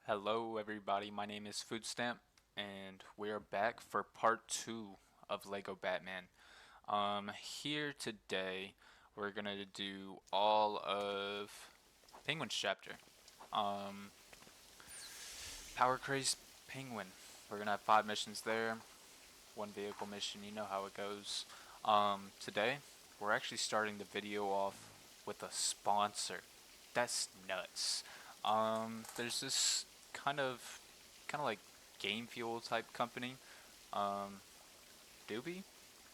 Hello, everybody. My name is Foodstamp, and we're back for part two of Lego Batman. Here today, we're gonna do all of Penguin's chapter. Um, Power Crazed Penguin. We're gonna have 5 missions there, one vehicle mission. You know how it goes. Today, we're actually starting the video off with a sponsor. That's nuts. There's this kind of like game fuel type company. Um, Doobie,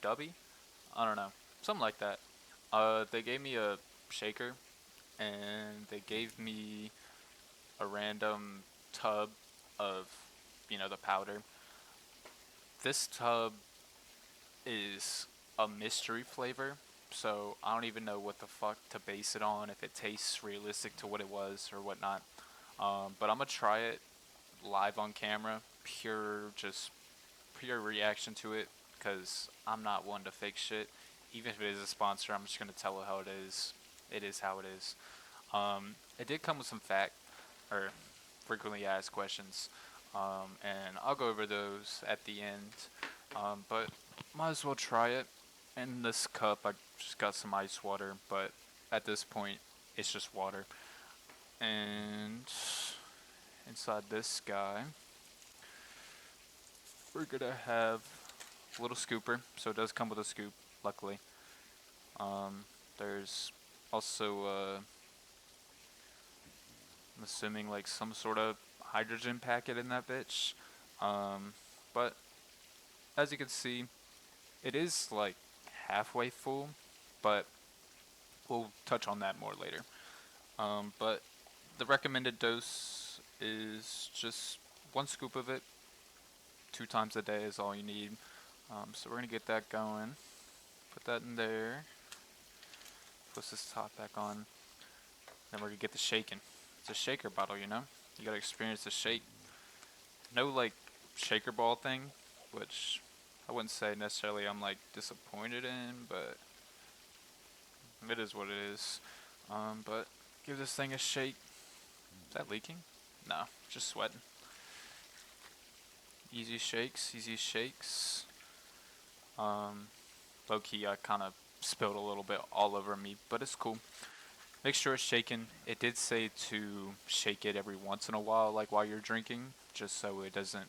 Dubby, I don't know, something like that. They gave me a shaker, and they gave me a random tub of, the powder. This tub is a mystery flavor, so I don't even know what the fuck to base it on, if it tastes realistic to what it was or whatnot. But I'm gonna try it live on camera, just pure reaction to it, because I'm not one to fake shit. Even if it is a sponsor, I'm just gonna tell it how it is. It is how it is. It did come with some fact or frequently asked questions, and I'll go over those at the end. But might as well try it. In this cup, I just got some ice water, but at this point, it's just water. And inside this guy, we're gonna have a little scooper, so it does come with a scoop, luckily. There's also, I'm assuming, like some sort of hydrogen packet in that bitch. But as you can see, it is like halfway full, but we'll touch on that more later. But the recommended dose is just one scoop of it, 2 times a day is all you need. So we're gonna get that going. Put that in there. Put this top back on. Then we're gonna get the shaking. It's a shaker bottle, you know? You gotta experience the shake. No, like, shaker ball thing, which I wouldn't say necessarily I'm, like, disappointed in, but it is what it is. But give this thing a shake. Is that leaking? No, just sweating. Easy shakes, easy shakes. Low key, I kind of spilled a little bit all over me, but it's cool. Make sure it's shaken. It did say to shake it every once in a while, like while you're drinking, just so it doesn't,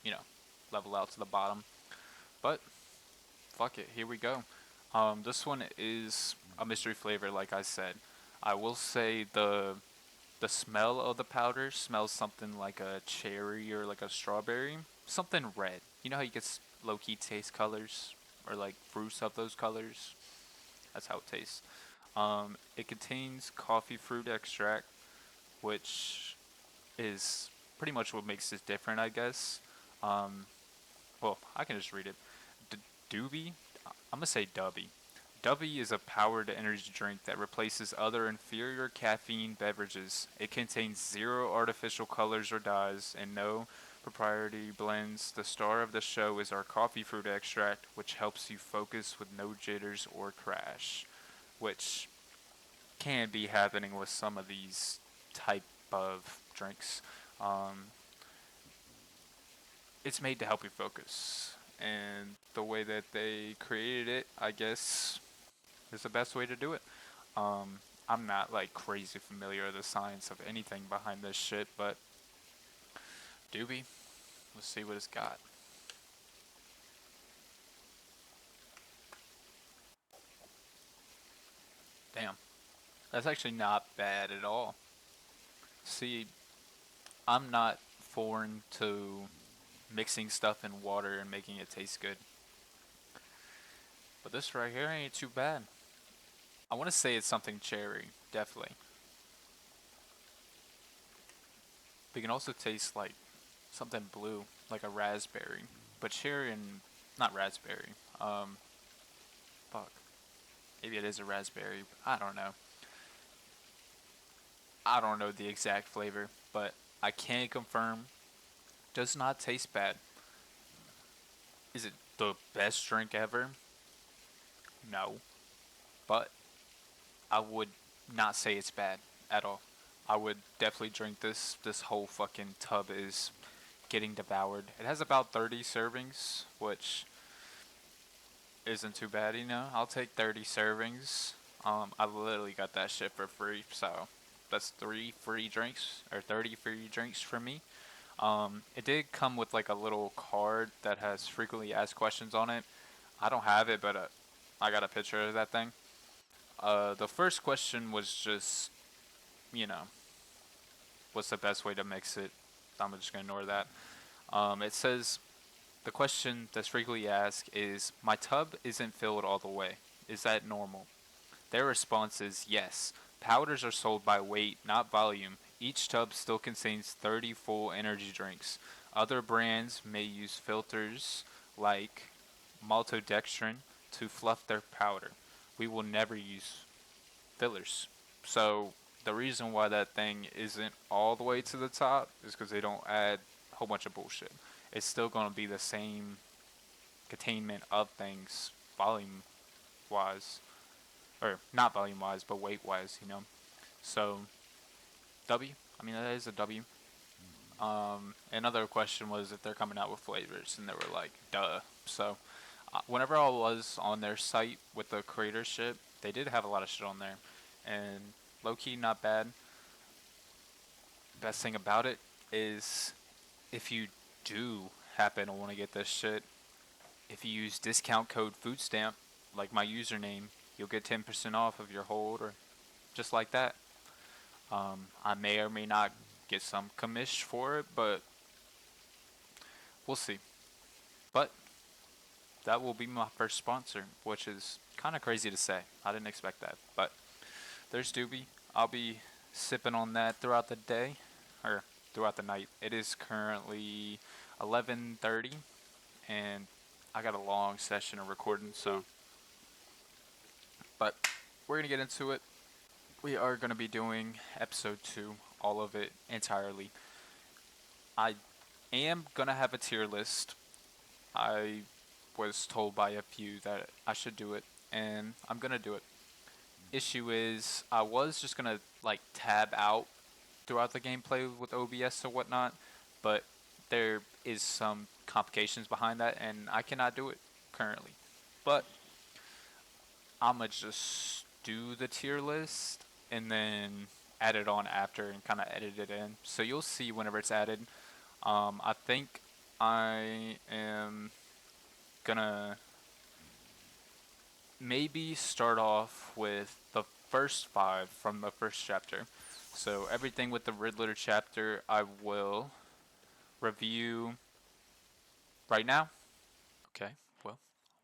you know, level out to the bottom. But fuck it, here we go. This one is a mystery flavor, like I said. I will say the smell of the powder smells something like a cherry or like a strawberry, something red. You know how you get low key taste colors or like fruits of those colors? That's how it tastes. It contains coffee fruit extract, which is pretty much what makes it different, I guess. Um, well, I can just read it. Doobie? I'm gonna say Dubby. Dubby is a powered energy drink that replaces other inferior caffeine beverages. It contains zero artificial colors or dyes and no proprietary blends. The star of the show is our coffee fruit extract, which helps you focus with no jitters or crash, which can be happening with some of these type of drinks. Um, it's made to help you focus, and the way that they created it, I guess, is the best way to do it. I'm not like crazy familiar with the science of anything behind this shit, but Doobie, let's see what it's got. Damn, that's actually not bad at all. See, I'm not foreign to mixing stuff in water and making it taste good, but this right here ain't too bad. I want to say it's something cherry, definitely. But you can also taste like something blue, like a raspberry, but cherry and not raspberry. Fuck. Maybe it is a raspberry. I don't know. I don't know the exact flavor, but I can confirm does not taste bad. Is it the best drink ever? No, but I would not say it's bad at all. I would definitely drink this. This whole fucking tub is getting devoured. It has about 30 servings, which isn't too bad, you know. I'll take 30 servings. I literally got that shit for free, so that's 3 free drinks or 30 free drinks for me. It did come with like a little card that has frequently asked questions on it. I don't have it, but I got a picture of that thing. The first question was just, you know, what's the best way to mix it? I'm just gonna ignore that. It says the question that's frequently asked is, "My tub isn't filled all the way. Is that normal?" Their response is yes. Powders are sold by weight, not volume. Each tub still contains 30 full energy drinks. Other brands may use filters like maltodextrin to fluff their powder. We will never use fillers. So the reason why that thing isn't all the way to the top is because they don't add a whole bunch of bullshit. It's still going to be the same containment of things, volume wise, or not volume wise, but weight wise, you know. So W. I mean, that is a W. Another question was if they're coming out with flavors, and they were like, "Duh." So, whenever I was on their site with the creator shit, they did have a lot of shit on there, and low key not bad. Best thing about it is if you do happen to want to get this shit, if you use discount code FoodStamp, like my username, you'll get 10% off of your whole order, just like that. I may or may not get some commish for it, but we'll see. But that will be my first sponsor, which is kind of crazy to say. I didn't expect that. But there's Doobie. I'll be sipping on that throughout the day, or throughout the night. It is currently 11:30, and I got a long session of recording, so. But we're gonna get into it. We are gonna be doing episode 2, all of it entirely. I am gonna have a tier list. I was told by a few that I should do it, and I'm gonna do it. Issue is, I was just gonna like tab out throughout the gameplay with OBS or whatnot, but there is some complications behind that, and I cannot do it currently. But I'ma just do the tier list and then add it on after and kind of edit it in. So you'll see whenever it's added. I think I am gonna maybe start off with the first 5 from the first chapter. So everything with the Riddler chapter I will review right now. Okay, well,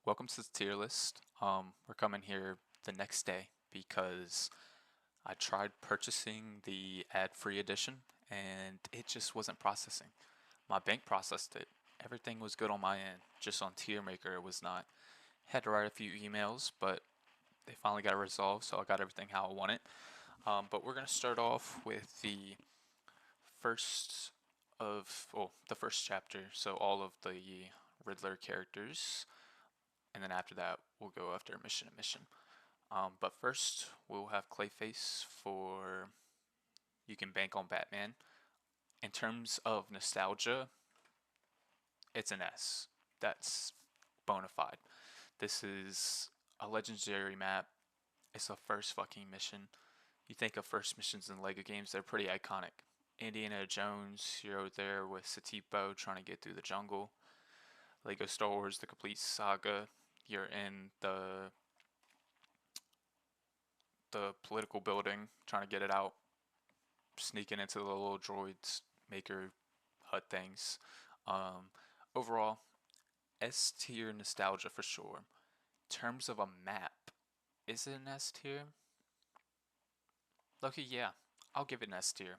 welcome to the tier list. We're coming here the next day because I tried purchasing the ad-free edition and it just wasn't processing. My bank processed it. Everything was good on my end. Just on Tier Maker it was not. Had to write a few emails, but they finally got it resolved, so I got everything how I want it. But we're gonna start off with first the first chapter. So all of the Riddler characters, and then after that we'll go after mission to mission. But first we'll have Clayface for You Can Bank on Batman. In terms of nostalgia, it's an S. That's bona fide. This is a legendary map. It's the first fucking mission. You think of first missions in LEGO games, they're pretty iconic. Indiana Jones, you're out there with Satipo trying to get through the jungle. LEGO Star Wars: The Complete Saga, you're in the political building trying to get it out, sneaking into the little droids maker hut things. Um, Overall, S tier nostalgia for sure. In terms of a map, is it an S tier? Lucky, yeah, I'll give it an S tier.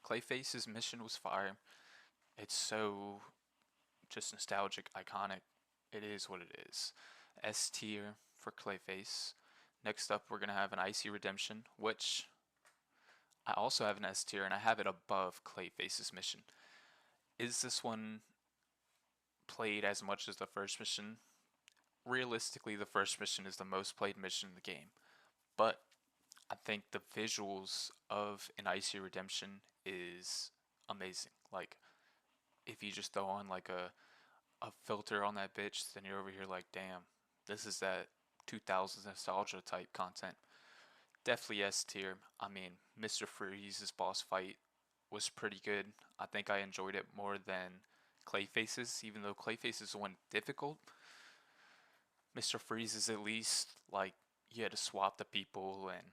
Clayface's mission was fire. It's so just nostalgic, iconic. It is what it is. S tier for Clayface. Next up, we're gonna have an Icy Redemption, which I also have an S tier, and I have it above Clayface's mission. Is this one played as much as the first mission? Realistically, the first mission is the most played mission in the game, but I think the visuals of an Icy Redemption is amazing. Like if you just throw on like a filter on that bitch, then you're over here like, damn, this is that 2000s nostalgia type content. Definitely S tier. I mean, Mr. Freeze's boss fight was pretty good. I think I enjoyed it more than Clayface's, even though Clayface's one difficult. Mr. Freeze is at least like you had to swap the people and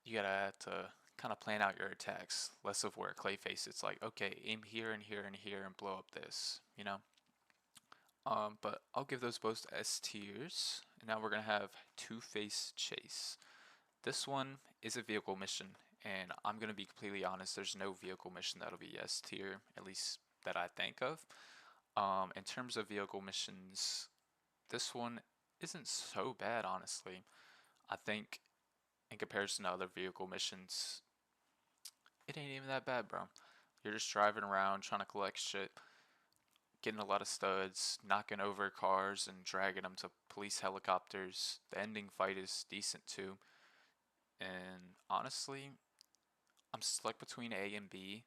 you gotta have to kind of plan out your attacks. Less of where Clayface, it's like, okay, aim here and here and here and blow up this, you know? But I'll give those both S tiers. And now we're gonna have Two-Face Chase. This one is a vehicle mission, and I'm gonna be completely honest, there's no vehicle mission that'll be S tier, at least that I think of. In terms of vehicle missions, this one isn't so bad, honestly. I think in comparison to other vehicle missions, it ain't even that bad, bro. You're just driving around trying to collect shit, getting a lot of studs, knocking over cars and dragging them to police helicopters. The ending fight is decent too. And honestly, I'm stuck between A and B,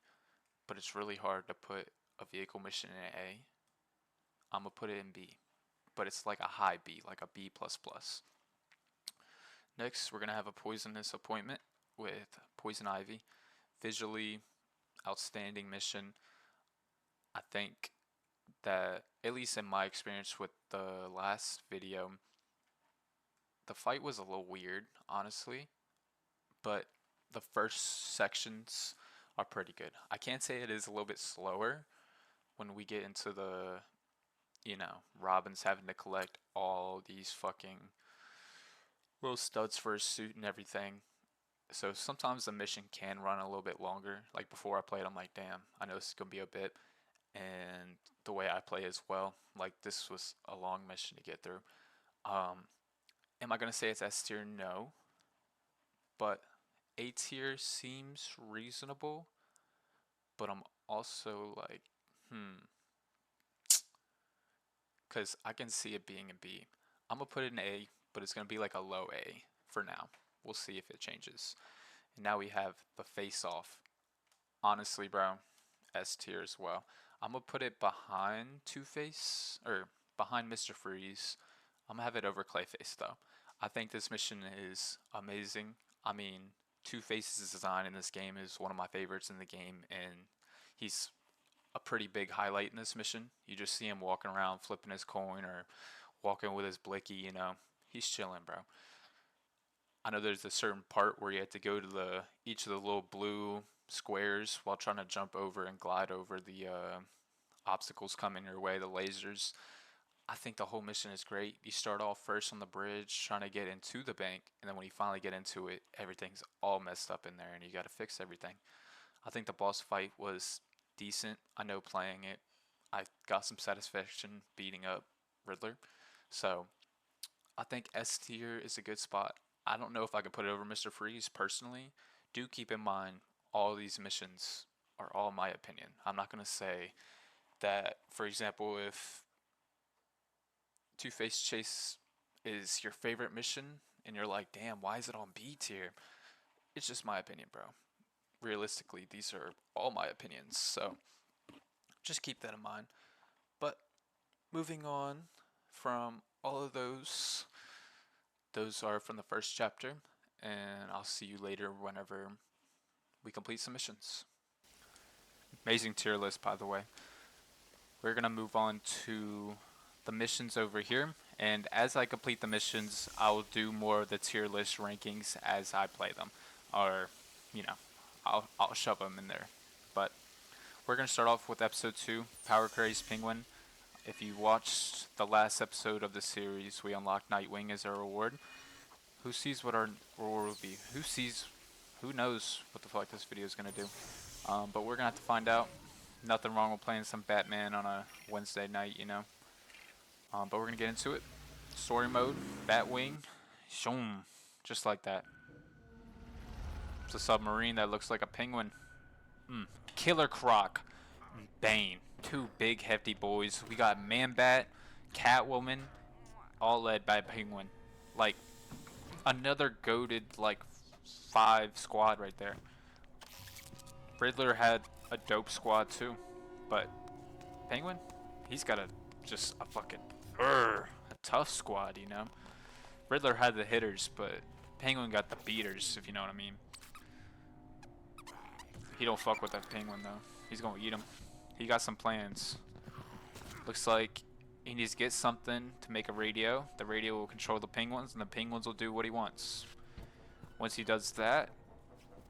but it's really hard to put a vehicle mission in A. I'm gonna put it in B, but it's like a high B, like a B plus plus. Next, we're gonna have a poisonous appointment with Poison Ivy. Visually outstanding mission. I think that at least in my experience with the last video, the fight was a little weird, honestly, but the first sections are pretty good. I can't say it is a little bit slower when we get into the, Robin's having to collect all these fucking little studs for his suit and everything. So sometimes the mission can run a little bit longer. Like before I played, I'm like, damn, I know this is gonna be a bit. And the way I play as well, like this was a long mission to get through. Um, am I gonna say it's S tier? No, but A tier seems reasonable. But I'm also like, hmm, because I can see it being a B. I'm gonna put it in A, but it's gonna be like a low A for now. We'll see if it changes. And now we have the face off. Honestly, bro, S tier as well. I'm gonna put it behind Two Face or behind Mr. Freeze. I'm gonna have it over Clayface though. I think this mission is amazing. I mean, Two Face's design in this game is one of my favorites in the game, and he's a pretty big highlight in this mission. You just see him walking around flipping his coin or walking with his blicky, He's chilling, bro. I know there's a certain part where you have to go to the each of the little blue squares while trying to jump over and glide over the obstacles coming your way, the lasers. I think the whole mission is great. You start off first on the bridge trying to get into the bank, and then when you finally get into it, everything's all messed up in there and you got to fix everything. I think the boss fight was decent. I know playing it, I got some satisfaction beating up Riddler. So I think S tier is a good spot. I don't know if I can put it over Mr. Freeze personally. Do keep in mind all these missions are all my opinion. I'm not gonna say that, for example, if Two Face Chase is your favorite mission and you're like, damn, why is it on B tier? It's just my opinion, bro. Realistically, these are all my opinions, so just keep that in mind. But moving on from all of those are from the first chapter, and I'll see you later whenever we complete some missions. Amazing tier list, by the way. We're gonna move on to the missions over here, and as I complete the missions, I'll do more of the tier list rankings as I play them, or you know, I'll shove them in there. But we're gonna start off with episode 2, Power Crazed Penguin. If you watched the last episode of the series, we unlocked Nightwing as our reward. Who sees what our reward will be? Who knows what the fuck this video is gonna do? But we're gonna have to find out. Nothing wrong with playing some Batman on a Wednesday night. But we're gonna get into it. Story mode, Batwing, shoom, just like that. It's a submarine that looks like a penguin. Killer Croc, Bane, two big hefty boys. We got Man Bat, Catwoman, all led by Penguin. Like another goated like 5 squad right there. Riddler had a dope squad too, but Penguin, he's got a fucking a tough squad, you know. Riddler had the hitters, but Penguin got the beaters, if you know what I mean. He don't fuck with that Penguin though. He's gonna eat him. He got some plans. Looks like he needs to get something to make a radio. The radio will control the Penguins, and the Penguins will do what he wants. Once he does that,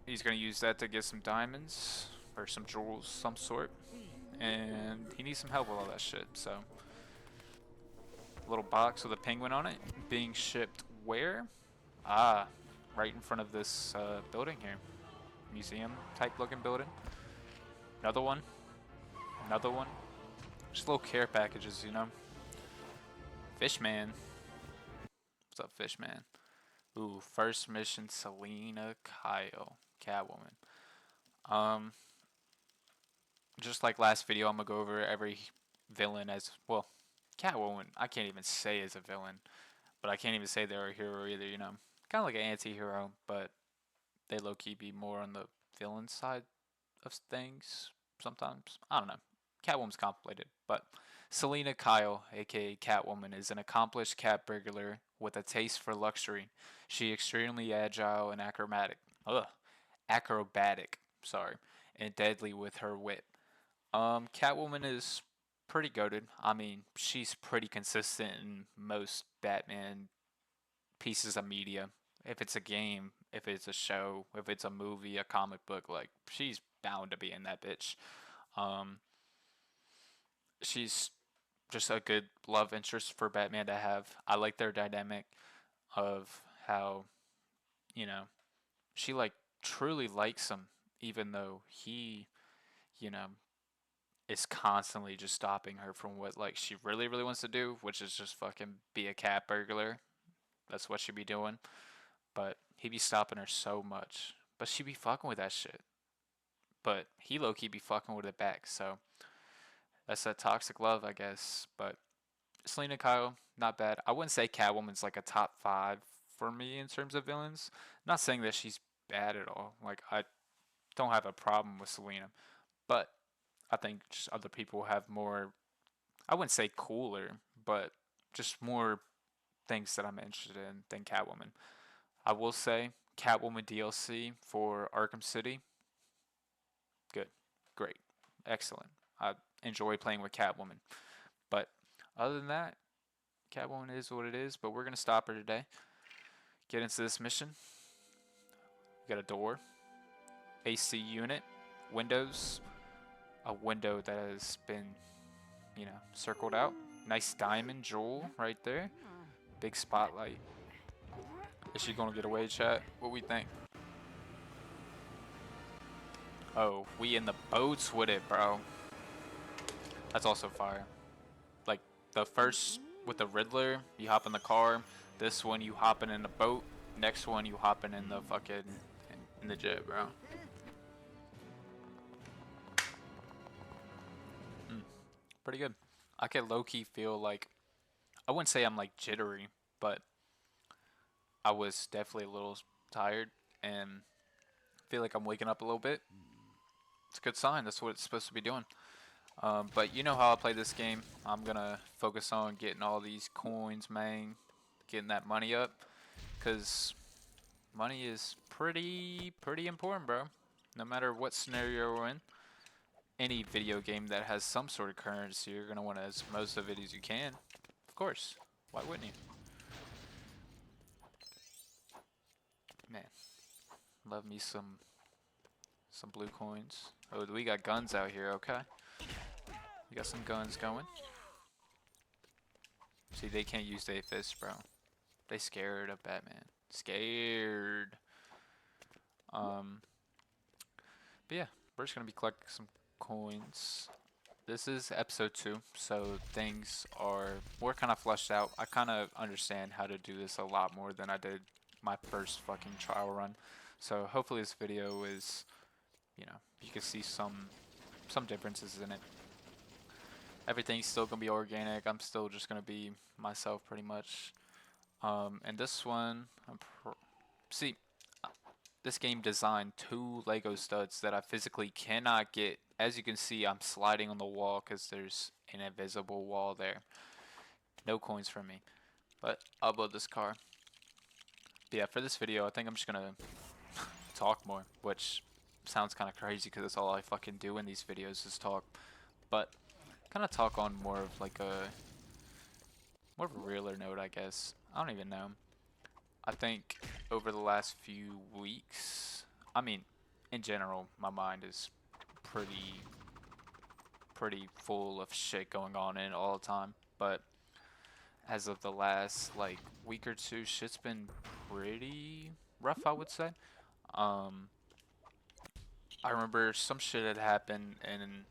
he's gonna use that to get some diamonds or some jewels, some sort. And he needs some help with all that shit. So, a little box with a penguin on it, being shipped where? Ah, right in front of this building here, museum type looking building. Another one, another one. Just little care packages, you know. Fishman, what's up, Fishman? Ooh, first mission, Selena Kyle, Catwoman. Um, just like last video, I'm gonna go over every villain as well. Catwoman, I can't even say is a villain, but I can't even say they're a hero either. You know, kind of like an anti-hero, but they low-key be more on the villain side of things sometimes. I don't know. Catwoman's complicated, but Selena Kyle, aka Catwoman, is an accomplished cat burglar with a taste for luxury. She extremely agile and acrobatic, sorry, and deadly with her wit. Catwoman is pretty goated. I mean, she's pretty consistent in most Batman pieces of media. If it's a game, if it's a show, if it's a movie, a comic book, like she's bound to be in that bitch. Um, she's just a good love interest for Batman to have. I like their dynamic of how, you know, she like truly likes him, even though he, you know, is constantly just stopping her from what like she really really wants to do, which is just fucking be a cat burglar. That's what she be doing. But he be stopping her so much. But she be fucking with that shit. But he low key be fucking with it back. So that's that toxic love, I guess. But Selena Kyle, not bad. I wouldn't say Catwoman's like a top 5 for me in terms of villains. Not saying that she's bad at all. Like I don't have a problem with Selena, but I think just other people have more. I wouldn't say cooler, but just more things that I'm interested in than Catwoman. I will say Catwoman DLC for Arkham City, good, great, excellent. I enjoy playing with Catwoman. But other than that, Catwoman is what it is. But we're gonna stop her today. Get into this mission. We got a door, AC unit, windows, a window that has been, you know, circled out. Nice diamond jewel right there. Big spotlight. Is she gonna get away, chat? What we think? Oh, we in the boats with it, bro. That's also fire. Like the first with the Riddler, you hop in the car. This one you hopping in the boat. Next one you hopping in the fucking in the jet, bro. Pretty good. I can low key feel like I wouldn't say I'm like jittery, but I was definitely a little tired and feel like I'm waking up a little bit. It's a good sign. That's what it's supposed to be doing. But you know how I play this game. I'm gonna focus on getting all these coins, man, getting that money up, cause money is pretty important, bro. No matter what scenario we're in, any video game that has some sort of currency, you're gonna want as most of it as you can. Of course. Why wouldn't you? Man, love me some blue coins. Oh, we got guns out here. Okay, we got some guns going. See, they can't use their fists, bro. They scared of Batman. Scared. Um, but yeah, we're just gonna be collecting some coins. This is episode 2, so things are more kind of fleshed out. I kind of understand how to do this a lot more than I did my first fucking trial run. So hopefully this video is, you know, you can see some differences in it. Everything's still gonna be organic. I'm still just gonna be myself pretty much. And this one, see, this game designed two Lego studs that I physically cannot get. As you can see, I'm sliding on the wall because there's an invisible wall there. No coins for me. But I'll build this car. But yeah, for this video, I think I'm just gonna talk more, which sounds kind of crazy because that's all I fucking do in these videos is talk. But kind of talk on more of like a more of a realer note, I guess. I don't even know. I think over the last few weeks, I mean, in general, my mind is pretty pretty full of shit going on in it all the time. But as of the last like week or two, shit's been pretty rough, I would say. Um, I remember some shit had happened and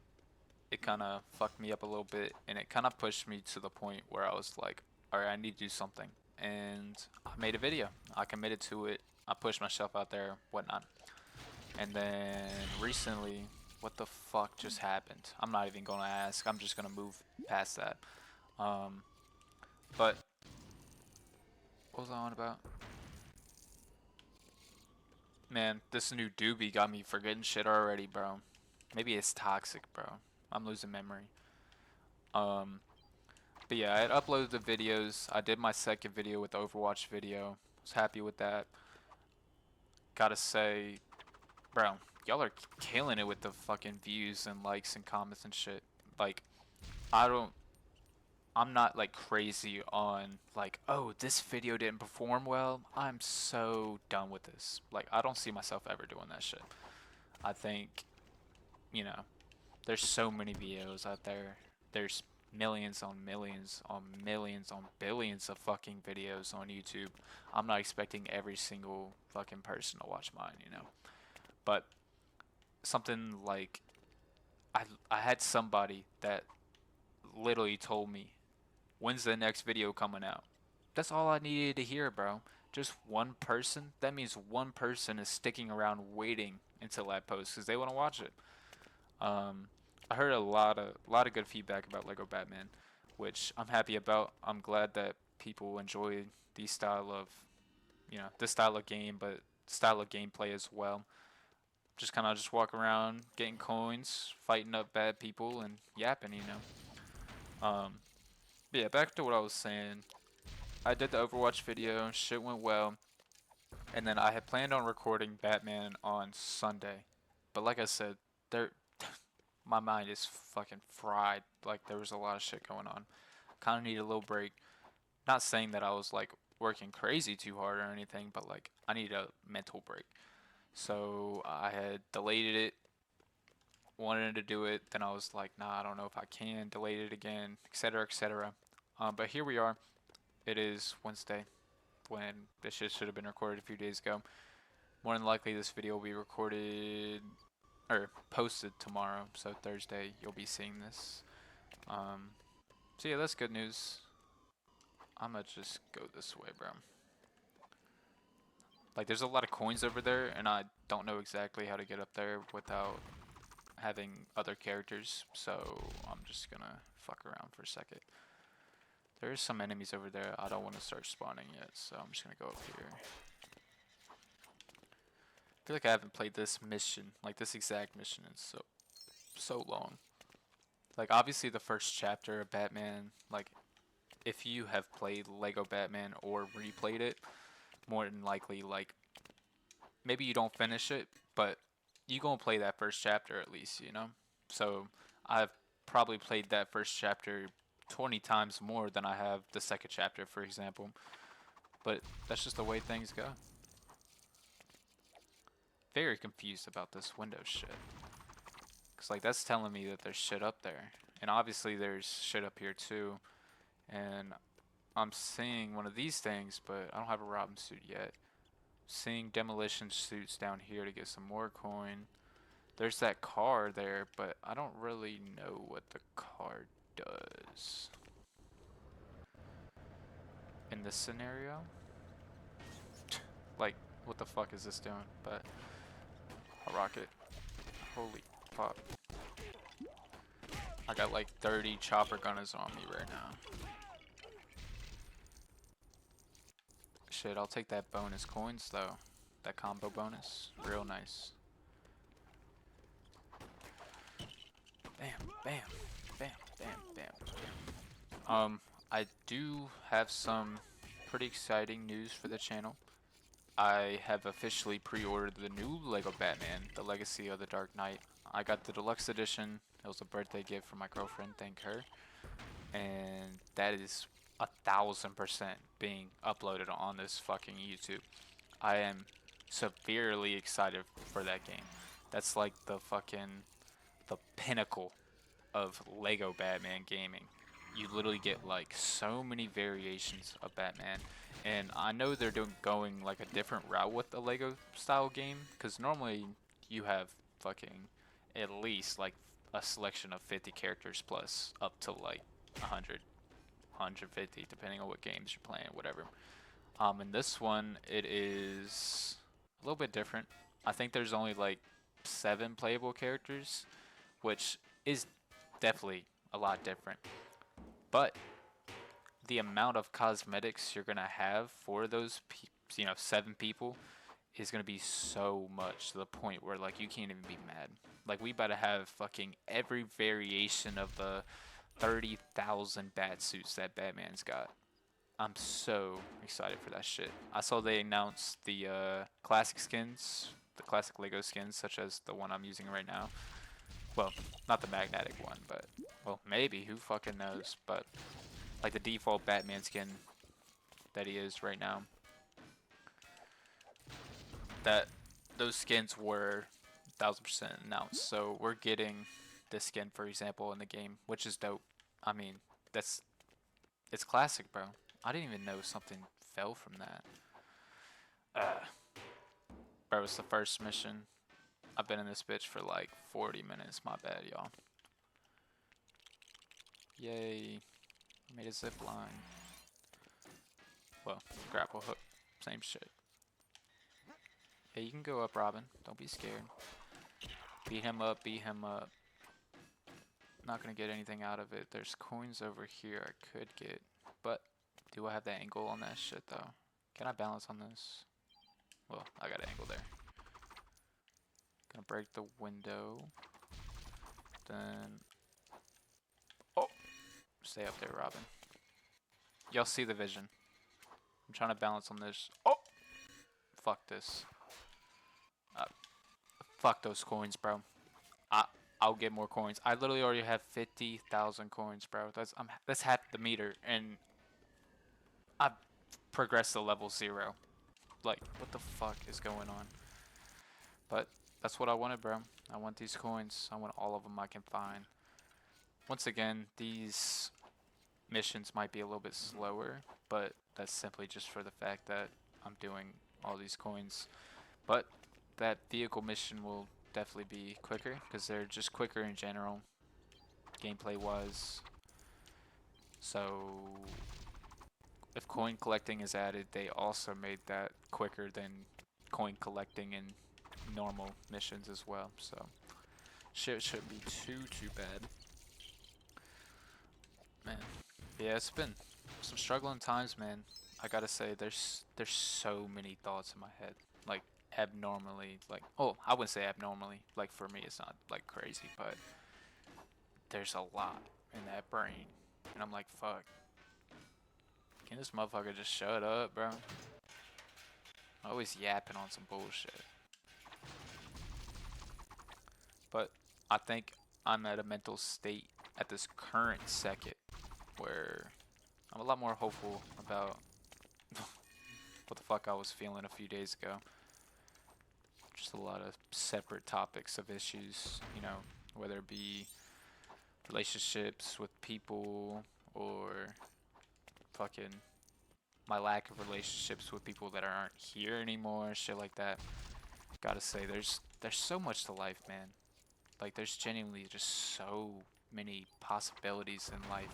it kind of fucked me up a little bit, and it kind of pushed me to the point where I was like, all right, I need to do something. And I made a video. I committed to it. I pushed myself out there, whatnot. And then recently, what the fuck just happened? I'm not even gonna ask. I'm just gonna move past that. Um, but what was I on about? Man, this new doobie got me forgetting shit already, bro. Maybe it's toxic, bro. I'm losing memory. Um, but yeah, I had uploaded the videos. I did my second video with the Overwatch video. Was happy with that. Gotta say, bro, y'all are killing it with the fucking views and likes and comments and shit. Like, I don't, I'm not like crazy on like, oh, this video didn't perform well. I'm so done with this. Like, I don't see myself ever doing that shit. I think, you know, there's so many videos out there. There's millions on millions on millions on billions of fucking videos on YouTube. I'm not expecting every single fucking person to watch mine, you know. But something like I had somebody that literally told me, "When's the next video coming out?" That's all I needed to hear, bro. Just one person. That means one person is sticking around waiting until I post because they want to watch it. Um, I heard a lot of good feedback about Lego Batman, which I'm happy about. I'm glad that people enjoy the style of, this style of game, but style of gameplay as well. Just kind of just walk around, getting coins, fighting up bad people, and yapping. But yeah, back to what I was saying. I did the Overwatch video, shit went well, and then I had planned on recording Batman on Sunday. But like I said, there my mind is fucking fried. Like there was a lot of shit going on. Kind of need a little break. Not saying that I was like working crazy too hard or anything, but like I need a mental break. So I had delayed it, wanted to do it, then I was like, nah, I don't know if I can. Delayed it again, etc., etc. But here we are. It is Wednesday when this shit should have been recorded a few days ago. More than likely, this video will be recorded or posted tomorrow, so Thursday you'll be seeing this. So yeah, that's good news. I'ma just go this way, bro. Like, there's a lot of coins over there, and I don't know exactly how to get up there without having other characters, so I'm just gonna fuck around for a second. There's some enemies over there. I don't want to start spawning yet, so I'm just gonna go up here. I feel like I haven't played this mission, like this exact mission, in so long. Like, obviously the first chapter of Batman, like, if you have played Lego Batman or replayed it, more than likely, like, maybe you don't finish it, but you gonna play that first chapter at least, you know? So, I've probably played that first chapter 20 times more than I have the second chapter, for example. But that's just the way things go. Very confused about this window shit. Cause like that's telling me that there's shit up there. And obviously there's shit up here too. And I'm seeing one of these things, but I don't have a Robin suit yet. Seeing demolition suits down here to get some more coin. There's that car there, but I don't really know what the car does. In this scenario? Like, what the fuck is this doing? But I'll rock it. Holy fuck. I got like 30 chopper gunners on me right now. Shit, I'll take that bonus coins though. that combo bonus. Real nice. Bam, bam, bam, bam, bam, bam. I do have some pretty exciting news for the channel. I have officially pre-ordered the new Lego Batman, The Legacy of the Dark Knight. I got the deluxe edition. It was a birthday gift from my girlfriend, thank her. And that is 1,000% being uploaded on this fucking YouTube. I am severely excited for that game. That's like the pinnacle of Lego Batman gaming. You literally get like so many variations of Batman, and I know they're going like a different route with the Lego style game, because normally you have fucking at least like a selection of 50 characters plus up to like 100, 150 depending on what games you're playing, whatever. In this one it is a little bit different. I think there's only like 7 playable characters, which is definitely a lot different. But the amount of cosmetics you're gonna have for those, 7 people is gonna be so much to the point where like you can't even be mad. Like we about to have fucking every variation of the 30,000 bat suits that Batman's got. I'm so excited for that shit. I saw they announced the classic skins, the classic Lego skins, such as the one I'm using right now. Well, not the magnetic one, but well, maybe. Who fucking knows? But like the default Batman skin that he is right now. That those skins were 1,000% announced. So we're getting this skin, for example, in the game, which is dope. I mean, that's it's classic, bro. I didn't even know something fell from that. Bro, it's the first mission. I've been in this bitch for like 40 minutes. My bad, y'all. Yay. Made a zip line. Well, grapple hook. Same shit. Yeah, you can go up, Robin. Don't be scared. Beat him up, beat him up. Not gonna get anything out of it. There's coins over here I could get. But, do I have the angle on that shit, though? Can I balance on this? Well, I got an angle there. Gonna break the window. Then... Oh! Stay up there, Robin. Y'all see the vision. I'm trying to balance on this. Oh! Fuck this. Fuck those coins, bro. I'll get more coins. I literally already have 50,000 coins, bro. That's half the meter, and I've progressed to level 0. Like, what the fuck is going on? But that's what I wanted, bro. I want these coins. I want all of them I can find. Once again, these missions might be a little bit slower, but that's simply just for the fact that I'm doing all these coins. But that vehicle mission will definitely be quicker because they're just quicker in general, gameplay wise. So if coin collecting is added, they also made that quicker than coin collecting in normal missions as well. So shit shouldn't be too bad. Man, yeah, it's been some struggling times, man. I gotta say, there's so many thoughts in my head, like abnormally, like, oh, I wouldn't say abnormally, like for me it's not like crazy, but there's a lot in that brain, and I'm like, fuck, can this motherfucker just shut up, bro? Always yapping on some bullshit. But I think I'm at a mental state at this current second where I'm a lot more hopeful about what the fuck I was feeling a few days ago. Just a lot of separate topics of issues, whether it be relationships with people or fucking my lack of relationships with people that aren't here anymore, shit like that. Gotta say, there's so much to life, man. Like, there's genuinely just so many possibilities in life.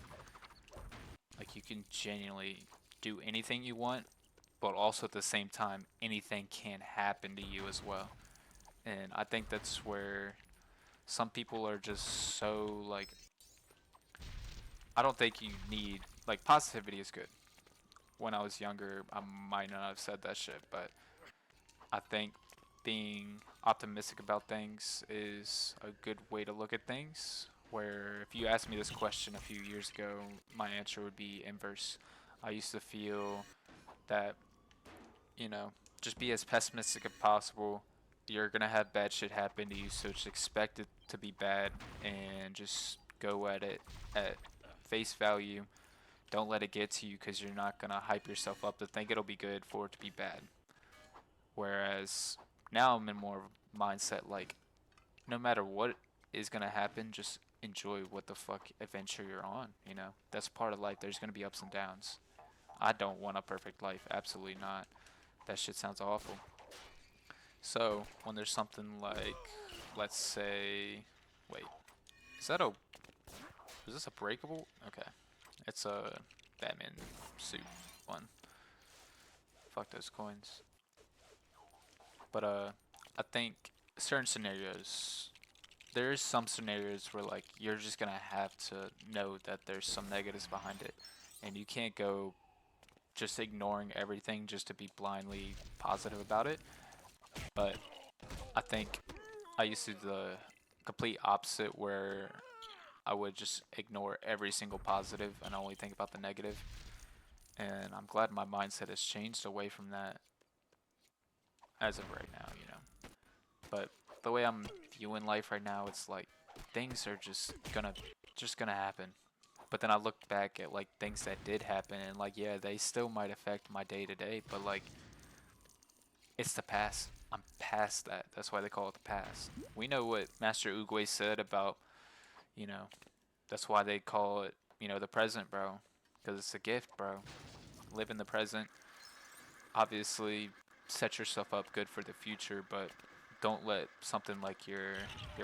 Like, you can genuinely do anything you want, but also at the same time, anything can happen to you as well. And I think that's where some people are just so, like, I don't think you need, like, positivity is good. When I was younger, I might not have said that shit, but I think being optimistic about things is a good way to look at things. Where if you asked me this question a few years ago, my answer would be inverse. I used to feel that, you know, just be as pessimistic as possible. You're gonna have bad shit happen to you, so just expect it to be bad and just go at it at face value. Don't let it get to you because you're not gonna hype yourself up to think it'll be good for it to be bad. Whereas now I'm in more of a mindset like no matter what is gonna happen, just enjoy what the fuck adventure you're on. You know, that's part of life. There's gonna be ups and downs. I don't want a perfect life. Absolutely not. That shit sounds awful. So when there's something like, let's say, wait, is that a, is this a breakable? Okay, it's a Batman suit one. Fuck those coins. But I think certain scenarios, there's some scenarios where like you're just gonna have to know that there's some negatives behind it, and you can't go just ignoring everything just to be blindly positive about it. But I think I used to do the complete opposite where I would just ignore every single positive and only think about the negative. And I'm glad my mindset has changed away from that as of right now, you know. But the way I'm viewing life right now, it's like things are just gonna happen. But then I look back at like things that did happen and like yeah, they still might affect my day to day, but like it's the past. I'm past that. That's why they call it the past. We know what Master Oogway said about, you know, that's why they call it, you know, the present, bro. Because it's a gift, bro. Live in the present. Obviously, set yourself up good for the future, but don't let something like your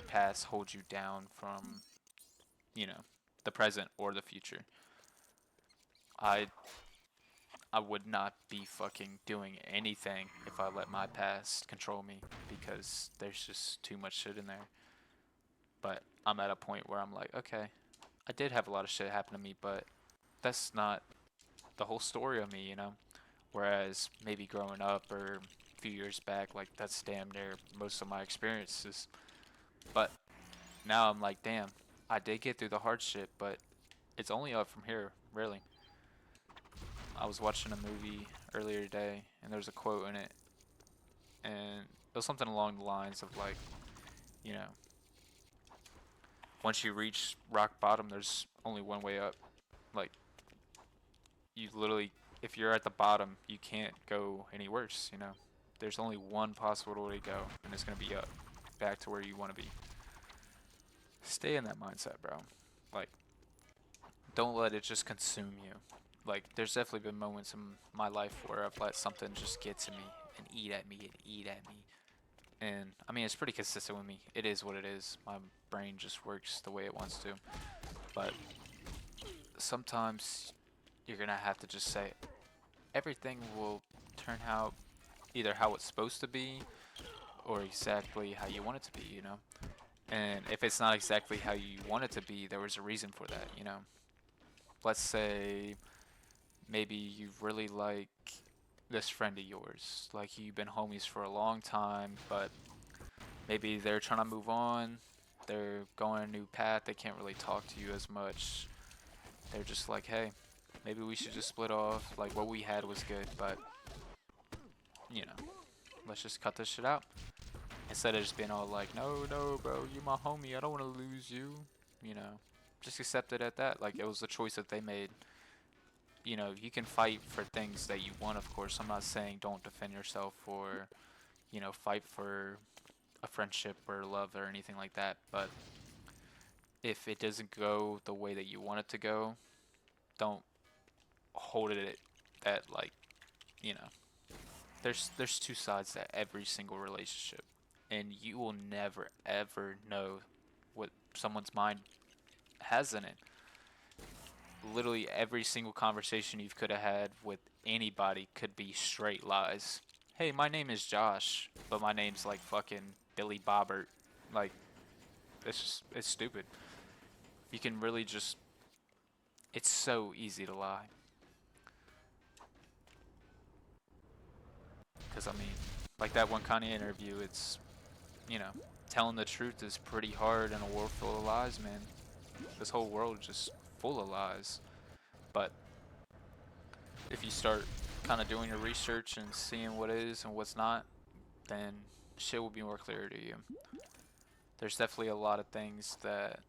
past hold you down from, you know, the present or the future. I I would not be fucking doing anything if I let my past control me because there's just too much shit in there. But I'm at a point where I'm like, okay, I did have a lot of shit happen to me, but that's not the whole story of me, you know? Whereas maybe growing up or a few years back, like that's damn near most of my experiences. But now I'm like, damn, I did get through the hard shit, but it's only up from here, really. I was watching a movie earlier today, and there's a quote in it, and it was something along the lines of like, you know, once you reach rock bottom, there's only one way up. Like, you literally, if you're at the bottom, you can't go any worse, you know? There's only one possible way to go, and it's gonna be up, back to where you wanna be. Stay in that mindset, bro. Like, don't let it just consume you. Like, there's definitely been moments in my life where I've let something just get to me and eat at me and eat at me. And I mean, it's pretty consistent with me. It is what it is. My brain just works the way it wants to. But sometimes you're gonna have to just say everything will turn out either how it's supposed to be or exactly how you want it to be, you know? And if it's not exactly how you want it to be, there was a reason for that, you know? Let's say maybe you really like this friend of yours. Like you've been homies for a long time, but maybe they're trying to move on. They're going a new path. They can't really talk to you as much. They're just like, hey, maybe we should just split off. Like what we had was good, but you know, let's just cut this shit out. Instead of just being all like, no, no, bro, you're my homie. I don't want to lose you. You know, just accept it at that. Like it was the choice that they made. You know, you can fight for things that you want, of course. I'm not saying don't defend yourself or, you know, fight for a friendship or love or anything like that. But if it doesn't go the way that you want it to go, don't hold it at like, you know, there's two sides to every single relationship, and you will never ever know what someone's mind has in it. Literally every single conversation you could have had with anybody could be straight lies. Hey, my name is Josh, but my name's like fucking Billy Bobbert. Like, it's stupid. You can really just, it's so easy to lie. Cause I mean, Like that one Kanye interview, it's, you know, telling the truth is pretty hard in a world full of lies, man. This whole world is just full of lies. But if you start kind of doing your research and seeing what is and what's not, then shit will be more clear to you. There's definitely a lot of things that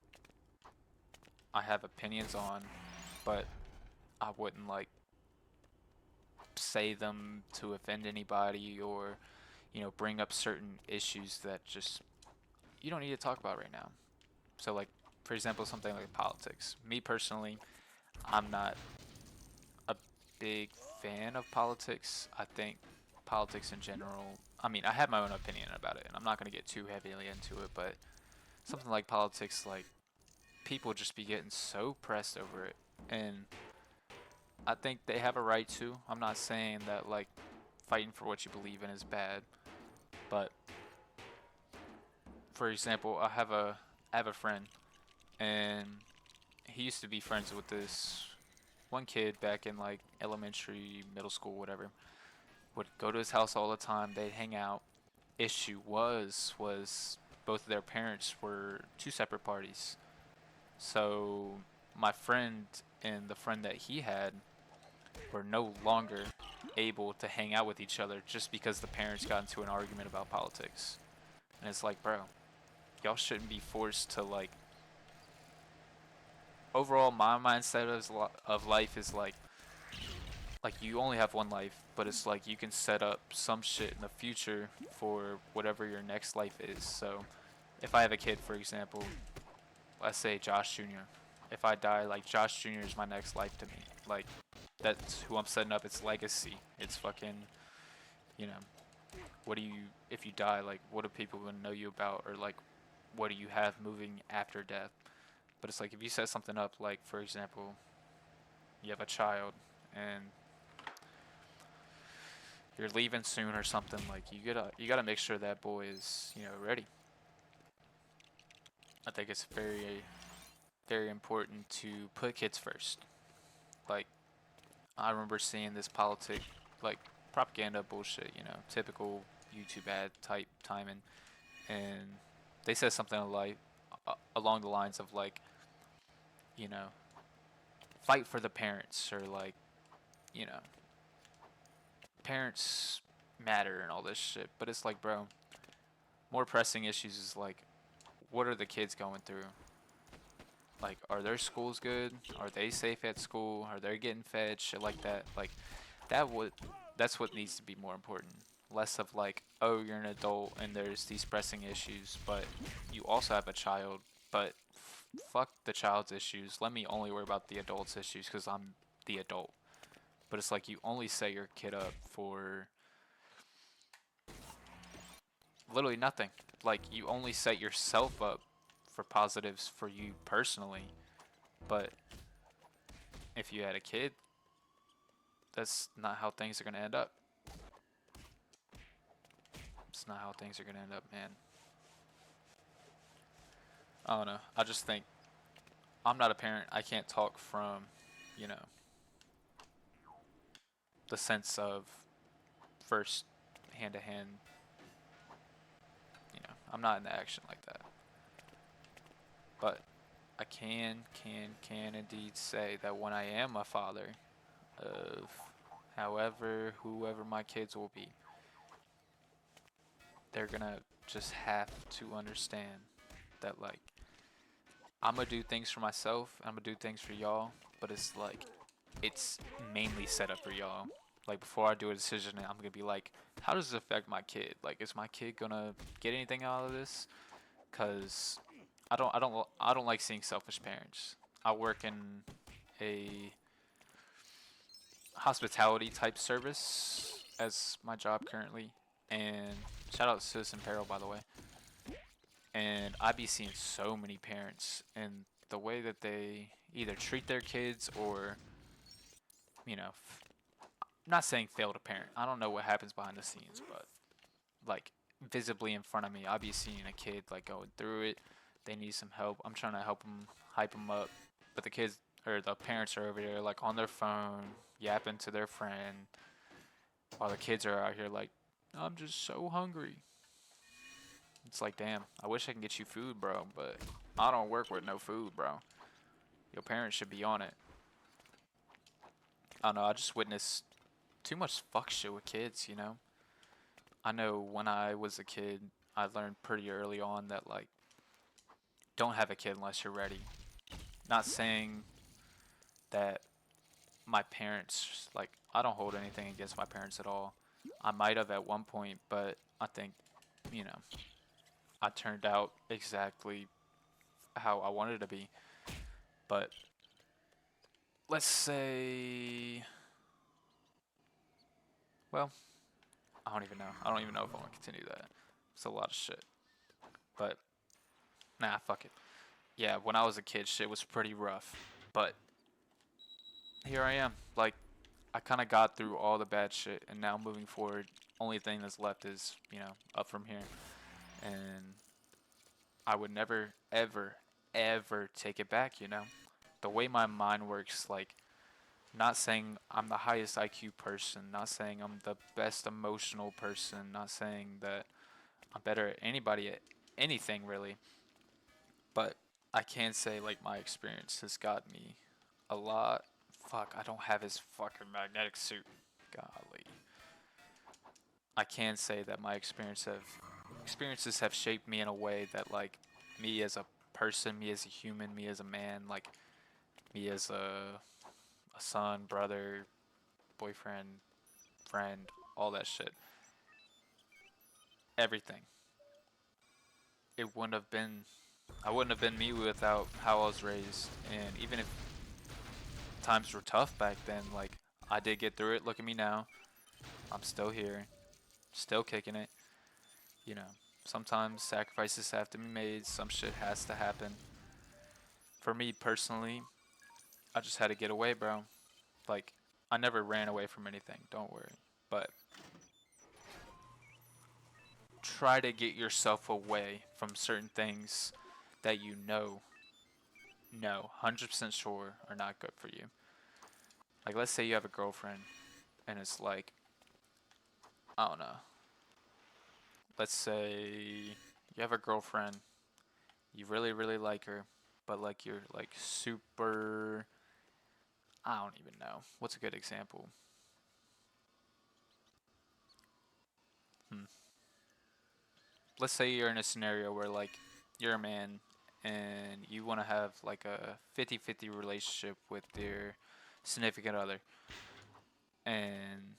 I have opinions on, but I wouldn't like say them to offend anybody or, bring up certain issues that just you don't need to talk about right now. So like for example, something like politics. Me personally, I'm not a big fan of politics. I think politics in general, I mean, I have my own opinion about it and I'm not going to get too heavily into it, but something like politics, like people just be getting so pressed over it. And I think they have a right to. I'm not saying that like fighting for what you believe in is bad, but for example, I have a friend and he used to be friends with this one kid back in like elementary, middle school, whatever. Would go to his house all the time. They'd hang out. Issue was both of their parents were two separate parties. So my friend and the friend that he had were no longer able to hang out with each other just because the parents got into an argument about politics. And it's like, bro, y'all shouldn't be forced to like. Overall, my mindset of life is like you only have one life, but it's like you can set up some shit in the future for whatever your next life is. So if I have a kid, for example, let's say Josh Jr. If I die, like Josh Jr. is my next life to me. Like that's who I'm setting up. It's legacy. It's fucking, you know, what do you, if you die, like what are people gonna know you about, or like what do you have moving after death? But it's like if you set something up, like for example, you have a child and you're leaving soon or something, like you gotta make sure that boy is ready. I think it's very very important to put kids first. Like I remember seeing this politic like propaganda bullshit, typical YouTube ad type timing, and they said something like along the lines of like you know fight for the parents, or like you know parents matter and all this shit. But it's like, bro, more pressing issues is like what are the kids going through? Like, are their schools good? Are they safe at school? Are they getting fed? Shit like that. Like, that would that's what needs to be more important. Less of like, oh, you're an adult and there's these pressing issues, but you also have a child. But fuck the child's issues. Let me only worry about the adult's issues because I'm the adult. But it's like you only set your kid up for literally nothing. Like you only set yourself up for positives for you personally. But if you had a kid, that's not how things are gonna end up. It's not how things are gonna end up, man. I don't know. I just think I'm not a parent. I can't talk from, you know, the sense of first hand to hand. I'm not in the action like that. But I can indeed say that when I am a father of whoever my kids will be, they're gonna just have to understand that like I'm gonna do things for myself, I'm gonna do things for y'all, but it's like it's mainly set up for y'all. Like before I do a decision, I'm gonna be like, how does this affect my kid? Like, is my kid gonna get anything out of this? Cause I don't like seeing selfish parents. I work in a hospitality type service as my job currently, and shout out to Citizen Peril by the way. And I be seeing so many parents and the way that they either treat their kids or you know I'm not saying fail to parent. I don't know what happens behind the scenes, but like visibly in front of me, I be seeing a kid like going through it. They need some help. I'm trying to help them, hype them up, but the kids or the parents are over there like on their phone, yapping to their friend, while the kids are out here like, I'm just so hungry. It's like, damn, I wish I can get you food, bro, but I don't work with no food, bro. Your parents should be on it. I don't know, I just witnessed too much fuck shit with kids, you know? I know when I was a kid, I learned pretty early on that, like, don't have a kid unless you're ready. Not saying that my parents, like, I don't hold anything against my parents at all. I might have at one point, but I think, you know, I turned out exactly how I wanted to be. But let's say, well, I don't even know. I don't even know if I want to continue that. It's a lot of shit. But nah, fuck it. Yeah, when I was a kid, shit was pretty rough. But here I am. Like, I kind of got through all the bad shit, and now moving forward, only thing that's left is, you know, up from here. And I would never, ever, ever take it back, you know? The way my mind works, like, not saying I'm the highest IQ person, not saying I'm the best emotional person, not saying that I'm better at anybody at anything really, but I can say like my experience has got me a lot. Fuck, I don't have his fucking magnetic suit. Golly. I can say that my experiences have shaped me in a way that like me as a person, me as a human, me as a man, like me as a son, brother, boyfriend, friend, all that shit. Everything. It wouldn't have been I wouldn't have been me without how I was raised. And even if times were tough back then, like I did get through it. Look at me now. I'm still here, still kicking it. You know, sometimes sacrifices have to be made, some shit has to happen. For me personally, I just had to get away, bro. Like I never ran away from anything, don't worry. But try to get yourself away from certain things that you know, no, 100% sure are not good for you. Like, let's say you have a girlfriend and it's like, I don't know. Let's say you have a girlfriend, you really, really like her, but like you're like super. I don't even know. What's a good example? Hmm. Let's say you're in a scenario where like you're a man and you want to have like a 50-50 relationship with your significant other, and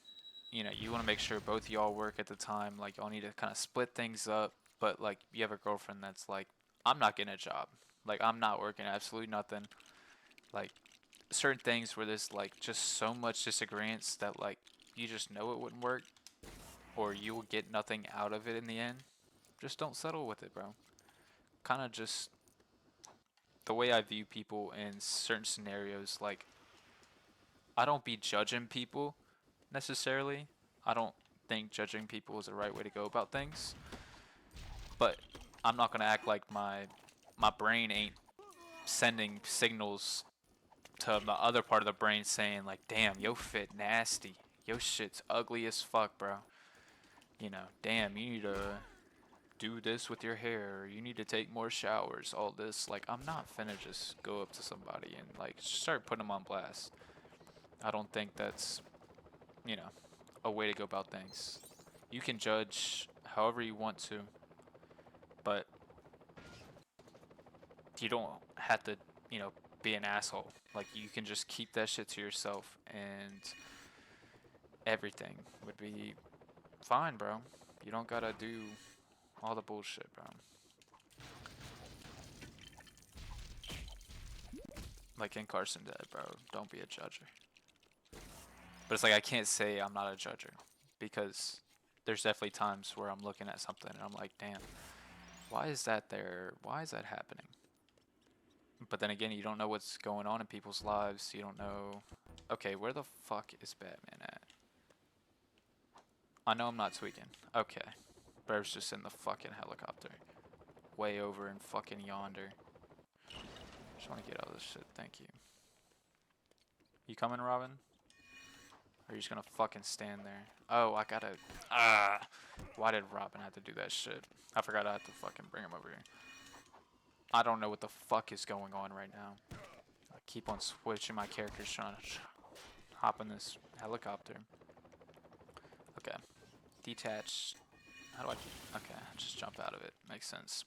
you know you want to make sure both of y'all work at the time, like y'all need to kind of split things up, but like you have a girlfriend that's like, I'm not getting a job, like I'm not working absolutely nothing, like certain things where there's like just so much disagreements that like you just know it wouldn't work or you will get nothing out of it in the end. Just don't settle with it, bro. Kind of just the way I view people in certain scenarios, like I don't be judging people necessarily. I don't think judging people is the right way to go about things. But I'm not gonna act like my brain ain't sending signals to the other part of the brain saying like, "Damn, yo fit nasty. Yo shit's ugly as fuck, bro. You know, damn, you need to do this with your hair. Or you need to take more showers. All this. Like, I'm not finna just go up to somebody and like start putting them on blast. I don't think that's, you know, a way to go about things. You can judge however you want to, but you don't have to, you know, be an asshole. Like you can just keep that shit to yourself and everything would be fine, bro. You don't gotta do all the bullshit, bro. Like in Carson Dead, bro. Don't be a judger. But it's like I can't say I'm not a judger because there's definitely times where I'm looking at something and I'm like, damn, why is that there? Why is that happening? But then again, you don't know what's going on in people's lives. You don't know. Okay, where the fuck is Batman at? I know I'm not tweaking. Okay. Bear's just in the fucking helicopter. Way over in fucking yonder. Just want to get out of this shit. Thank you. You coming, Robin? Or are you just gonna fucking stand there? Oh, I gotta. Ah! Why did Robin have to do that shit? I forgot I had to fucking bring him over here. I don't know what the fuck is going on right now. I keep on switching my characters trying to hop in this helicopter. Okay. Detach. How do I. Okay, just jump out of it. Makes sense.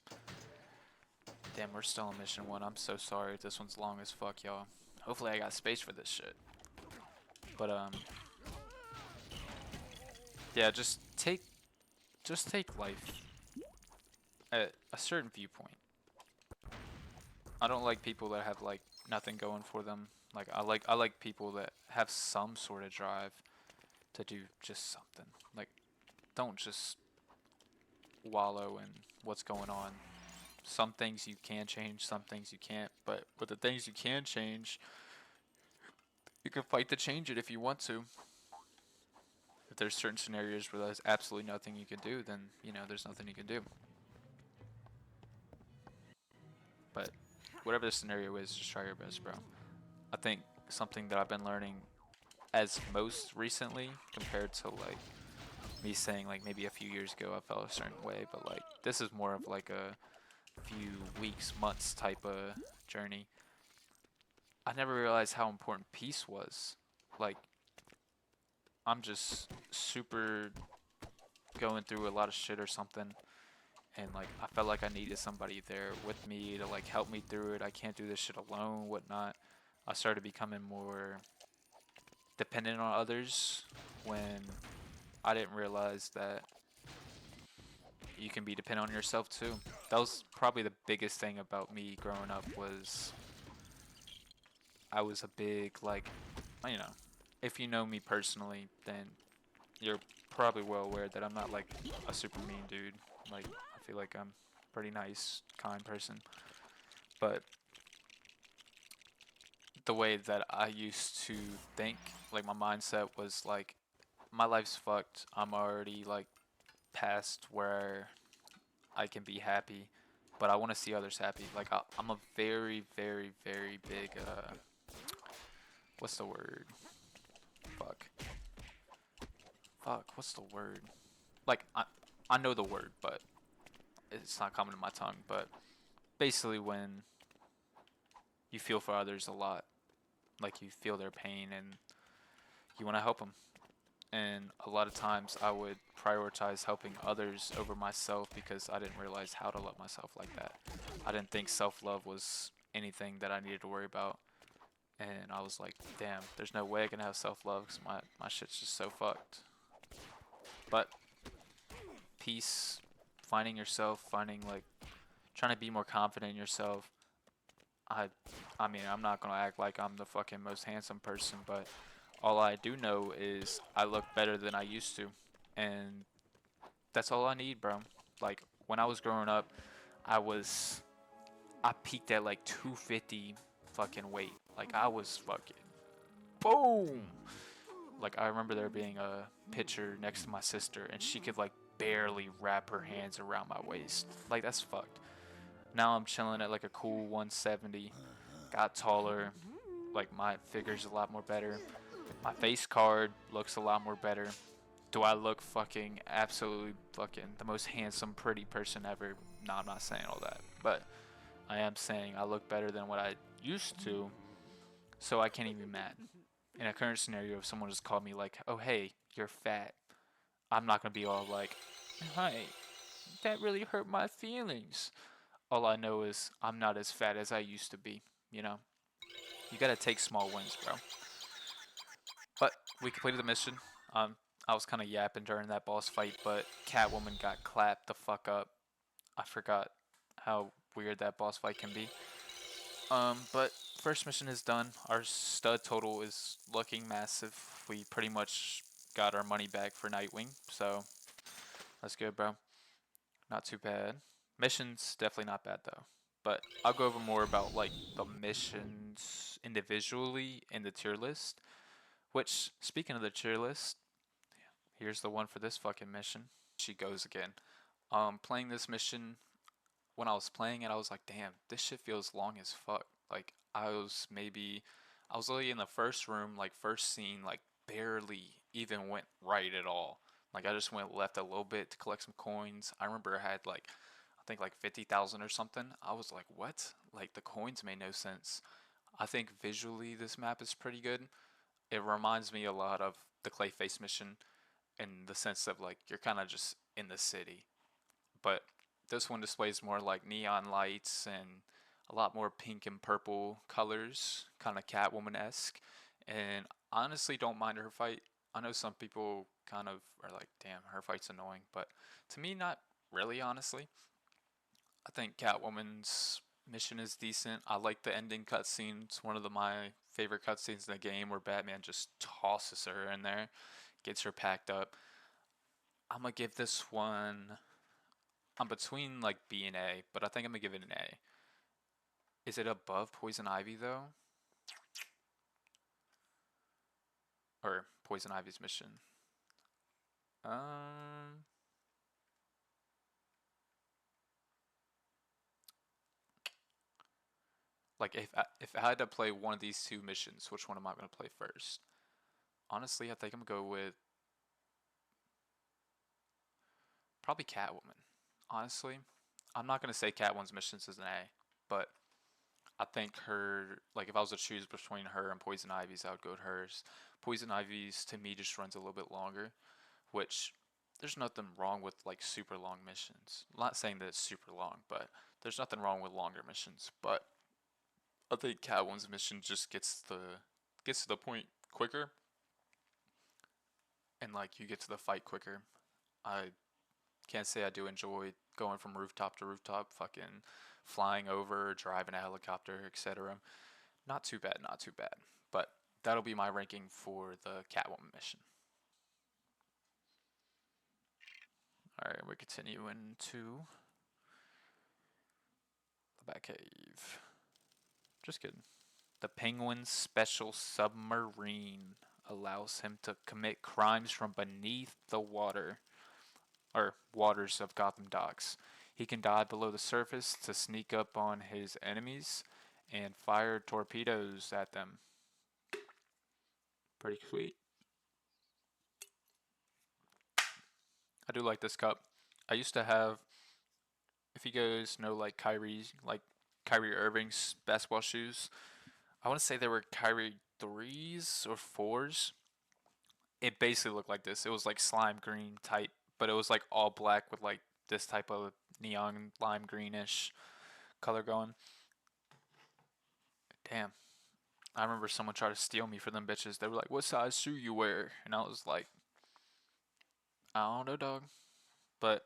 Damn, we're still on mission 1. I'm so sorry if this one's long as fuck, y'all. Hopefully I got space for this shit. But, yeah, just take life at a certain viewpoint. I don't like people that have like nothing going for them. Like I like people that have some sort of drive to do just something. Like don't just wallow in what's going on. Some things you can change, some things you can't. But with the things you can change, you can fight to change it if you want to. If there's certain scenarios where there's absolutely nothing you can do, then there's nothing you can do. But whatever the scenario is, just try your best, bro. I think something that I've been learning as most recently compared to like me saying like maybe a few years ago I felt a certain way, but like this is more of like a few weeks, months type of journey. I never realized how important peace was. Like I'm just super going through a lot of shit or something, and like I felt like I needed somebody there with me to like help me through it. I can't do this shit alone, whatnot. I started becoming more dependent on others when I didn't realize that you can be dependent on yourself too. That was probably the biggest thing about me growing up was I was a big like, you know, if you know me personally, then you're probably well aware that I'm not like a super mean dude. Like I feel like I'm a pretty nice, kind person. But the way that I used to think, like my mindset was like my life's fucked. I'm already like past where I can be happy, but I want to see others happy. Like I'm a very, very, very big what's the word? Fuck. Fuck. What's the word? Like I know the word, but it's not coming to my tongue. But basically, when you feel for others a lot, like you feel their pain and you want to help them. And a lot of times I would prioritize helping others over myself because I didn't realize how to love myself like that. I didn't think self-love was anything that I needed to worry about. And I was like, damn, there's no way I can have self-love because my shit's just so fucked. But peace, finding yourself, finding like, trying to be more confident in yourself. I, I mean, I'm not gonna act like I'm the fucking most handsome person, but all I do know is I look better than I used to. And that's all I need, bro. Like, when I was growing up, I was, I peaked at like 250 fucking weight. Like, I was fucking boom. Like I remember there being a picture next to my sister, and she could like barely wrap her hands around my waist. Like that's fucked. Now I'm chilling at like a cool 170. Got taller. Like my figure's a lot more better. My face card looks a lot more better. Do I look fucking absolutely fucking the most handsome, pretty person ever? No, I'm not saying all that, but I am saying I look better than what I used to. So I can't even be mad. In a current scenario, if someone just called me like, "Oh hey, you're fat," I'm not gonna be all like, "Hi, that really hurt my feelings." All I know is I'm not as fat as I used to be. You know, you gotta take small wins, bro. But we completed the mission. I was kind of yapping during that boss fight, but Catwoman got clapped the fuck up. I forgot how weird that boss fight can be. But first mission is done. Our stud total is looking massive. We pretty much got our money back for Nightwing, so that's good, bro. Not too bad. Missions definitely not bad though. But I'll go over more about like the missions individually in the tier list. Which, speaking of the tier list, here's the one for this fucking mission. She goes again. Playing this mission, when I was playing it, I was like, damn, this shit feels long as fuck. Like I was literally in the first room, like first scene, like barely even went right at all. Like I just went left a little bit to collect some coins. I remember I had like I think like 50,000 or something. I was like, "What?" Like the coins made no sense. I think visually this map is pretty good. It reminds me a lot of the Clayface mission in the sense of like you're kind of just in the city. But this one displays more like neon lights and a lot more pink and purple colors, kind of Catwoman-esque. And honestly, don't mind her fight. I know some people kind of are like, "Damn, her fight's annoying," but to me, not really. Honestly, I think Catwoman's mission is decent. I like the ending cutscene. It's one of my favorite cutscenes in the game where Batman just tosses her in there, gets her packed up. I'm gonna give this one. I'm between like B and A, but I think I'm gonna give it an A. Is it above Poison Ivy though? Or Poison Ivy's mission? Um, like if I had to play one of these two missions, which one am I gonna play first? Honestly, I think I'm gonna go with probably Catwoman. Honestly, I'm not gonna say Catwoman's missions is an A, but I think her like if I was to choose between her and Poison Ivy's, I would go with hers. Poison Ivy's to me just runs a little bit longer, which there's nothing wrong with like super long missions. I'm not saying that it's super long, but there's nothing wrong with longer missions. But I think Catwoman's mission just gets to the point quicker, and like you get to the fight quicker. I can't say I do enjoy going from rooftop to rooftop, fucking flying over, driving a helicopter, etc. Not too bad, not too bad. But that'll be my ranking for the Catwoman mission. All right, we continue into the Batcave. Just kidding. The Penguin's special submarine allows him to commit crimes from beneath the water or waters of Gotham docks. He can dive below the surface to sneak up on his enemies and fire torpedoes at them. Pretty sweet. I do like this cup. I used to have, if you guys know, like Kyrie Irving's basketball shoes. I want to say they were Kyrie threes or fours. It basically looked like this. It was like slime green type, but it was like all black with like this type of neon lime greenish color going. Damn. I remember someone tried to steal me for them bitches. They were like, "What size shoe you wear?" And I was like, "I don't know, dog." But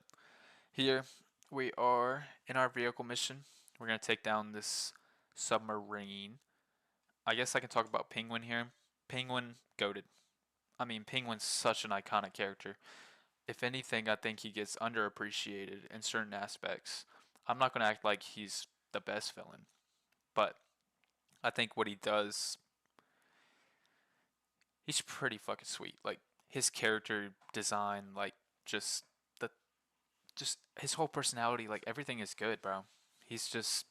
here we are in our vehicle mission. We're gonna take down this submarine. I guess I can talk about Penguin here. Penguin goated. I mean, Penguin's such an iconic character. If anything, I think he gets underappreciated in certain aspects. I'm not gonna act like he's the best villain, but I think what he does, he's pretty fucking sweet. Like his character design, like just the just his whole personality, like everything is good, bro. He's just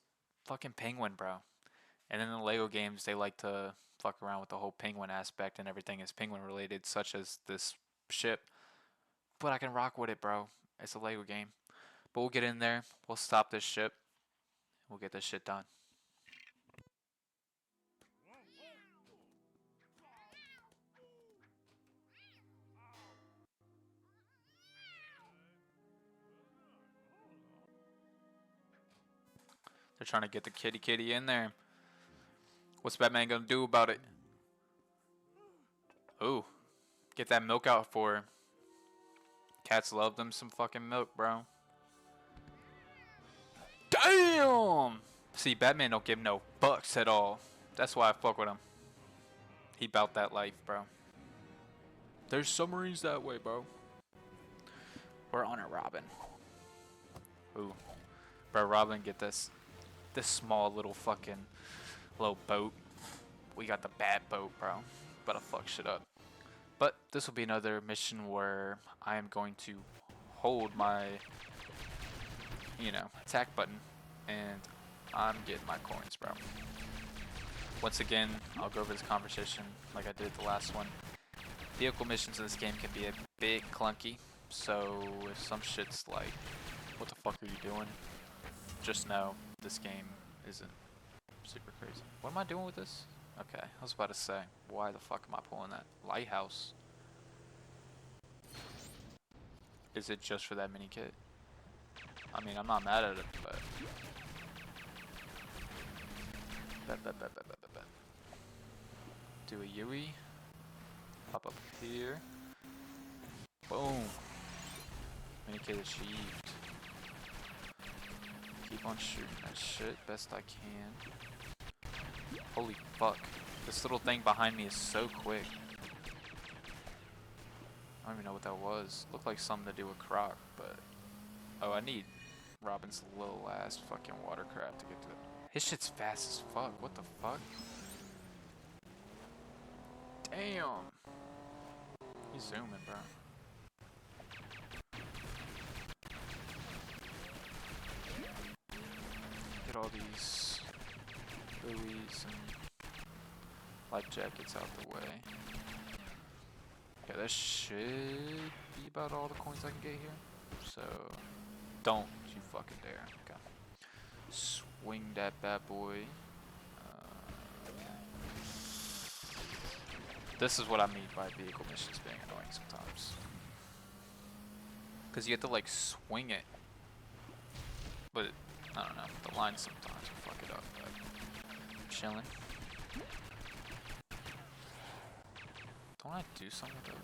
fucking Penguin, bro. And in the Lego games, they like to fuck around with the whole penguin aspect and everything is penguin related, such as this ship. But I can rock with it, bro. It's a Lego game. But we'll get in there. We'll stop this ship. We'll get this shit done. They're trying to get the kitty kitty in there. What's Batman gonna do about it? Ooh, get that milk out for her. Cats love them some fucking milk, bro. Damn! See, Batman don't give no fucks at all. That's why I fuck with him. He bout that life, bro. There's submarines that way, bro. We're on a Robin. Ooh, bro, Robin, get this small little fucking little boat. We got the bad boat, bro. Better fuck shit up. But this will be another mission where I am going to hold my, attack button, and I'm getting my coins, bro. Once again, I'll go over this conversation like I did the last one. Vehicle missions in this game can be a bit clunky, so if some shit's like, what the fuck are you doing? Just know this game isn't super crazy. What am I doing with this? Okay, I was about to say, why the fuck am I pulling that? Lighthouse. Is it just for that mini kit? I mean, I'm not mad at it, but... Do a Yui. Pop up here. Boom. Mini kit achieved. Keep on shooting that shit best I can. Holy fuck. This little thing behind me is so quick. I don't even know what that was. Looked like something to do with Croc, but... Oh, I need Robin's little ass fucking watercraft to get to it. His shit's fast as fuck. What the fuck? Damn. He's zooming, bro. Get all these buoys and life jackets out the way. Okay, that should be about all the coins I can get here. So, don't you fucking dare. Okay. Swing that bad boy. Okay. This is what I mean by vehicle missions being annoying sometimes. Because you have to like swing it. But, I don't know, the line sometimes will fuck it up. But I'm chilling. Don't I do some of those?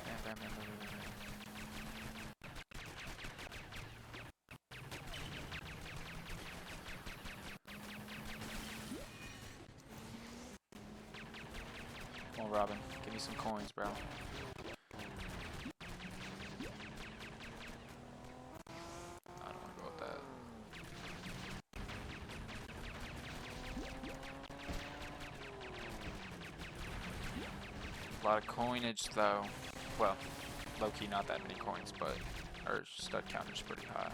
Bam, bam, bam, bam, bam, bam. Come on, Robin. Give me some coins, bro. I don't want to go with that. A lot of coinage, though. Well, low-key not that many coins, but our stud counter's pretty high.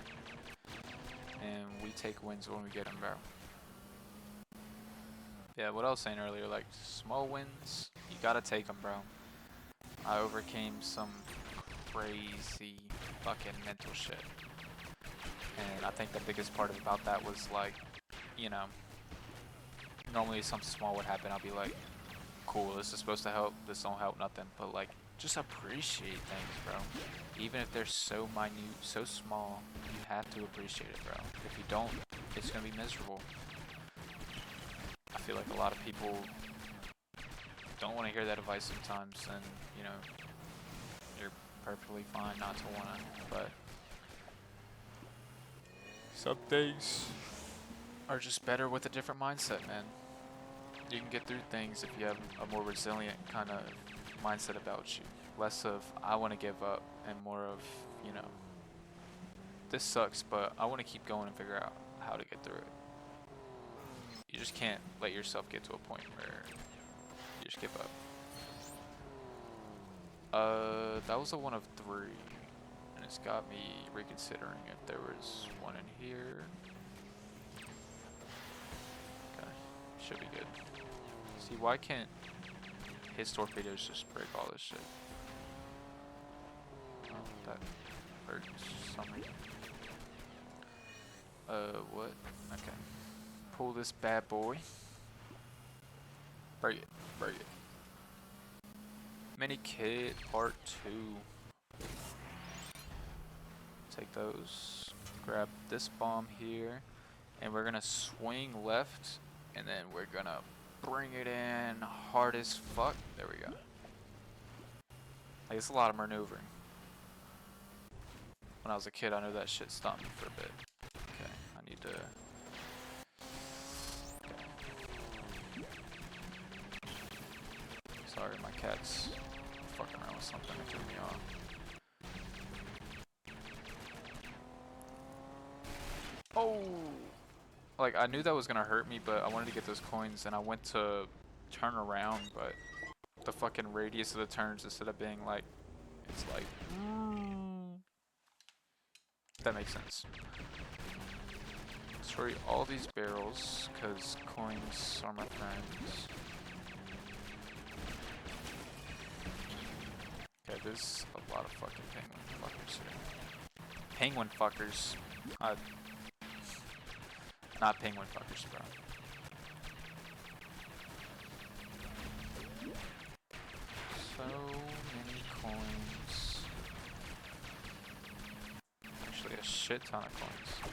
And we take wins when we get them, bro. Yeah, what I was saying earlier, like, small wins, you gotta take them, bro. I overcame some crazy fucking mental shit. And I think the biggest part about that was, like, you know, normally something small would happen, I'll be like, cool, this is supposed to help, this don't help nothing, but like, just appreciate things, bro. Even if they're so minute, so small, you have to appreciate it, bro. If you don't, it's gonna be miserable. I feel like a lot of people don't want to hear that advice sometimes, and you know, you're perfectly fine not to want to, but some things are just better with a different mindset, man. You can get through things if you have a more resilient kind of mindset about you. Less of, I want to give up, and more of, you know, this sucks, but I want to keep going and figure out how to get through it. You just can't let yourself get to a point where you just give up. That was a 1 of 3, and it's got me reconsidering if there was one in here. Okay, should be good. See, why can't his torpedoes just break all this shit? Oh, that hurts some reason. What? Okay. Pull this bad boy. Break it, break it. Mini kit part 2. Take those. Grab this bomb here. And we're gonna swing left. And then we're gonna bring it in hard as fuck. There we go. Like, it's a lot of maneuvering. When I was a kid, I knew that shit stopped me for a bit. Okay, I need to... Okay. Sorry, my cat's fucking around with something that threw me off. Oh! Like, I knew that was gonna hurt me, but I wanted to get those coins, and I went to turn around, but the fucking radius of the turns, instead of being like, it's like, that makes sense. Destroy all these barrels, because coins are my friends. Okay, there's a lot of fucking penguin fuckers here. Penguin fuckers. Not penguin fuckers, bro. So many coins. Actually, a shit ton of coins.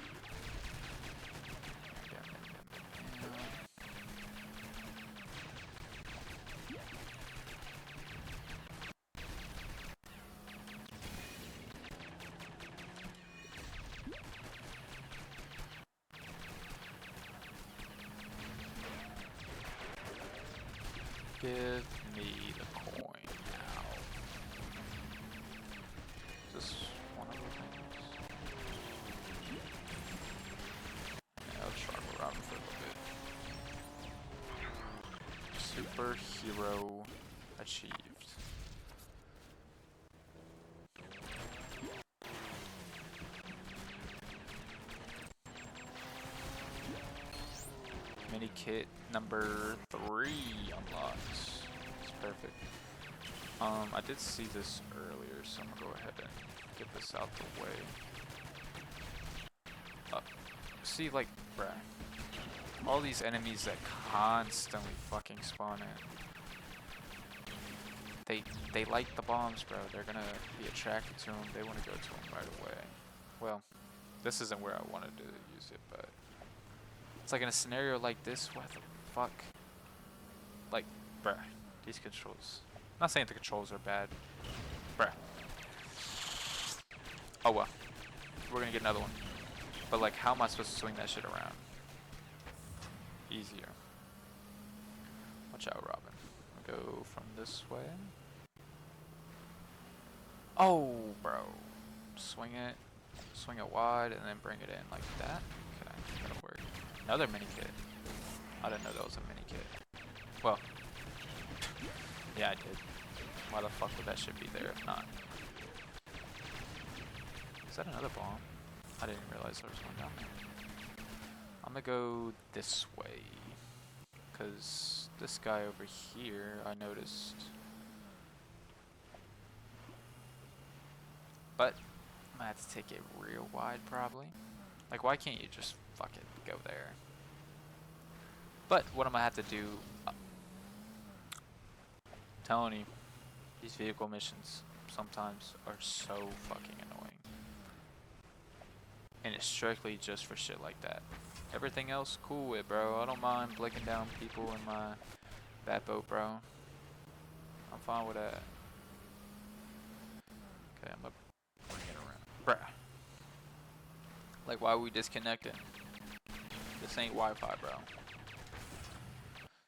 Give me the coin now. Is this one of the things? Yeah, I'll try to run for a little bit. Superhero achieved. Mini kit number 3 unlocked. It's perfect. I did see this earlier, so I'm gonna go ahead and get this out the way. See, like, bruh, all these enemies that constantly fucking spawn in. They like the bombs, bro. They're gonna be attracted to them. They want to go to them right away. Well, this isn't where I wanted to use it, but it's like in a scenario like this, what the fuck? Like, bruh, these controls. I'm not saying the controls are bad. Bruh. Oh well. We're gonna get another one. But like, how am I supposed to swing that shit around? Easier. Watch out, Robin. Go from this way. Oh, bro. Swing it wide, and then bring it in like that. Okay, that'll work. Another mini kit. I didn't know that was a mini kit. Well, yeah, I did. Why the fuck would that shit be there if not? Is that another bomb? I didn't realize there was one down there. I'm gonna go this way, cause this guy over here I noticed. But I'm gonna have to take it real wide probably. Like, why can't you just fucking go there? But what I'm gonna have to do, telling you, these vehicle missions sometimes are so fucking annoying. And it's strictly just for shit like that. Everything else, cool with, bro. I don't mind blicking down people in my bat boat, bro. I'm fine with that. Okay, I'm gonna bring it around. Bruh. Like, why are we disconnecting? This ain't Wi-Fi, bro.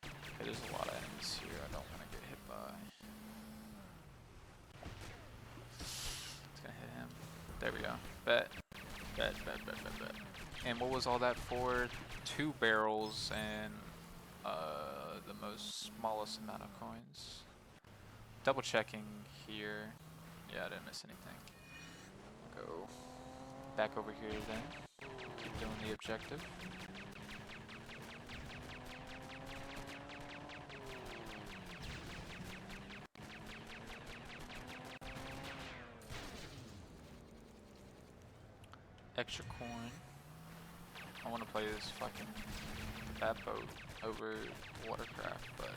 Okay, there's a lot of enemies here I don't want to get hit by. It's gonna hit him. There we go. Bet. Bet. And what was all that for? 2 barrels and the most smallest amount of coins. Double checking here. Yeah, I didn't miss anything. Go back over here then. Keep doing the objective. Extra coin. I want to play this fucking bat boat over watercraft, but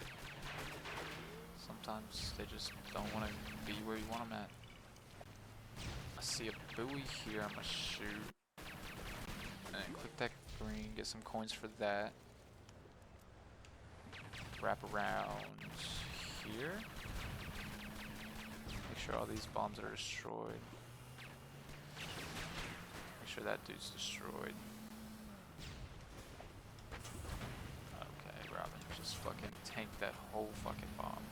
sometimes they just don't want to be where you want them at. I see a buoy here, I'm gonna shoot. And click that green, get some coins for that. Wrap around here. Make sure all these bombs are destroyed. Make sure that dude's destroyed. Okay, Robin, just fucking tank that whole fucking bomb.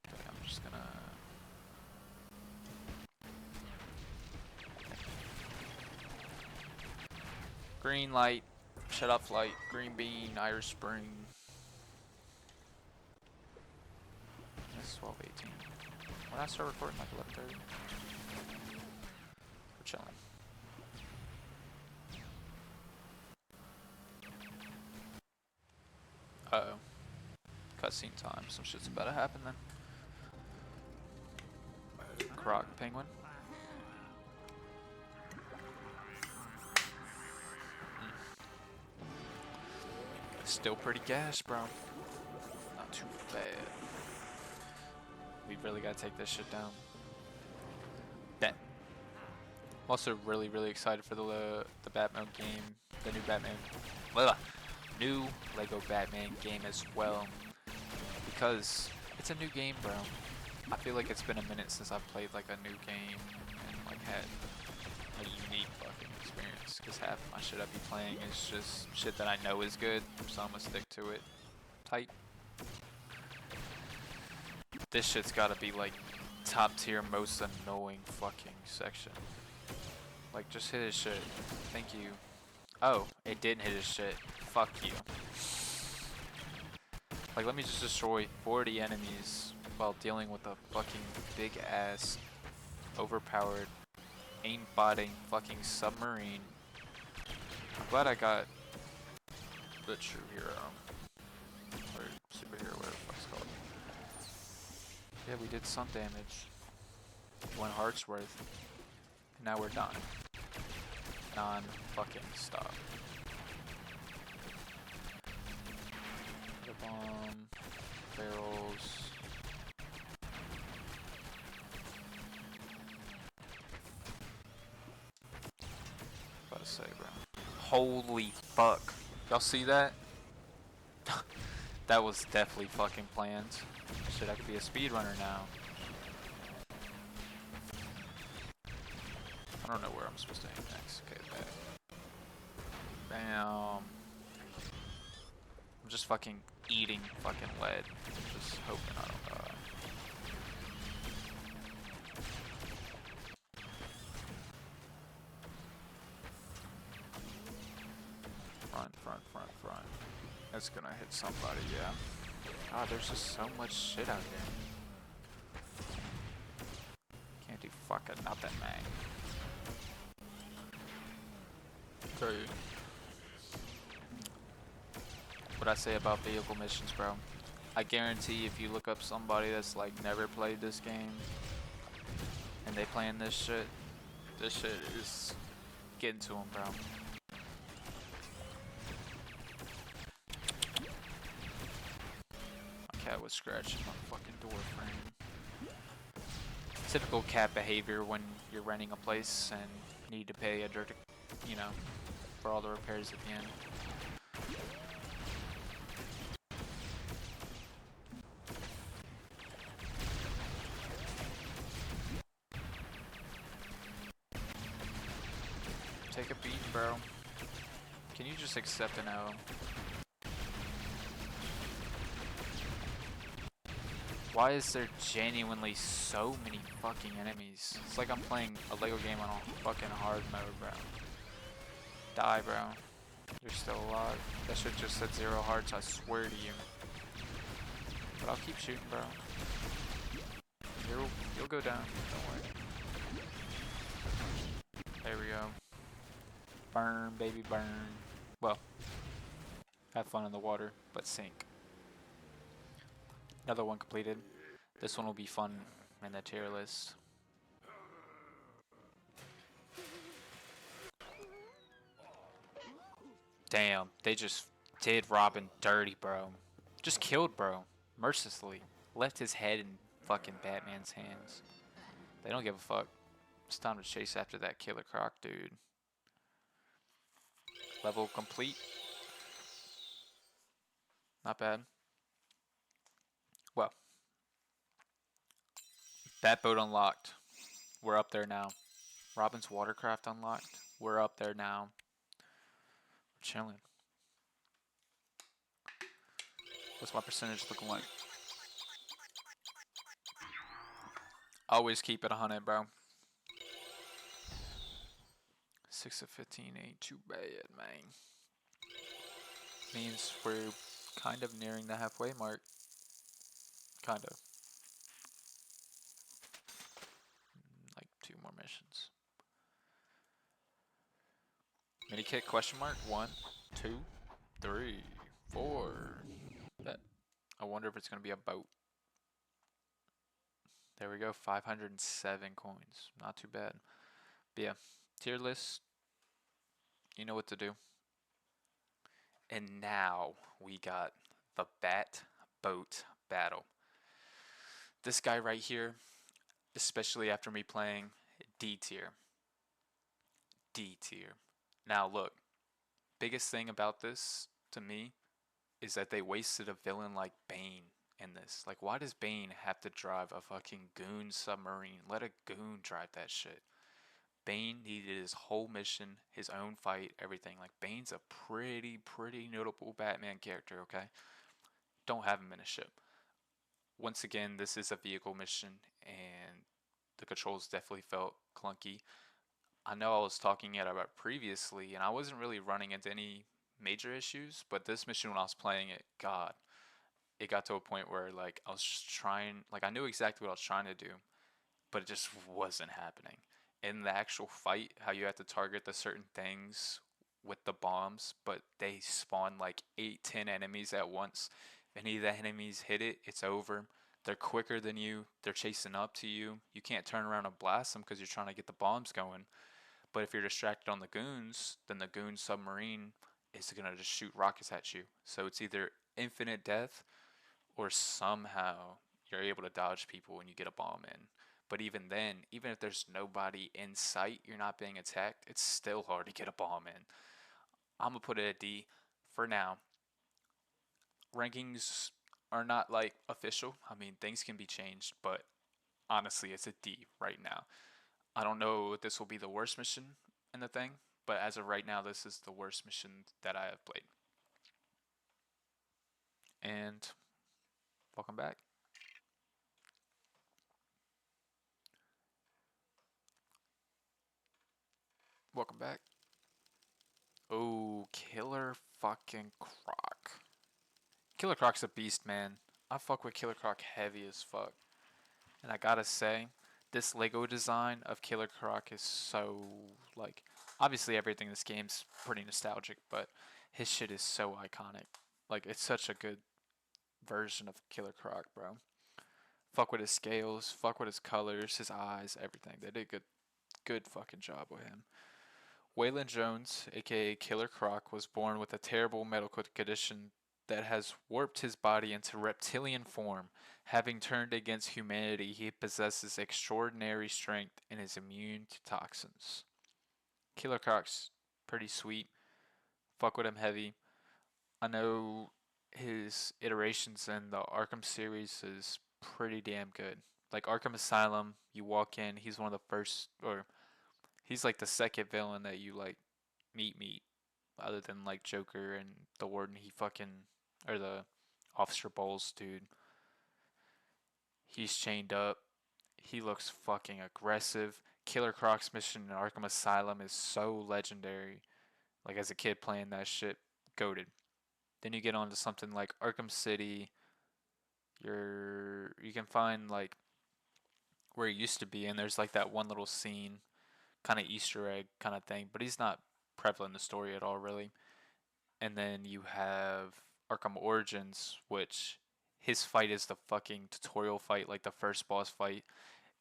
Okay, I'm just gonna... Green light, shut off light, green bean, Irish Spring. It's 12:18. When I start recording, like 11:30. We're chilling. Uh-oh. Cutscene time. Some shit's about to happen then. Croc penguin. Still pretty gas, bro. Not too bad. We really gotta take this shit down. Bet. I'm also really excited for the Batman game, the new Batman, new Lego Batman game as well, because it's a new game, bro. I feel like it's been a minute since I've played like a new game and like had a unique fucking experience. Because half my shit I be playing is just shit that I know is good, so I'm gonna stick to it. Tight. This shit's gotta be like top tier, most annoying fucking section. Like, just hit his shit. Thank you. Oh, it didn't hit his shit. Fuck you. Like, let me just destroy 40 enemies while dealing with a fucking big ass, overpowered, aimbotting fucking submarine. I'm glad I got the true hero. Or superhero, whatever the fuck's called. Yeah, we did some damage. 1 heart's worth. And now we're done. Non-fucking stop. The bomb. Barrels. About to say, bro. Holy fuck. Y'all see that? That was definitely fucking planned. Shit, I could be a speedrunner now. I don't know where I'm supposed to aim next. Okay, back. Bam. I'm just fucking eating fucking lead. Just hoping I don't die. Front. That's gonna hit somebody, yeah. God, there's just so much shit out here. Can't do fucking nothing, man. Tell you. What I say about vehicle missions, bro. I guarantee if you look up somebody that's like never played this game and they playing this shit is getting to them, bro. My cat was scratching my fucking door frame. Typical cat behavior when you're renting a place and need to pay a dirt, you know, for all the repairs at the end. Take a beat, bro. Can you just accept an L? Why is there genuinely so many fucking enemies? It's like I'm playing a Lego game on a fucking hard mode, bro. Die, bro. You're still alive. That shit just said 0 hearts, I swear to you. But I'll keep shooting, bro. You'll go down. Don't worry. There we go. Burn, baby, burn. Well, have fun in the water, but sink. Another one completed. This one will be fun in the tier list. Damn, they just did Robin dirty, bro. Just killed, bro. Mercilessly. Left his head in fucking Batman's hands. They don't give a fuck. It's time to chase after that killer croc, dude. Level complete. Not bad. Well. Batboat unlocked. We're up there now. Robin's watercraft unlocked. We're up there now. We're chilling. What's my percentage looking like? Always keep it 100, bro. 6 of 15 ain't too bad, man. Means we're kind of nearing the halfway mark. Kind of. Like 2 more missions. Mini kit question mark? 1, 2, 3, 4. I wonder if it's going to be a boat. There we go, 507 coins. Not too bad. But yeah, tier list, you know what to do. And now we got the Bat Boat Battle. This guy right here, especially after me playing D tier. D tier. Now look, biggest thing about this to me is that they wasted a villain like Bane in this. Like, why does Bane have to drive a fucking goon submarine? Let a goon drive that shit. Bane needed his whole mission, his own fight, everything. Like, Bane's a pretty notable Batman character, okay? Don't have him in a ship. Once again, this is a vehicle mission, and the controls definitely felt clunky. I know I was talking about previously, and I wasn't really running into any major issues, but this mission when I was playing it, God, it got to a point where like I was just trying, like I knew exactly what I was trying to do, but it just wasn't happening. In the actual fight, how you have to target the certain things with the bombs, but they spawn like 8, 10 enemies at once. If any of the enemies hit it, it's over. They're quicker than you. They're chasing up to you. You can't turn around and blast them because you're trying to get the bombs going. But if you're distracted on the goons, then the goon submarine is gonna just shoot rockets at you. So it's either infinite death or somehow you're able to dodge people when you get a bomb in. But even then, even if there's nobody in sight, you're not being attacked, it's still hard to get a bomb in. I'm gonna put it at D for now. Rankings are not like official. I mean, things can be changed, but honestly, it's a D right now. I don't know if this will be the worst mission in the thing, but as of right now, this is the worst mission that I have played. And welcome back. Welcome back. Oh, Killer fucking Croc. Killer Croc's a beast, man. I fuck with Killer Croc heavy as fuck. And I gotta say, this Lego design of Killer Croc is so, like, obviously everything in this game's pretty nostalgic, but his shit is so iconic. Like, it's such a good version of Killer Croc, bro. Fuck with his scales, fuck with his colors, his eyes, everything. They did a good fucking job with him. Waylon Jones, aka Killer Croc, was born with a terrible medical condition that has warped his body into reptilian form. Having turned against humanity, he possesses extraordinary strength and is immune to toxins. Killer Croc's pretty sweet. Fuck with him heavy. I know his iterations in the Arkham series is pretty damn good. Like Arkham Asylum, you walk in, he's one of the first, or he's like the second villain that you like meet, other than like Joker and the Warden. He fucking, or the Officer Bowles dude. He's chained up. He looks fucking aggressive. Killer Croc's mission in Arkham Asylum is so legendary. Like as a kid playing that shit, goated. Then you get on to something like Arkham City. You can find like where he used to be, and there's like that one little scene, kind of Easter egg kind of thing, but he's not prevalent in the story at all, really. And then you have Arkham Origins, which his fight is the fucking tutorial fight, like the first boss fight,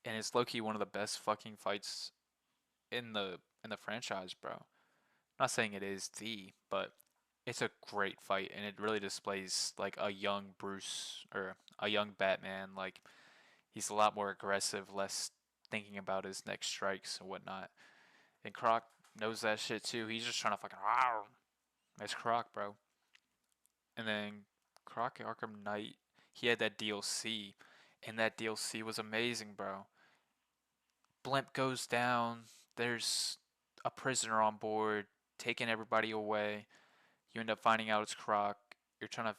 and it's low key one of the best fucking fights in the franchise, bro. Not saying it is the, but it's a great fight, and it really displays like a young Bruce or a young Batman. Like he's a lot more aggressive, less thinking about his next strikes and whatnot. And Croc knows that shit too. He's just trying to fucking wow. Nice Croc, bro. And then Croc Arkham Knight, he had that DLC, and that DLC was amazing, bro. Blimp goes down. There's a prisoner on board, taking everybody away. You end up finding out it's Croc. You're trying to,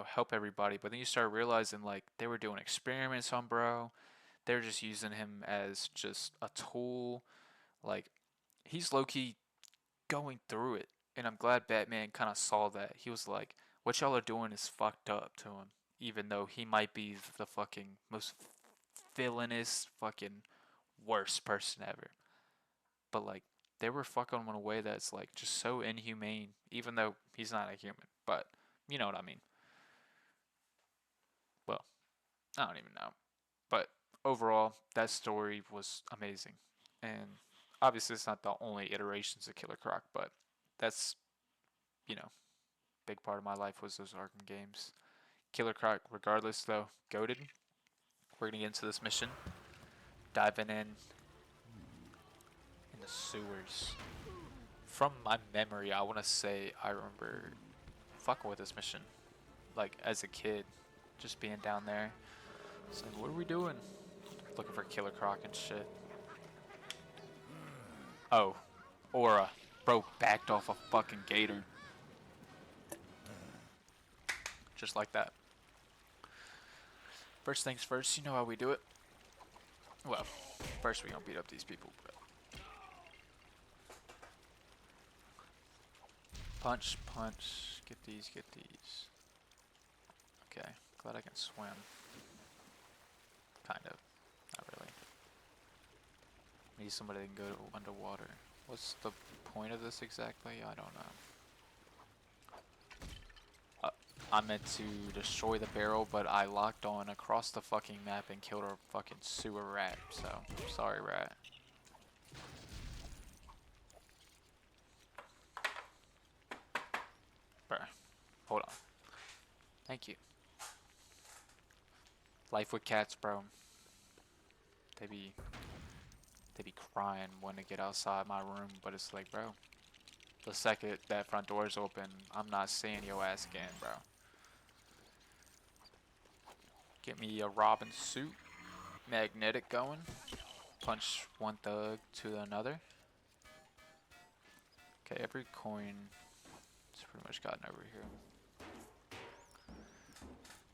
help everybody, but then you start realizing like they were doing experiments on bro. They're just using him as just a tool. Like he's low key going through it. And I'm glad Batman kind of saw that. He was like, what y'all are doing is fucked up to him. Even though he might be the fucking most villainous, fucking worst person ever. But like, they were fucking him in a way that's like just so inhumane, even though he's not a human. But you know what I mean. I don't even know. But overall, that story was amazing. And obviously, it's not the only iterations of Killer Croc, but that's, you know, big part of my life was those Arkham games. Killer Croc, regardless, though, goated. We're gonna get into this mission, diving in the sewers. From my memory, I want to say I remember fucking with this mission, like as a kid, just being down there, saying, "What are we doing?" Looking for Killer Croc and shit. Oh, Aura, bro, backed off a fucking gator, just like that. First things first, you know how we do it. Well, first we gonna beat up these people. But punch, punch. Get these, get these. Okay, glad I can swim. Kind of. Not really. Need somebody that can go underwater. What's the point of this exactly? I don't know. I meant to destroy the barrel, but I locked on across the fucking map and killed a fucking sewer rat. So, sorry, rat. Bruh. Hold on. Thank you. Life with cats, bro. They be they be crying when they get outside my room, but it's like, bro, the second that front door's open, I'm not seeing your ass again, bro. Get me a Robin suit, magnetic going, punch one thug to another. Okay, every coin is pretty much gotten over here.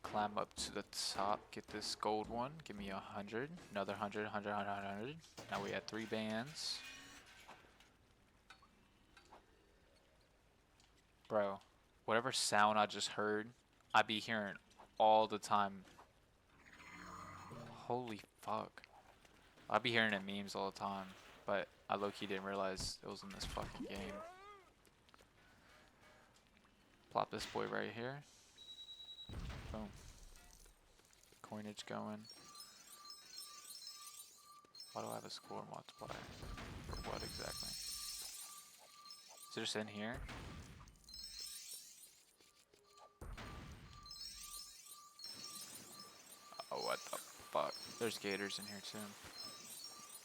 Climb up to the top, get this gold one, give me 100, another 100, 100, 100, 100. Now we had 3 bands. Bro, whatever sound I just heard, I be hearing all the time. Holy fuck. I be hearing it in memes all the time, but I low-key didn't realize it was in this fucking game. Plop this boy right here. Boom. Coinage going. Why do I have a score multiplier? For what exactly? Is it just in here? Oh, what the fuck? There's gators in here too.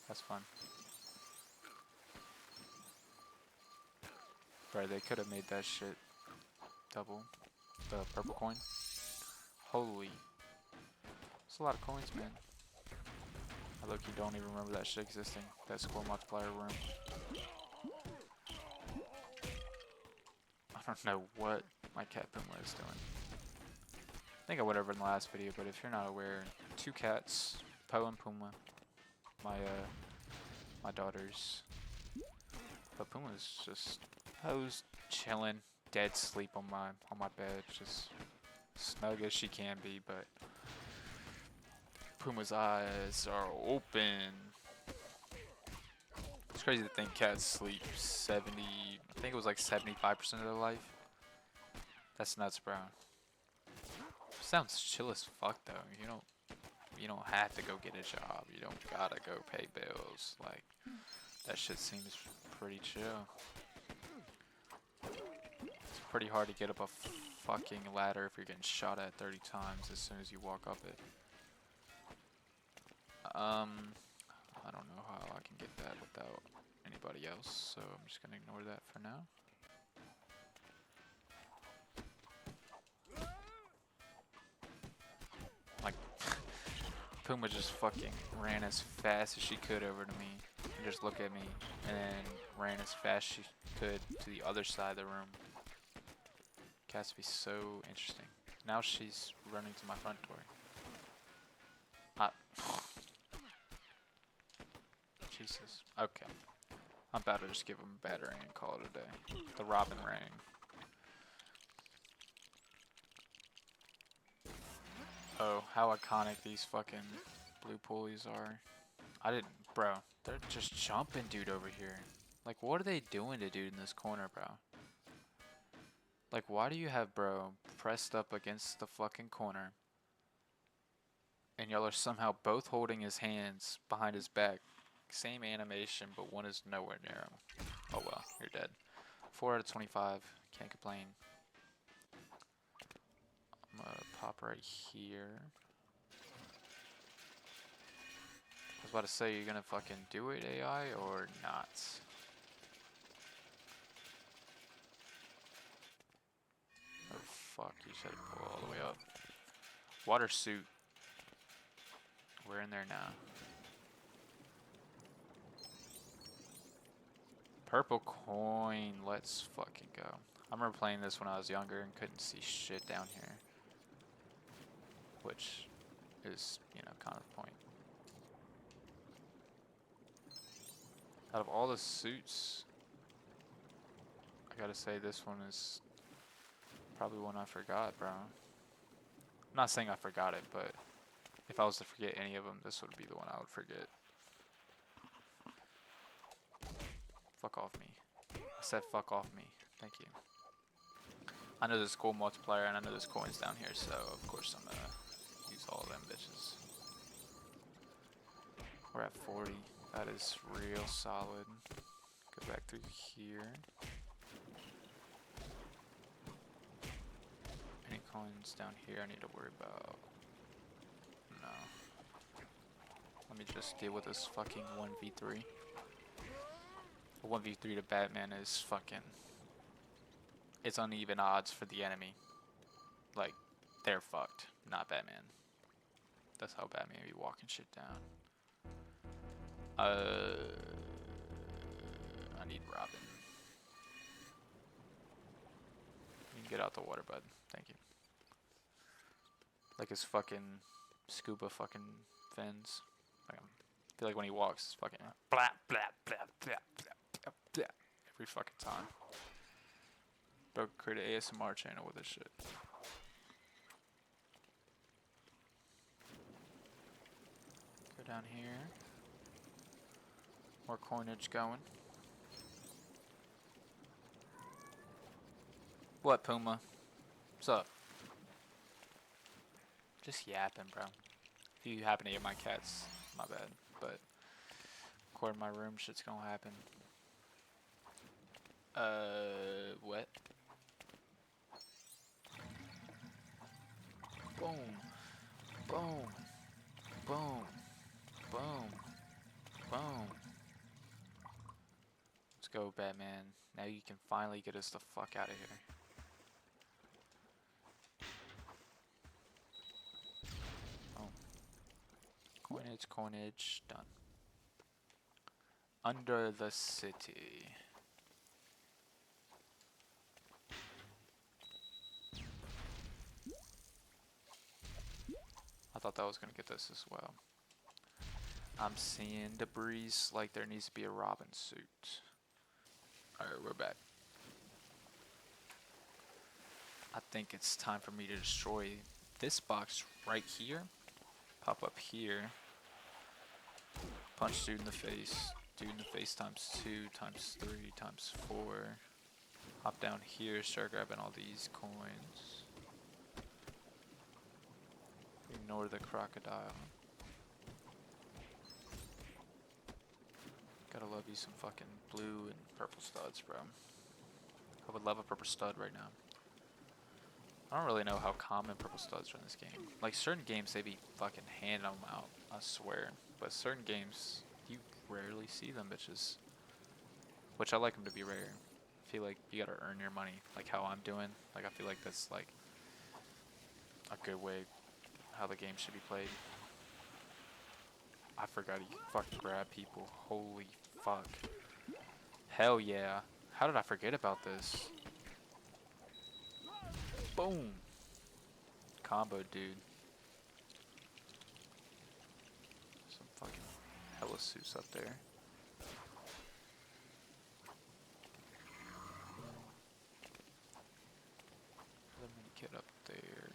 That's fun. Bro, they could have made that shit double. The purple coin. Holy. That's a lot of coins, man. I low-key don't even remember that shit existing. That score multiplier room. I don't know what my cat Puma is doing. I think I went over in the last video, but if you're not aware, 2 cats, Poe and Puma, my daughters. But Puma's just Poe's chilling, dead sleep on my bed, just snug as she can be, but Puma's eyes are open. It's crazy to think cats sleep 70, I think it was like 75% of their life. That's nuts, bro. Sounds chill as fuck though. You don't have to go get a job. You don't gotta go pay bills. Like that shit seems pretty chill. It's pretty hard to get up a fucking ladder if you're getting shot at 30 times as soon as you walk up it. I don't know how I can get that without anybody else, so I'm just gonna ignore that for now. Like, Puma just fucking ran as fast as she could over to me and just looked at me and then ran as fast as she could to the other side of the room. Cats be so interesting. Now she's running to my front door. Jesus. Okay. I'm about to just give him a battering and call it a day. The Robin rang. Oh, how iconic these fucking blue pulleys are. Bro, they're just jumping dude over here. Like, what are they doing to dude in this corner, bro? Like, why do you have bro pressed up against the fucking corner? And y'all are somehow both holding his hands behind his back. Same animation, but one is nowhere near him. Oh well, you're dead. 4 out of 25. Can't complain. I'm gonna pop right here. I was about to say, you're gonna fucking do it, AI, or not? Oh fuck, you said pull all the way up. Water suit. We're in there now. Purple coin, let's fucking go. I remember playing this when I was younger and couldn't see shit down here. Which is, you know, kind of the point. Out of all the suits, I gotta say this one is probably one I forgot, bro. I'm not saying I forgot it, but if I was to forget any of them, this would be the one I would forget. Fuck off me. I said fuck off me. Thank you. I know there's cool multiplier and I know there's coins down here, so of course I'm gonna use all of them bitches. We're at 40. That is real solid. Go back through here. Any coins down here I need to worry about? No. Let me just deal with this fucking 1v3. 1v3 to Batman is fucking... It's uneven odds for the enemy. Like, they're fucked, not Batman. That's how Batman be walking shit down. I need Robin. You can get out the water, bud. Thank you. Like his fucking scuba fucking fins. Like, I feel like when he walks, it's fucking blah blah blah blah blah blah every fucking time. Bro, create an ASMR channel with this shit. Go down here. More coinage going. What, Puma? What's up? Just yapping, bro. If you happen to hear my cats, my bad. But recording my room, shit's gonna happen. What? Boom. Boom. Boom. Boom. Boom. Let's go, Batman. Now you can finally get us the fuck out of here. Oh. Coinage, coinage, done. Under the city. I thought that was gonna get this as well. I'm seeing debris like there needs to be a Robin suit. Alright, we're back. I think it's time for me to destroy this box right here. Pop up here. Punch dude in the face. Dude in the face times 2, times 3, times 4. Hop down here, start grabbing all these coins. Ignore the crocodile. Gotta love you some fucking blue and purple studs, bro. I would love a purple stud right now. I don't really know how common purple studs are in this game. Like, certain games, they be fucking handing them out, I swear. But certain games, you rarely see them bitches. Which I like them to be rare. I feel like you gotta earn your money, like how I'm doing. Like, I feel like that's, like, a good way how the game should be played. I forgot you can fucking grab people. Holy fuck. Hell yeah. How did I forget about this? Boom. Combo, dude. Some fucking hella suits up there. Let me get up there.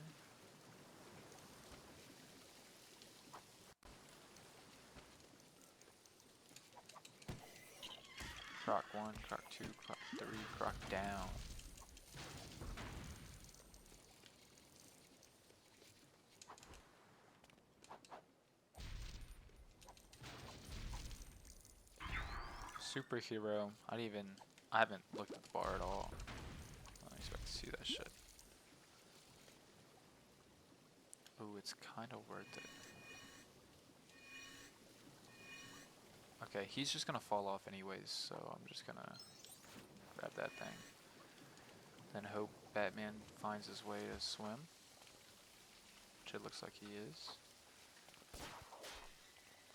Croc 1, croc 2, croc 3, croc down. Superhero. I haven't looked at the bar at all. I don't expect to see that shit. Ooh, it's kind of worth it. Okay, he's just gonna fall off anyways, so I'm just gonna grab that thing. Then hope Batman finds his way to swim. Which it looks like he is.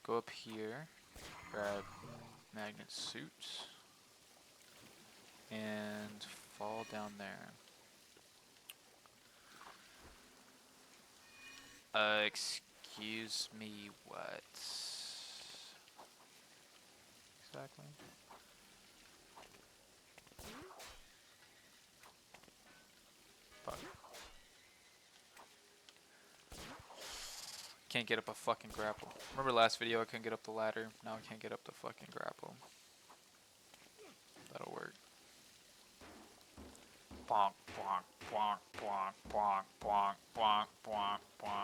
Go up here, grab magnet suit, and fall down there. Excuse me, what? Exactly. Fuck. Can't get up a fucking grapple. Remember last video I couldn't get up the ladder? Now I can't get up the fucking grapple. That'll work. Bonk, bonk, bonk, bonk, bonk, bonk, bonk, bonk, bonk,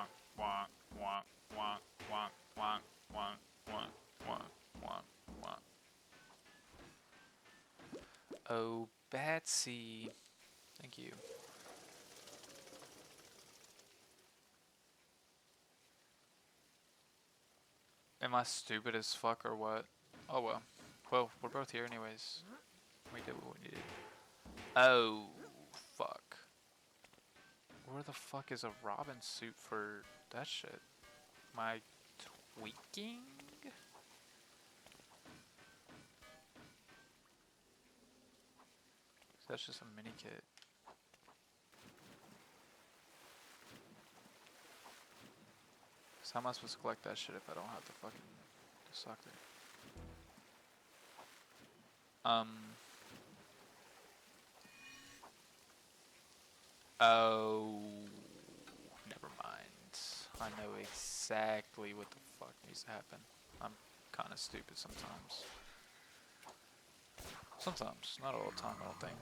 bonk, bonk, bonk, bonk, bonk, bonk, bonk, bonk, bonk, bonk. Oh, Batsy. Thank you. Am I stupid as fuck or what? Oh well. Well, we're both here anyways. We did what we needed. Oh, fuck. Where the fuck is a Robin suit for that shit? Am I tweaking? That's just a mini kit. So how am I supposed to collect that shit if I don't have the fucking sucker? Oh, never mind. I know exactly what the fuck needs to happen. I'm kind of stupid sometimes. Sometimes, not all the time, I don't think.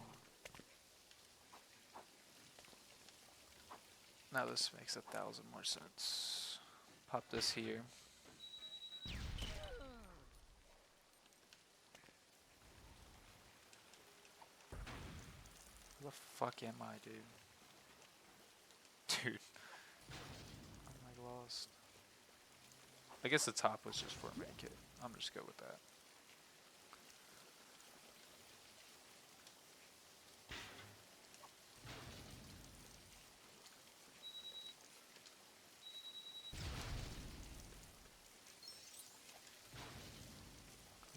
Now this makes 1,000 more sense. Pop this here. Where the fuck am I, dude? Dude. I'm like lost. I guess the top was just for a mini kit. I'm just go with that.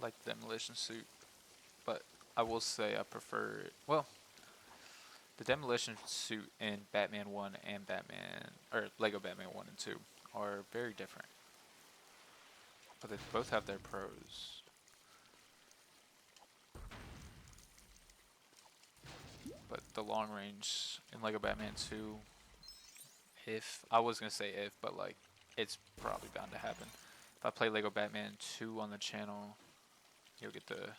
Like the demolition suit, but I will say I prefer it. Well, the demolition suit in Batman 1 and Lego Batman 1 and 2 are very different. But they both have their pros. But the long range in Lego Batman 2, I was gonna say if, but like, it's probably bound to happen. If I play Lego Batman 2 on the channel, you'll get to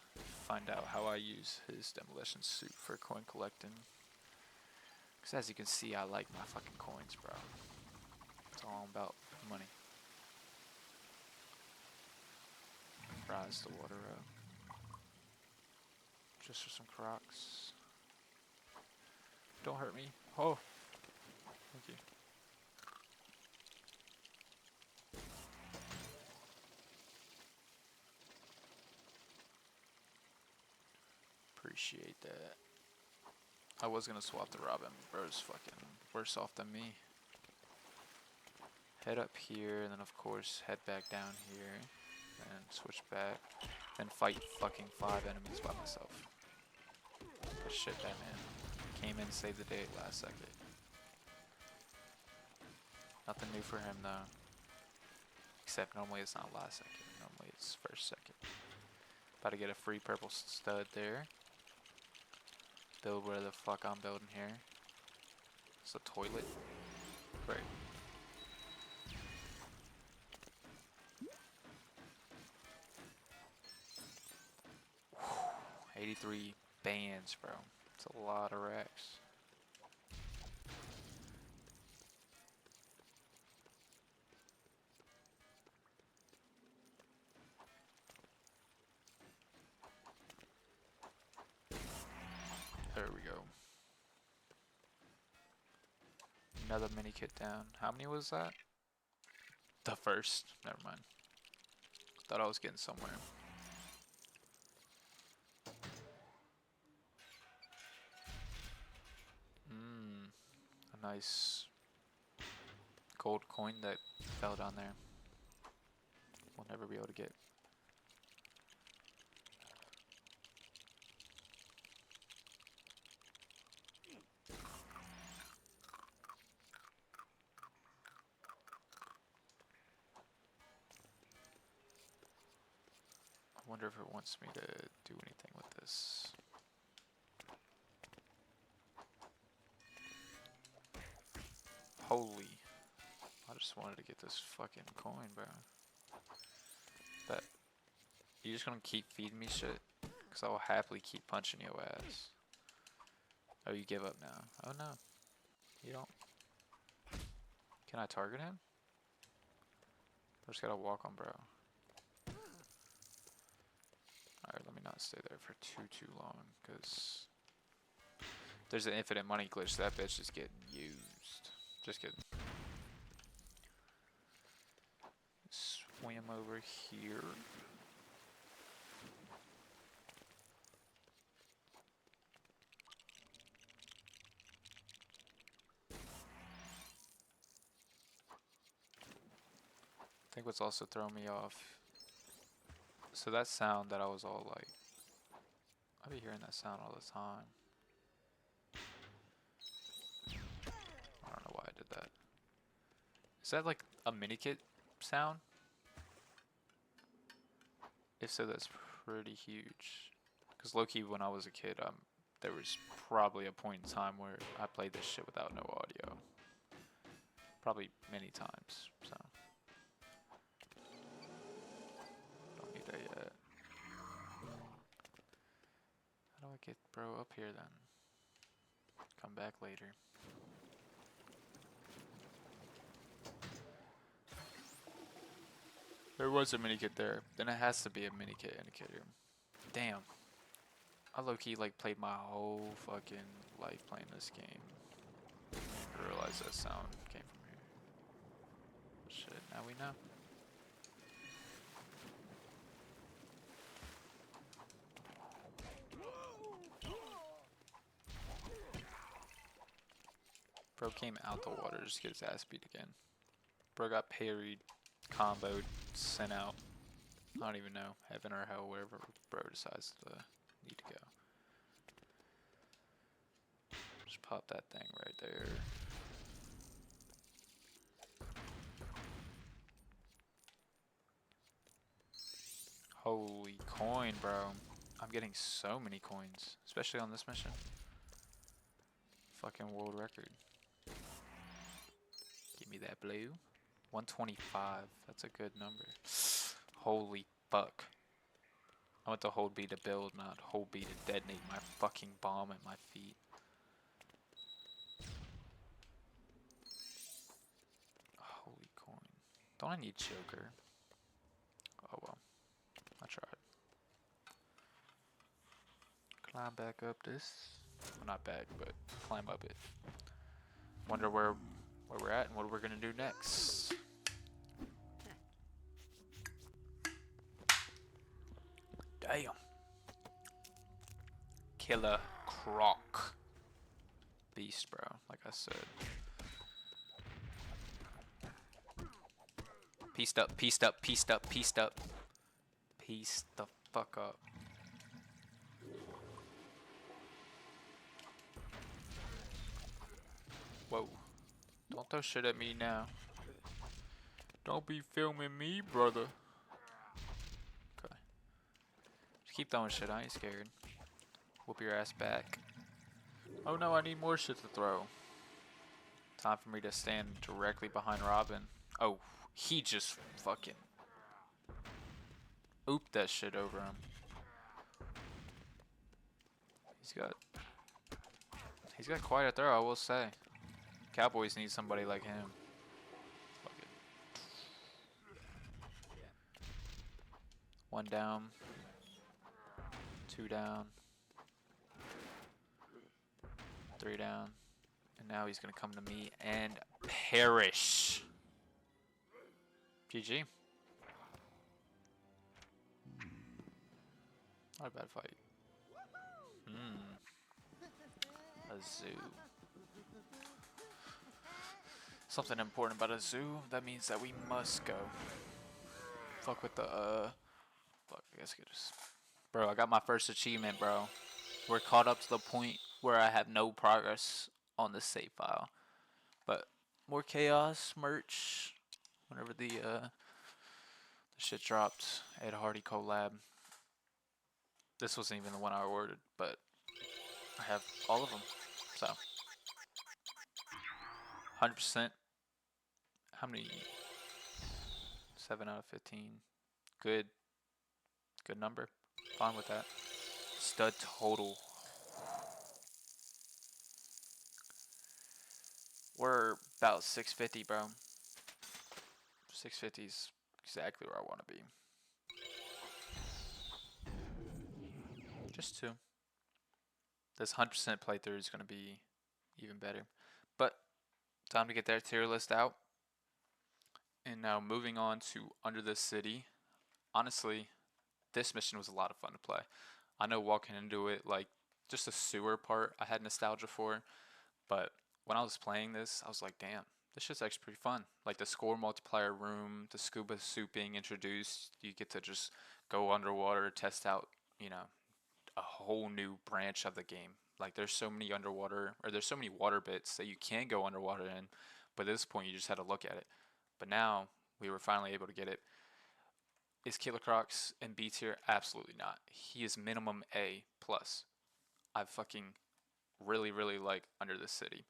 find out how I use his demolition suit for coin collecting. Because as you can see, I like my fucking coins, bro. It's all about money. Rise the water up. Just for some Crocs. Don't hurt me. Oh! Thank you. Appreciate that. I was gonna swap the Robin, bro's fucking worse off than me. Head up here, and then of course head back down here, and switch back, and fight fucking 5 enemies by myself. But shit, Batman came in, saved the day last second. Nothing new for him though. Except normally it's not last second, normally it's first second. About to get a free purple stud there. Build where the fuck I'm building here. It's a toilet. Great. Whew, 83 bands, bro. It's a lot of racks. Another mini kit down. How many was that? The first. Never mind. Thought I was getting somewhere. A nice gold coin that fell down there. We'll never be able to get. I wonder if it wants me to do anything with this. Holy. I just wanted to get this fucking coin, bro. That. You just gonna keep feeding me shit? Because I will happily keep punching your ass. Oh, you give up now. Oh no. You don't. Can I target him? I just gotta walk on, bro. Alright, let me not stay there for too long, because there's an infinite money glitch. That bitch is getting used. Just kidding. Swim over here. I think what's also throwing me off. So that sound that I was all like, I'll be hearing that sound all the time. I don't know why I did that. Is that like a mini kit sound? If so, that's pretty huge. Because low-key, when I was a kid, there was probably a point in time where I played this shit without no audio. Probably many times, so. Don't need that yet. How do I get bro up here then? Come back later. There was a mini kit there. Then it has to be a mini kit indicator. Damn. I low-key like played my whole fucking life playing this game. I realized that sound came from here. Shit, now we know. Bro came out the water just to get his ass beat again. Bro got parried, comboed, sent out. I don't even know, heaven or hell, wherever bro decides to need to go. Just pop that thing right there. Holy coin, bro. I'm getting so many coins, especially on this mission. Fucking world record. Give me that blue. 125. That's a good number. Holy fuck. I went to hold B to build, not hold B to detonate my fucking bomb at my feet. Holy coin. Don't I need choker? Oh well. I tried. Climb back up this. Well, not back, but climb up it. Wonder where we're at and what we're gonna do next. Damn. Killer Croc. Beast, bro. Like I said. Pieced up, pieced up, pieced up, pieced up. Piece the fuck up. Whoa. Don't throw shit at me now. Don't be filming me, brother. Okay. Just keep throwing shit. I ain't scared. Whoop your ass back. Oh no, I need more shit to throw. Time for me to stand directly behind Robin. Oh, he just fucking ooped that shit over him. He's got quite a throw, I will say. Cowboys need somebody like him. Fuck it. One down. Two down. Three down. And now he's gonna come to me and perish. GG. Not a bad fight. A zoo. Something important about a zoo. That means that we must go. Fuck with the fuck, I guess I could just. Bro, I got my first achievement, bro. We're caught up to the point where I have no progress on the save file. But more chaos merch. Whenever the shit dropped. Ed Hardy collab. This wasn't even the one I ordered, but I have all of them. So 100%. How many? 7 out of 15. Good. Good number. Fine with that. Stud total. We're about 650, bro. 650 is exactly where I want to be. Just two. This 100% playthrough is going to be even better. But time to get that tier list out. And now moving on to Under the City. Honestly, this mission was a lot of fun to play. I know walking into it, like, just the sewer part I had nostalgia for. But when I was playing this, I was like, damn, this shit's actually pretty fun. Like the score multiplier room, the scuba suit being introduced, you get to just go underwater, test out, you know, a whole new branch of the game. Like there's so many underwater, or there's so many water bits that you can go underwater in, but at this point you just had to look at it. But now we were finally able to get it. Is Killer Crocs in B tier? Absolutely not. He is minimum A plus. I fucking really like Under the City.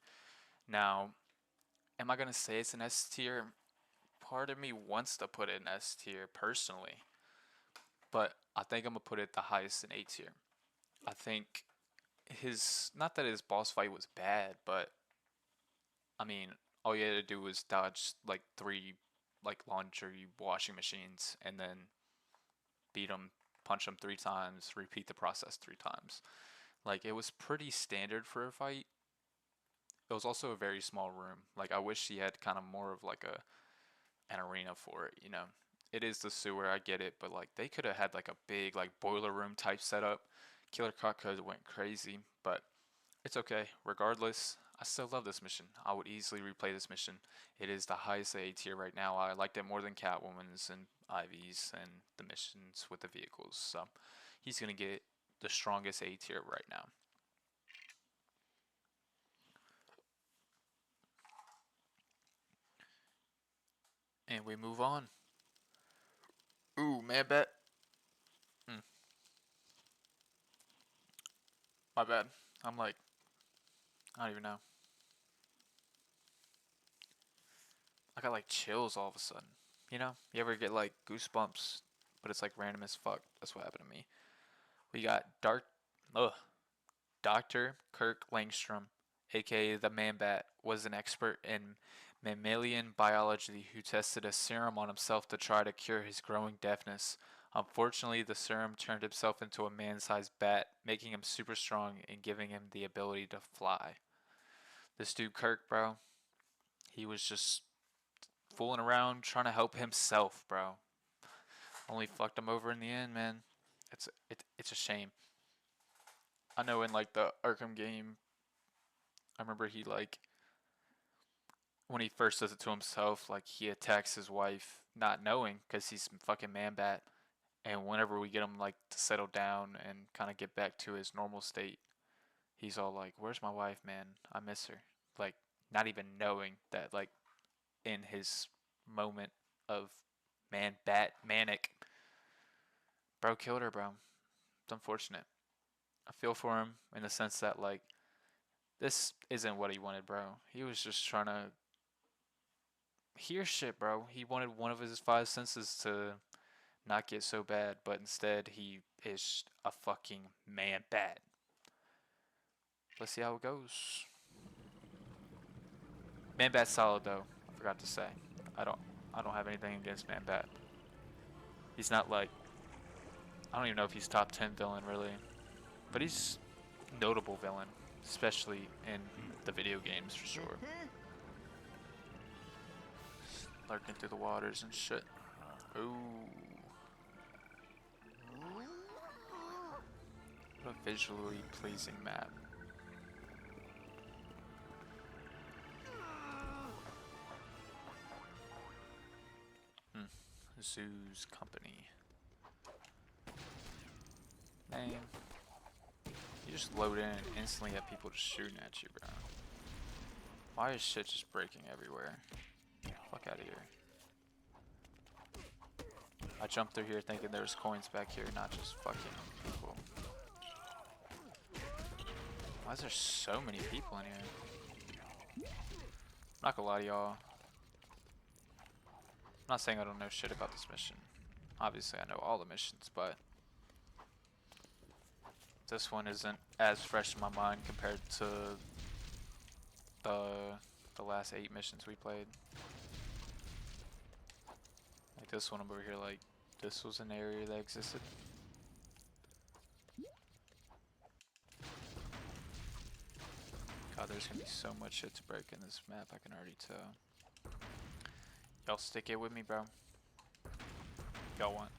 Now, am I gonna say it's an S tier? Part of me wants to put it in S tier personally, but I think I'm gonna put it the highest in A tier. I think his, not that his boss fight was bad, but I mean, all you had to do was dodge like 3 like laundry washing machines and then beat him, punch him 3 times, repeat the process 3 times. Like it was pretty standard for a fight. It was also a very small room. Like I wish he had kind of more of like a an arena for it, you know. It is the sewer, I get it, but like they could have had like a big like boiler room type setup. Killer Croc could have went crazy, but it's okay. Regardless, I still love this mission. I would easily replay this mission. It is the highest A tier right now. I liked it more than Catwoman's and Ivy's and the missions with the vehicles. So he's gonna get the strongest A tier right now. And we move on. Ooh, man bet. Mm, my bad. I'm like, I don't even know. I got like chills all of a sudden. You know? You ever get like goosebumps, but it's like random as fuck? That's what happened to me. We got ugh, Dr. Kirk Langstrom, aka the Man Bat, was an expert in mammalian biology who tested a serum on himself to try to cure his growing deafness. Unfortunately, the serum turned himself into a man-sized bat, making him super strong and giving him the ability to fly. This dude Kirk, bro, he was just fooling around trying to help himself, bro. Only fucked him over in the end, man. It's a shame. I know in like the Arkham game, I remember he like when he first does it to himself, like he attacks his wife, not knowing because he's fucking Man Bat. And whenever we get him like to settle down and kind of get back to his normal state, he's all like, "Where's my wife, man? I miss her." Like not even knowing that like in his moment of Man Bat manic, bro killed her, bro. It's unfortunate. I feel for him in the sense that like this isn't what he wanted, bro. He was just trying to hear shit, bro. He wanted one of his 5 senses to not get so bad, but instead he is a fucking man bat. Let's see how it goes. Man bat's solid though. I forgot to say. I don't I don't have anything against Man Bat. He's not like, I don't even know if he's top 10 villain really, but he's notable villain. especially in the video games for sure. Lurking through the waters and shit. Ooh. What a visually pleasing map. Zoo's company. Man. You just load in and instantly have people just shooting at you, bro. Why is shit just breaking everywhere? Fuck out of here. I jumped through here thinking there was coins back here, not just fucking people. Why is there so many people in here? I'm not gonna lie to y'all. I'm not saying I don't know shit about this mission. Obviously I know all the missions, but this one isn't as fresh in my mind compared to the last 8 missions we played. Like this one over here, like this was an area that existed. God, there's gonna be so much shit to break in this map, I can already tell. Y'all stick it with me, bro. Y'all want.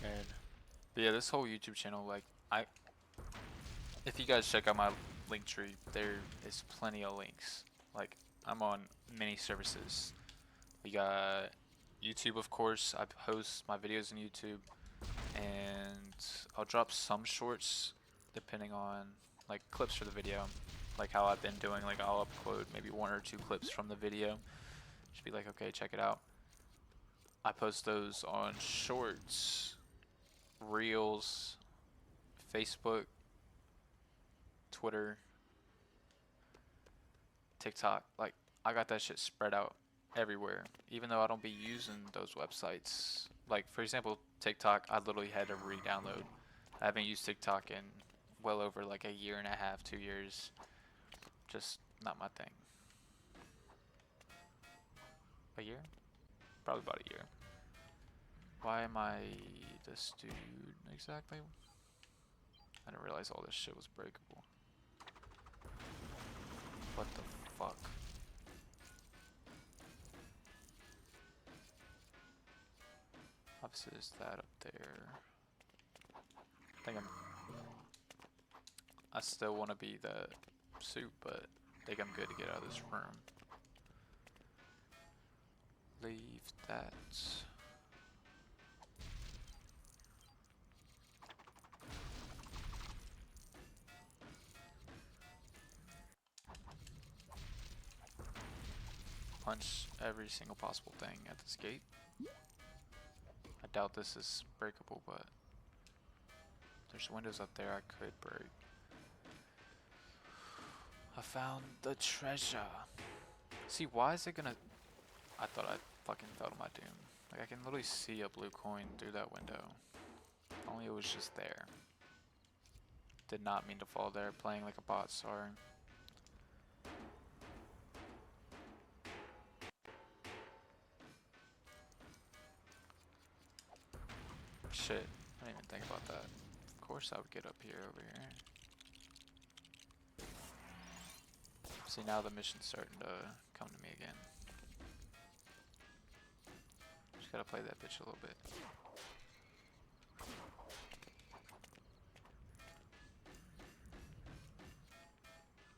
And but yeah, this whole YouTube channel, like if you guys check out my link tree, there is plenty of links. Like I'm on many services. We got YouTube, of course. I host my videos on YouTube, and I'll drop some shorts depending on like clips for the video, like how I've been doing. Like I'll upload maybe 1 or 2 clips from the video. Just be like, okay, check it out. I post those on shorts, reels, Facebook, Twitter, TikTok. Like I got that shit spread out everywhere, even though I don't be using those websites. Like for example, TikTok, I literally had to re-download. I haven't used TikTok in well over like a year and a half, 2 years. Just not my thing. A year? Probably about a year. Why am I this dude exactly? I didn't realize all this shit was breakable. What the fuck? Obviously there's that up there. I still want to be the suit, but I think I'm good to get out of this room. Leave that. Punch every single possible thing at this gate. I doubt this is breakable, but there's windows up there I could break. I found the treasure. See, why is it gonna... I thought I fucking fell to my doom. Like, I can literally see a blue coin through that window. If only it was just there. Did not mean to fall there, playing like a bot, sorry. Shit, I didn't even think about that. Of course I would get up here over here. See, now the mission's starting to come to me again. Just gotta play that bitch a little bit.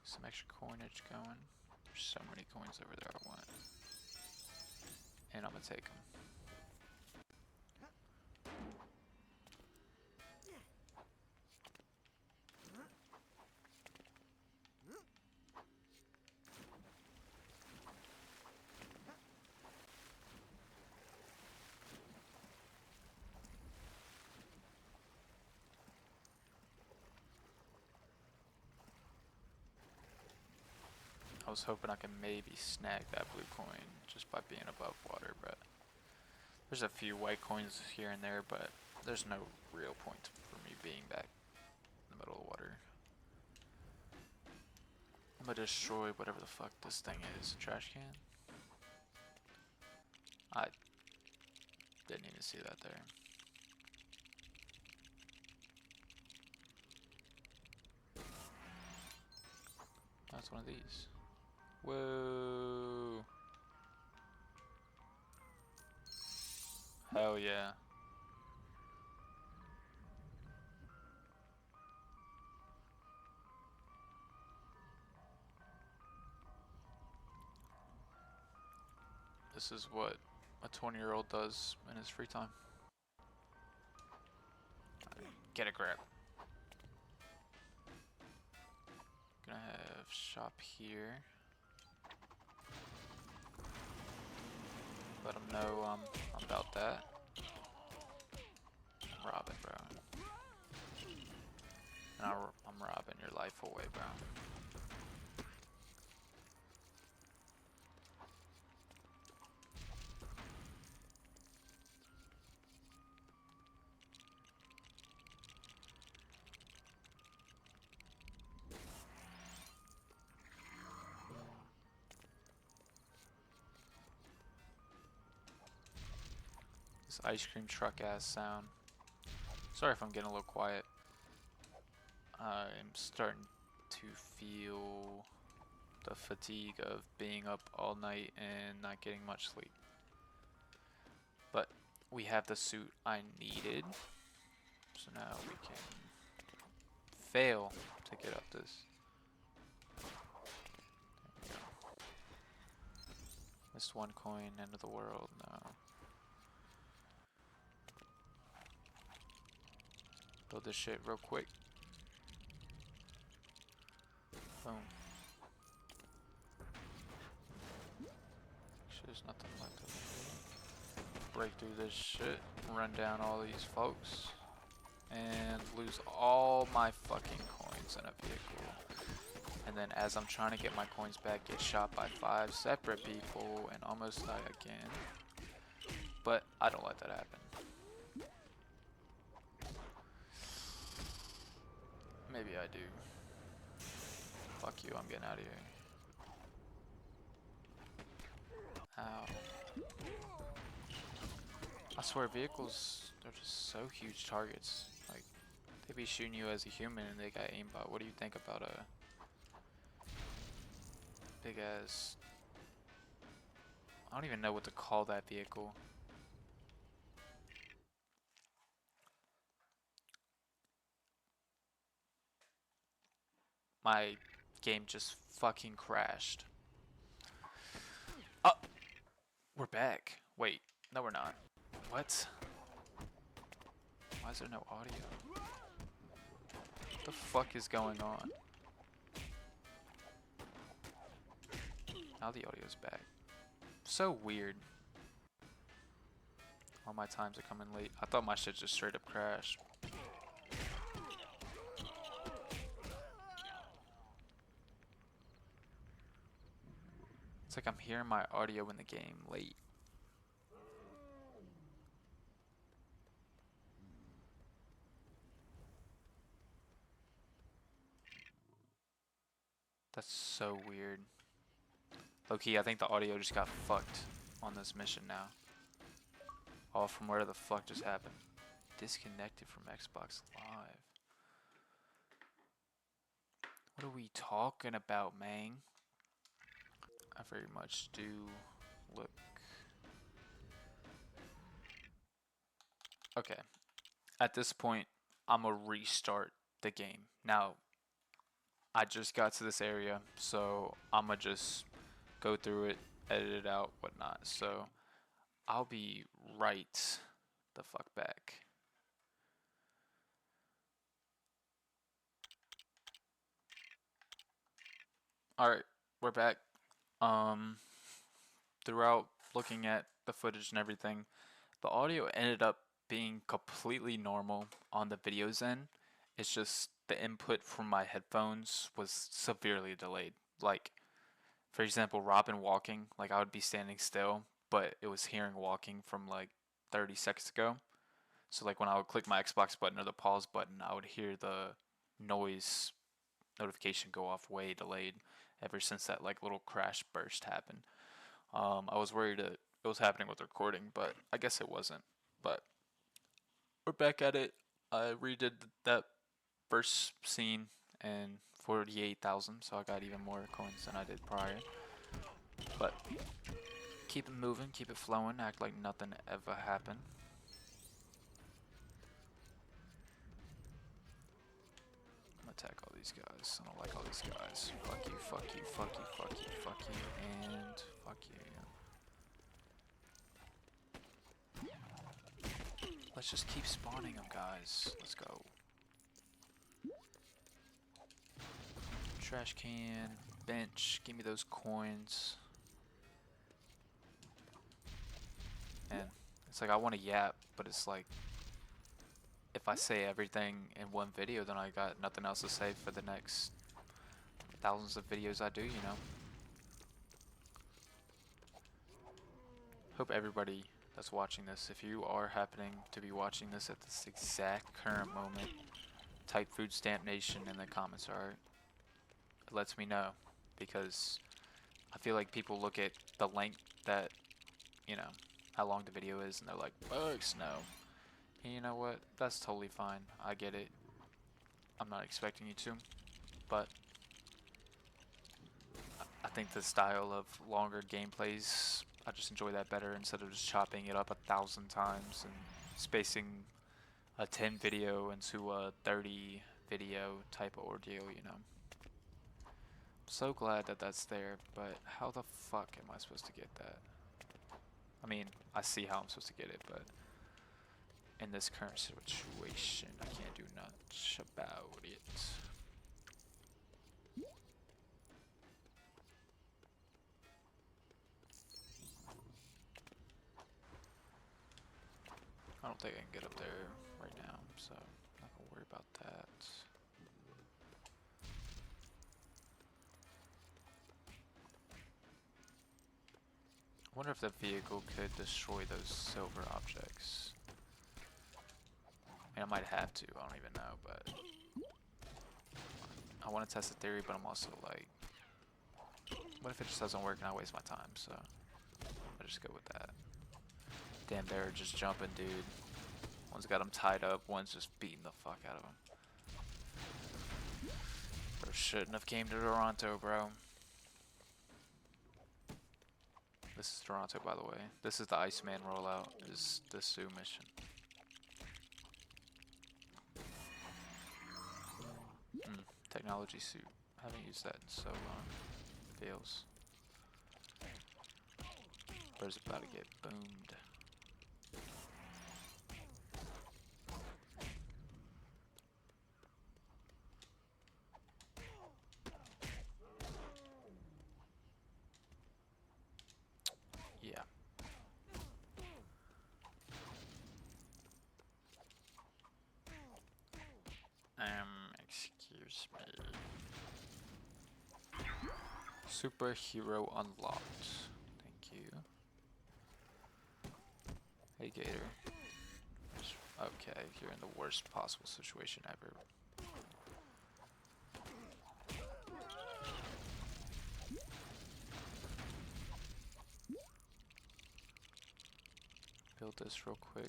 Some extra coinage going. There's so many coins over there I want. And I'm gonna take them. I was hoping I could maybe snag that blue coin just by being above water, but there's a few white coins here and there, but there's no real point for me being back in the middle of the water. I'm gonna destroy whatever the fuck this thing is. A trash can? I didn't even see that there. That's one of these. Whoa. Hell yeah. This is what a 20-year-old does in his free time. Get a grab. Gonna have shop here. Let them know I'm about that. I'm robbing, bro. And I'm robbing your life away, bro. This ice cream truck ass sound. Sorry if I'm getting a little quiet. I'm starting to feel the fatigue of being up all night and not getting much sleep. But we have the suit I needed. So now we can fail to get up this. There we go. Missed one coin, end of the world, no. Build this shit real quick. Boom. Actually, there's nothing left over here. Break through this shit, run down all these folks, and lose all my fucking coins in a vehicle. And then as I'm trying to get my coins back, get shot by 5 separate people and almost die again. But I don't let that happen. Maybe I do. Fuck you, I'm getting out of here. Ow. I swear vehicles, they're just so huge targets. Like, they be shooting you as a human and they got aimbot. What do you think about a big ass... I don't even know what to call that vehicle. My game just fucking crashed. Oh! We're back. Wait, no we're not. What? Why is there no audio? What the fuck is going on? Now the audio's back. So weird. All my times are coming late. I thought my shit just straight up crashed. It's like I'm hearing my audio in the game late. That's so weird. Low-key, I think the audio just got fucked on this mission now. All from where the fuck just happened. Disconnected from Xbox Live. What are we talking about, man? I very much do look... Okay. At this point, I'm gonna restart the game. Now, I just got to this area, so I'm gonna just go through it, edit it out, whatnot. So, I'll be right the fuck back. Alright, we're back. Um, Throughout looking at the footage and everything, the audio ended up being completely normal on the video's end. It's just the input from my headphones was severely delayed. Like, for example, Robin walking, like I would be standing still, but it was hearing walking from like 30 seconds ago. So like when I would click my Xbox button or the pause button, I would hear the noise notification go off way delayed ever since that like little crash burst happened. I was worried it was happening with recording, but I guess it wasn't. But we're back at it. I redid that first scene and 48,000, so I got even more coins than I did prior. But keep it moving, keep it flowing, act like nothing ever happened. I'm gonna attack all these guys. I don't like all these guys. Fuck you, fuck you, fuck you, fuck you, fuck you, and fuck you. Let's just keep spawning them, guys. Let's go. Trash can, bench, give me those coins. And it's like I want to yap, but it's like if I say everything in one video, then I got nothing else to say for the next thousands of videos I do, you know. Hope everybody that's watching this, if you are happening to be watching this at this exact current moment, type Food Stamp Nation in the comments, alright? It lets me know, because I feel like people look at the length that, you know, how long the video is, and they're like, bugs, no. And you know what? That's totally fine. I get it. I'm not expecting you to, but I think the style of longer gameplays, I just enjoy that better instead of just chopping it up 1,000 times and spacing a 10 video into a 30 video type of ordeal, you know. I'm so glad that that's there, but how the fuck am I supposed to get that? I mean, I see how I'm supposed to get it, but in this current situation, I can't do much about it. I don't think I can get up there right now, so I'm not gonna worry about that. I wonder if the vehicle could destroy those silver objects. I mean, I might have to, I don't even know, but I want to test the theory, but I'm also like, what if it just doesn't work and I waste my time, so I'll just go with that. Damn, they're just jumping, dude. One's got him tied up, one's just beating the fuck out of him. Bro, shouldn't have came to Toronto, bro. This is Toronto, by the way. This is the Iceman rollout, is the Sioux mission. Technology suit. I haven't used that in so long. Fails. Bro's about to get boomed. Yeah. Excuse me. Superhero unlocked. Thank you. Hey, Gator. Okay, you're in the worst possible situation ever. Build this real quick.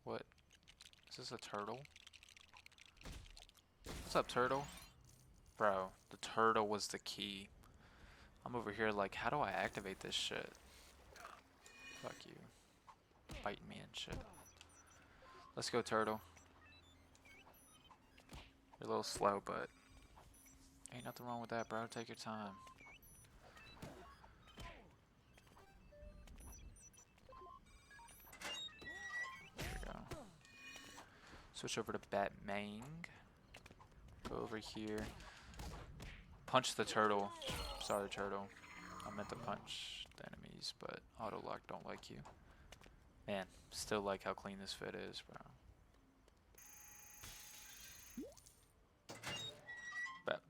What? Is this a turtle? What's up, turtle? Bro, the turtle was the key. I'm over here like, how do I activate this shit? Fuck you. Biting me and shit. Let's go, turtle. You're a little slow, but ain't nothing wrong with that, bro. Take your time. There we go. Switch over to Batman. Go over here. Punch the turtle. Sorry, turtle. I meant to punch the enemies, but auto lock don't like you. Man, still like how clean this fit is, bro. But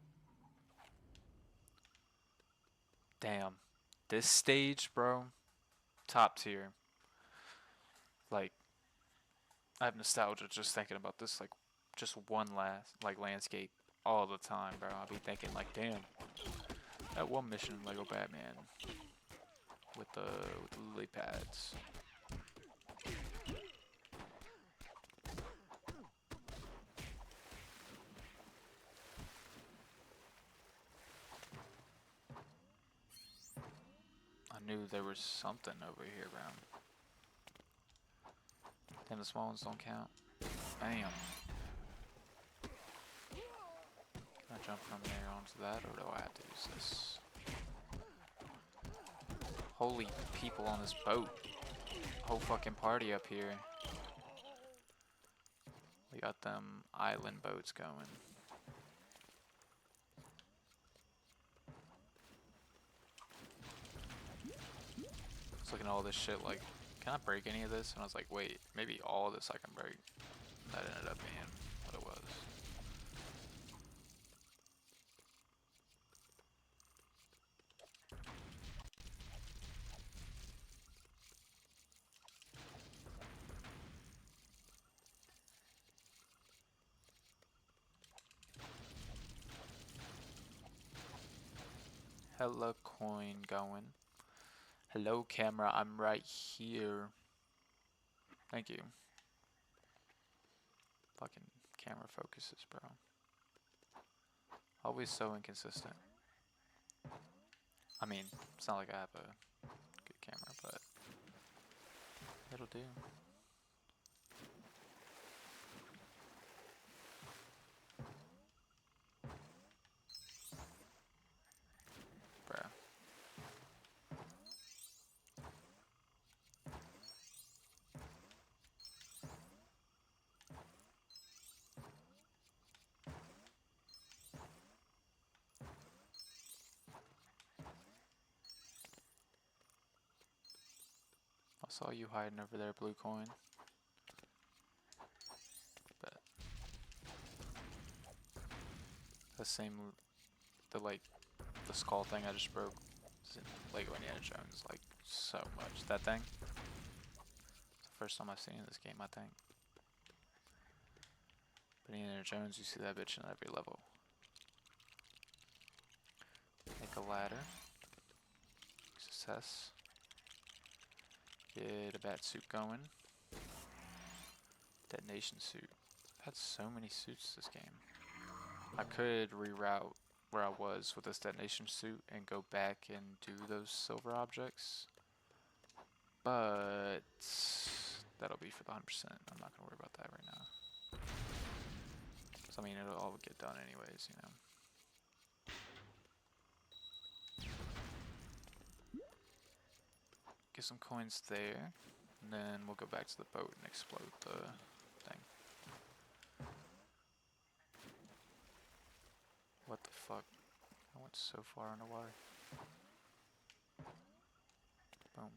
damn, this stage, bro, top tier. Like, I have nostalgia just thinking about this. Like, just one last like landscape all the time, bro. I'll be thinking like, damn, that one mission in Lego Batman with the lily pads. I knew there was something over here, bro. Damn, the small ones don't count. Bam. Can I jump from there onto that, or do I have to use this? Holy people on this boat. Whole fucking party up here. We got them island boats going. I was looking at all this shit like, can I break any of this? And I was like, wait, maybe all of this I can break. That ended up being what it was. Hello, coin going. Hello, camera, I'm right here. Thank you. Fucking camera focuses, bro. Always so inconsistent. I mean, it's not like I have a good camera, but it'll do. Bruh. I saw you hiding over there, blue coin. But the same, the skull thing I just broke is in Lego Indiana Jones, like so much. That thing. It's the first time I've seen it in this game, I think. But in Indiana Jones, you see that bitch in every level. Make a ladder. Success. Get a bat suit going. Detonation suit. I've had so many suits this game. I could reroute where I was with this detonation suit and go back and do those silver objects. But that'll be for the 100%. I'm not gonna worry about that right now. So I mean, it'll all get done anyways, you know. Get some coins there, and then we'll go back to the boat and explode the thing. What the fuck? I went so far underwater. Boom.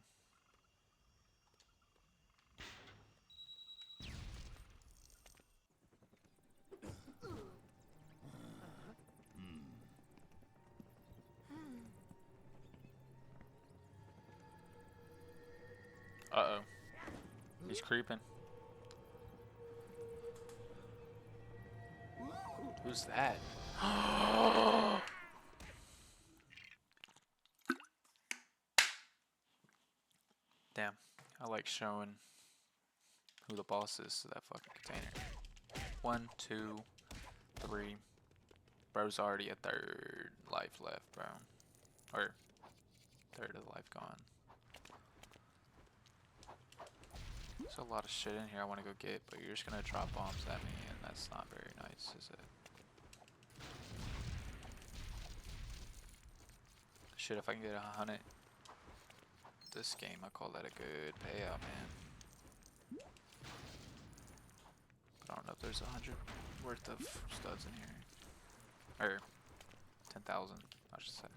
Uh-oh. He's creeping. Who's that? Damn. I like showing who the boss is to that fucking container. 1, 2, 3. Bro's already a third life left, bro. Or third of the life gone. There's a lot of shit in here I want to go get, but you're just gonna drop bombs at me, and that's not very nice, is it? Shit, if I can get 100 this game, I call that a good payout, man. But I don't know if there's 100 worth of studs in here. Or 10,000, I should say.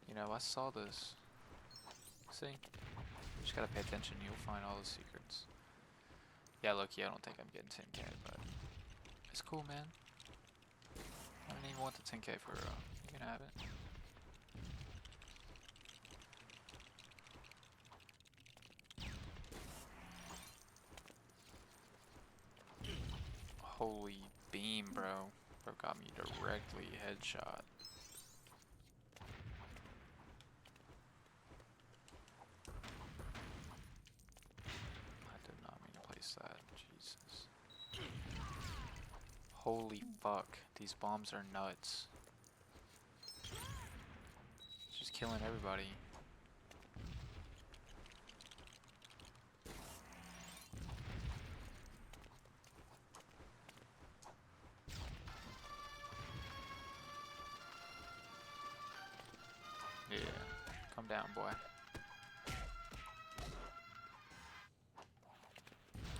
You know, I saw this. See? You just gotta pay attention, you'll find all the secrets. Yeah, look, I don't think I'm getting 10k, but it's cool, man. I don't even want the 10k for real. You can have it. Holy beam, bro. Bro got me directly headshot. I did not mean to place that. Jesus. Holy fuck. These bombs are nuts. It's just killing everybody. Yeah. Come down, boy.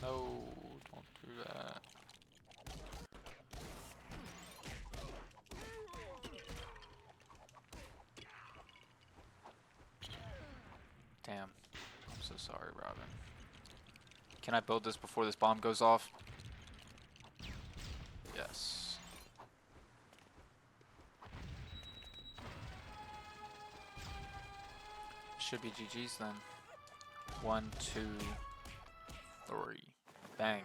No, don't do that. Damn. I'm so sorry, Robin. Can I build this before this bomb goes off? Yes. Should be GG's then. 1, 2, 3. Bang.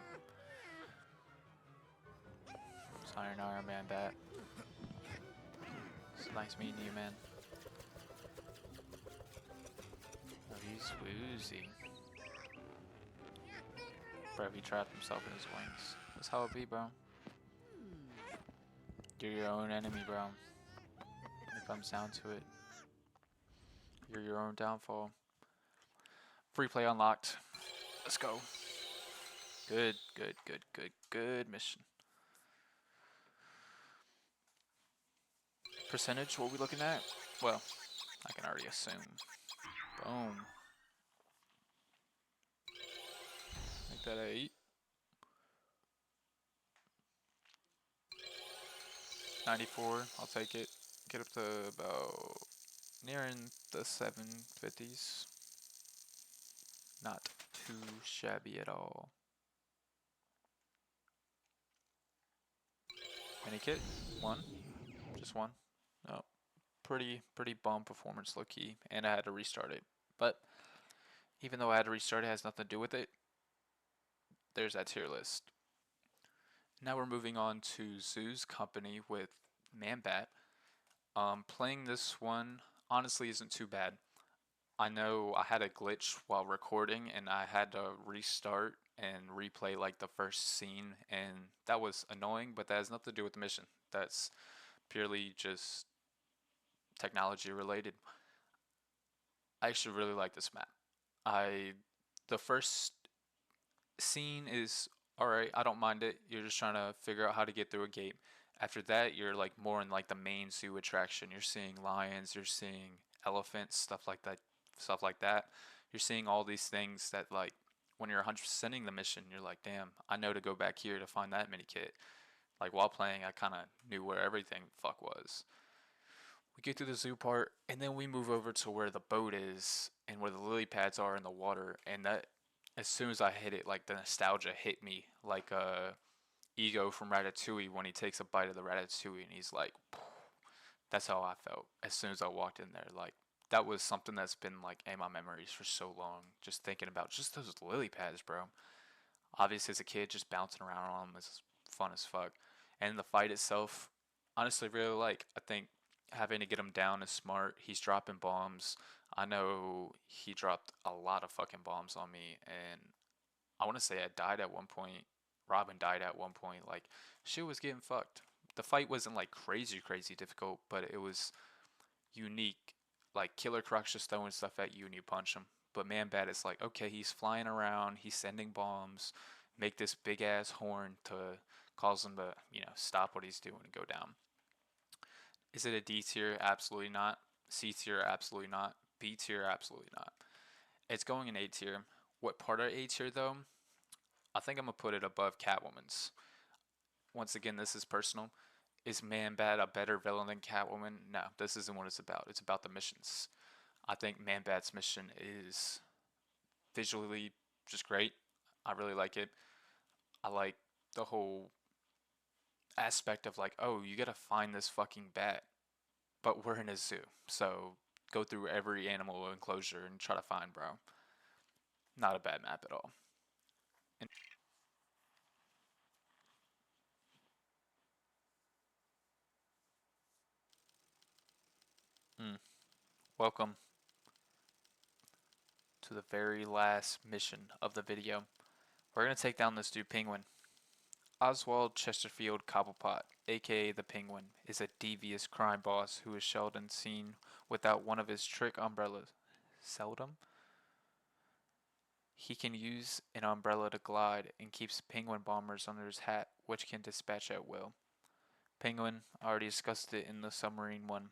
Sayonara, man, bat. It's nice meeting you, man. Oh, he's woozy. Bro, he trapped himself in his wings. That's how it be, bro. You're your own enemy, bro. When it comes down to it. You're your own downfall. Free play unlocked. Let's go. Good, good, good, good, good mission. Percentage, what are we looking at? Well, I can already assume. Boom. Make that 8. 94, I'll take it. Get up to about nearing the 750s. Not too shabby at all. Mini kit? 1? Just 1? No. Pretty bum performance low key, and I had to restart it. But even though I had to restart it, has nothing to do with it. There's that tier list. Now we're moving on to Zoo's company with Manbat. Playing this one honestly isn't too bad. I know I had a glitch while recording and I had to restart and replay like the first scene, and that was annoying, but that has nothing to do with the mission. That's purely just technology related. I actually really like this map. The first scene is alright, I don't mind it. You're just trying to figure out how to get through a gate. After that, you're like more in like the main zoo attraction. You're seeing lions, you're seeing elephants, stuff like that. You're seeing all these things that like when you're 100%ing the mission, you're like, damn, I know to go back here to find that mini kit. Like while playing, I kind of knew where everything the fuck was. We get through the zoo part, and then we move over to where the boat is and where the lily pads are in the water. And that, as soon as I hit it, like the nostalgia hit me, like Ego from Ratatouille when he takes a bite of the ratatouille, and he's like, that's how I felt as soon as I walked in there. Like that was something that's been like in my memories for so long. Just thinking about just those lily pads, bro. Obviously, as a kid, just bouncing around on them is fun as fuck. And the fight itself, honestly, really like. I think having to get him down is smart. He's dropping bombs. I know he dropped a lot of fucking bombs on me, and I want to say I died at one point. Robin died at one point. Like, shit was getting fucked. The fight wasn't like crazy difficult, but it was unique. Like, Killer Croc's just throwing stuff at you and you punch him. But Man Bat is like, okay, he's flying around, he's sending bombs, make this big ass horn to cause him to, stop what he's doing and go down. Is it a D tier? Absolutely not. C tier? Absolutely not. B tier? Absolutely not. It's going in A tier. What part of A tier though? I think I'm gonna put it above Catwoman's. Once again, this is personal. Is Man Bat a better villain than Catwoman? No, this isn't what it's about. It's about the missions. I think Man Bat's mission is visually just great. I really like it. I like the whole aspect of like, oh, you gotta find this fucking bat, but we're in a zoo, so go through every animal enclosure and try to find, bro. Not a bad map at all. And Welcome to the very last mission of the video. We're gonna take down this dude, Penguin. Oswald Chesterfield Cobblepot, aka the Penguin, is a devious crime boss who is seldom seen without one of his trick umbrellas. Seldom? He can use an umbrella to glide and keeps penguin bombers under his hat, which can dispatch at will. Penguin, I already discussed it in the submarine one.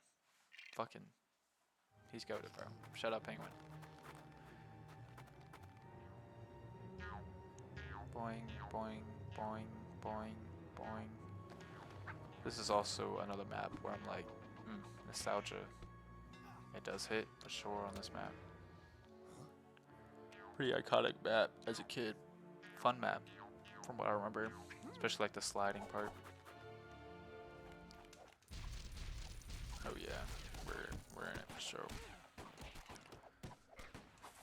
Fucking, he's goated, bro. Shut up, Penguin. Boing, boing, boing, boing, boing. This is also another map where I'm like, nostalgia. It does hit for sure on this map. Pretty iconic map as a kid. Fun map, from what I remember. Especially like the sliding part. Oh yeah, we're in it for sure.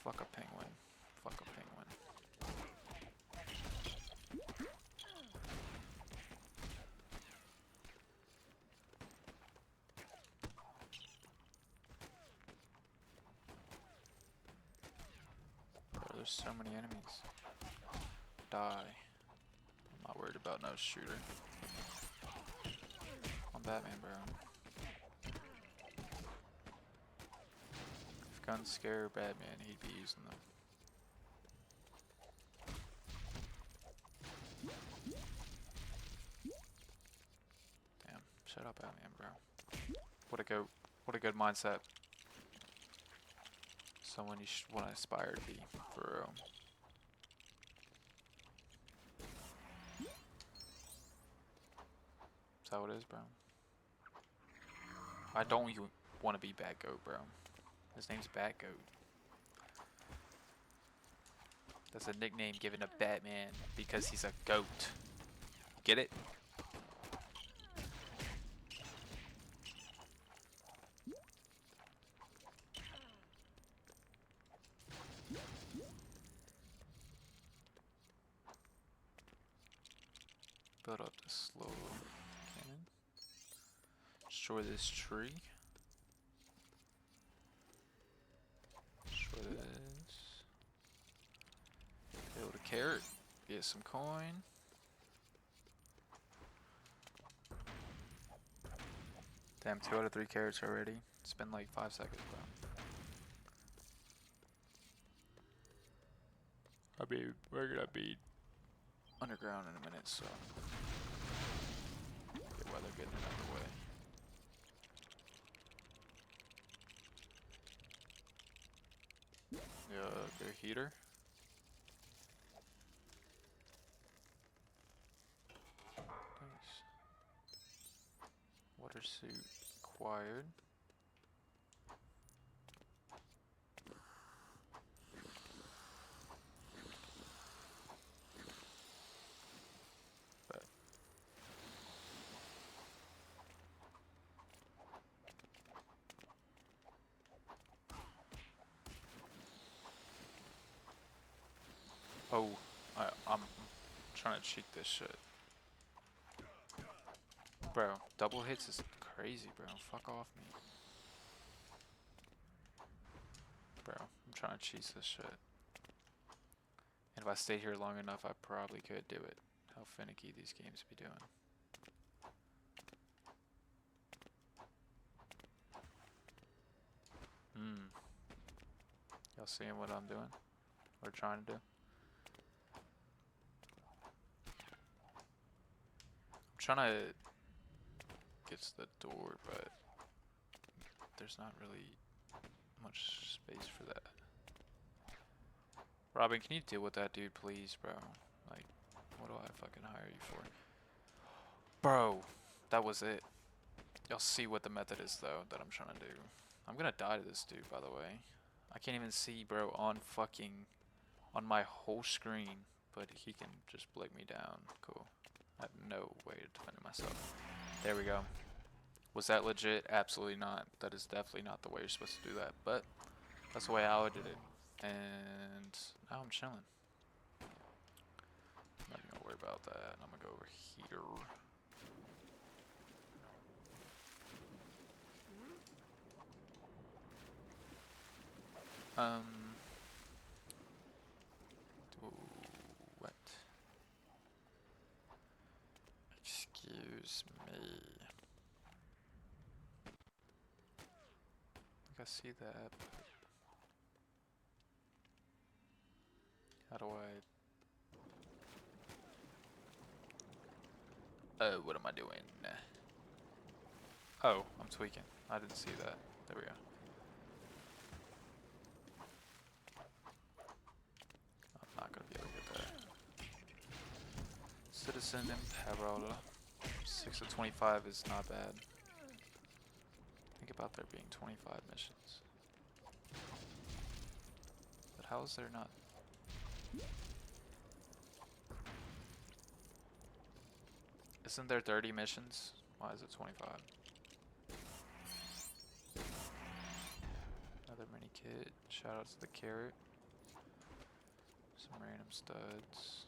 Fuck a penguin. Fuck a penguin. Bro, there's so many enemies. Die. I'm not worried about no shooter. I'm Batman, bro. If guns scare Batman, he'd be using them. Damn, shut up, Batman, bro. What a good mindset. Someone you should want to aspire to be, for real. Is that what it is, bro? I don't even want to be Batgoat, bro. His name's Batgoat. That's a nickname given to Batman because he's a goat. Get it? Build up the slow cannon. Destroy this tree. Destroy this. Build a carrot. Get some coin. Damn, 2 out of 3 carrots already. It's been like 5 seconds, bro. I mean, we're gonna be underground in a minute, so get weather getting it out of the way. Yeah, go heater. Nice. Water suit acquired. But oh, I'm trying to cheat this shit. Bro, double hits is crazy, bro. Fuck off me. Bro, I'm trying to cheese this shit. And if I stay here long enough, I probably could do it. How finicky these games be doing. Y'all seeing what I'm doing? Or trying to do? I'm trying to get to the door, but there's not really much space for that. Robin, can you deal with that dude, please, bro? Like, what do I fucking hire you for? Bro, that was it. Y'all see what the method is, though, that I'm trying to do. I'm gonna die to this dude, by the way. I can't even see, bro, on my whole screen, but he can just break me down. Cool. I have no way of defending myself. There we go. Was that legit? Absolutely not. That is definitely not the way you're supposed to do that, but that's the way I did it. And now I'm chilling. I'm not even gonna worry about that. I'm gonna go over here. Um, what? Excuse me. I think I see that. How do I? Oh, what am I doing? Oh, I'm tweaking. I didn't see that. There we go. I'm not gonna be able to get that. Citizen Imperil. 6 of 25 is not bad. Think about there being 25 missions. But how is there not? Isn't there 30 missions? Why is it 25? Another mini kit. Shout out to the carrot. Some random studs.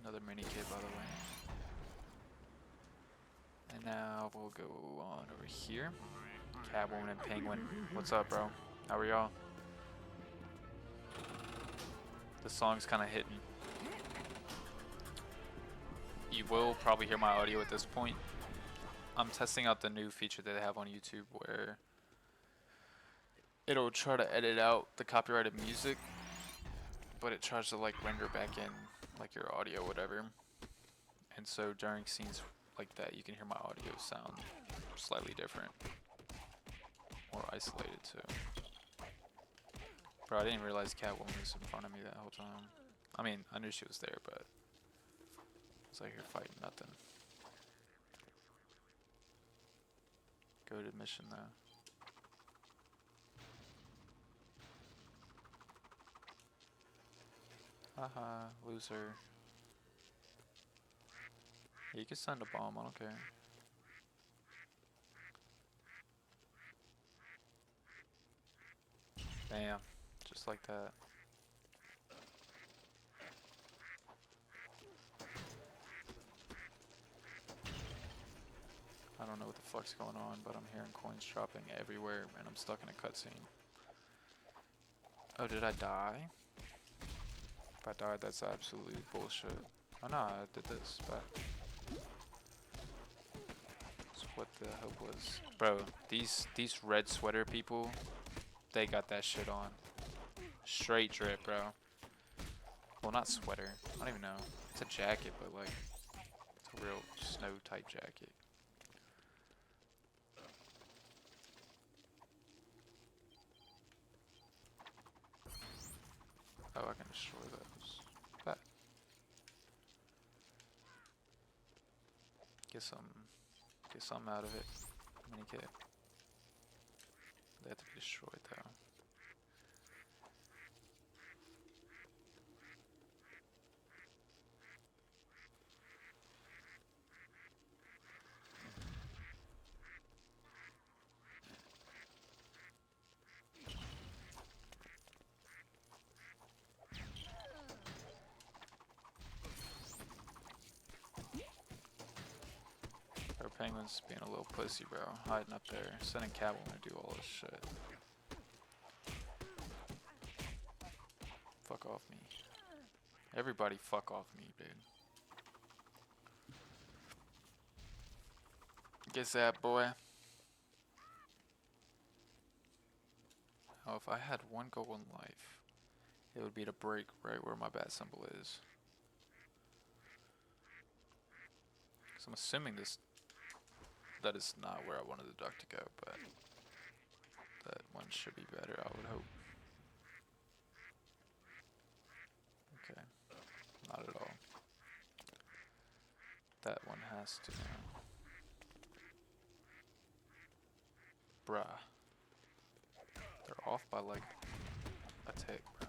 Another mini kit, by the way. And now we'll go on over here. Catwoman and Penguin. What's up, bro? How are y'all? The song's kind of hitting. You will probably hear my audio at this point. I'm testing out the new feature that they have on YouTube where it'll try to edit out the copyrighted music, but it tries to like render back in like your audio, whatever. And so during scenes like that, you can hear my audio sound slightly different, more isolated too. Bro, I didn't realize Catwoman was in front of me that whole time. I mean, I knew she was there, but I was like here fighting nothing. Go to mission though. Haha, loser. Yeah, you can send a bomb, I don't care. Bam, just like that. I don't know what the fuck's going on, but I'm hearing coins dropping everywhere and I'm stuck in a cutscene. Oh, did I die? If I died, that's absolutely bullshit. Oh no, I did this, but that's what the hope was. Bro, these red sweater people, they got that shit on. Straight drip, bro. Well, not sweater. I don't even know. It's a jacket, but like, it's a real snow type jacket. Oh, I can destroy those. But get some out of it. Mini kit. They have to be destroyed though. Our Penguin's being a little pussy, bro. Hiding up there, sending Catwoman to do all this shit. Fuck off me. Everybody fuck off me, dude. Guess that, boy. Oh, if I had one goal in life, it would be to break right where my bat symbol is. So I'm assuming that is not where I wanted the duck to go, but that one should be better, I would hope. Okay, not at all. That one has to now. Bruh. They're off by like a tick, bro.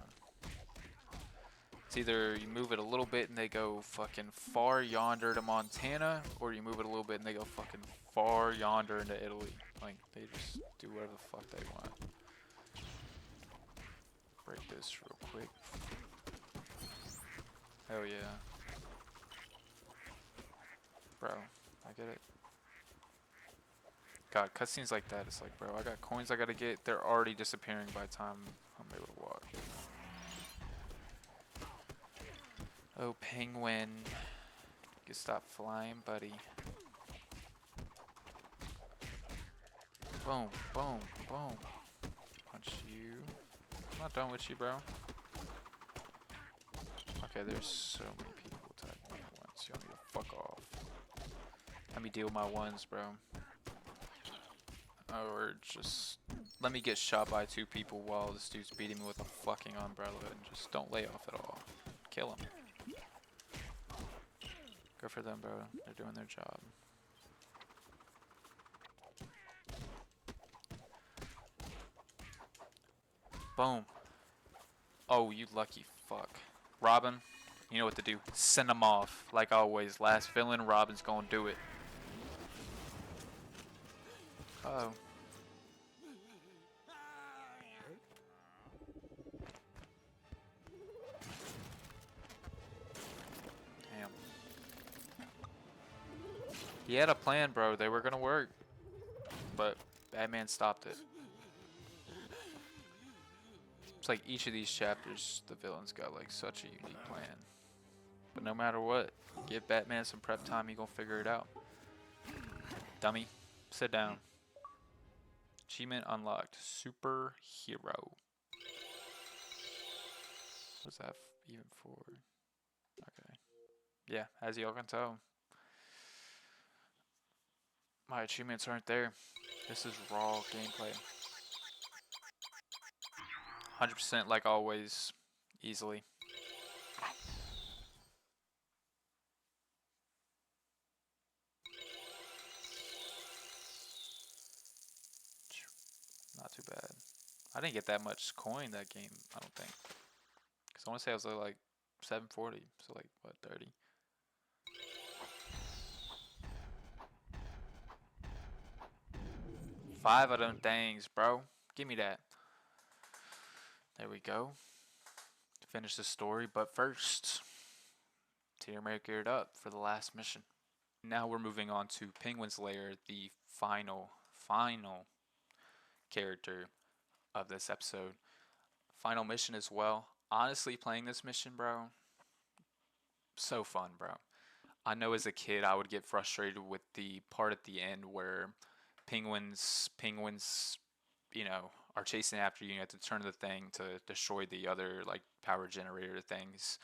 It's either you move it a little bit and they go fucking far yonder to Montana, or you move it a little bit and they go fucking far yonder into Italy. Like, they just do whatever the fuck they want. Break this real quick. Hell yeah. Bro, I get it. God, cutscenes like that, it's like, bro, I got coins I gotta get. They're already disappearing by the time I'm able to walk. Oh, penguin. You can stop flying, buddy. Boom, boom, boom. Punch you. I'm not done with you, bro. Okay, there's so many people attacking me at once. You want me to fuck off. Let me deal with my ones, bro. Or just let me get shot by 2 people while this dude's beating me with a fucking umbrella and just don't lay off at all. Kill him. Go for them, bro. They're doing their job. Boom. Oh, you lucky fuck. Robin, you know what to do. Send them off. Like always. Last villain, Robin's gonna do it. Uh-oh. Damn. He had a plan, bro. They were gonna work. But Batman stopped it. It's like each of these chapters, the villain's got like such a unique plan. But no matter what, give Batman some prep time, he gonna figure it out. Dummy, sit down. Achievement unlocked. Superhero. What's that even for? Okay. Yeah, as y'all can tell, my achievements aren't there. This is raw gameplay. 100% like always, easily. Not too bad. I didn't get that much coin that game, I don't think. Because I want to say I was at like 740, so like, what, 30? Five of them things, bro. Give me that. There we go. Finish the story, but first, team are geared up for the last mission. Now we're moving on to Penguin's Lair, the final character of this episode. Final mission as well. Honestly, playing this mission, bro, so fun, bro. I know as a kid I would get frustrated with the part at the end where penguins, you know, are chasing after you. You have to turn the thing to destroy the other like power generator things.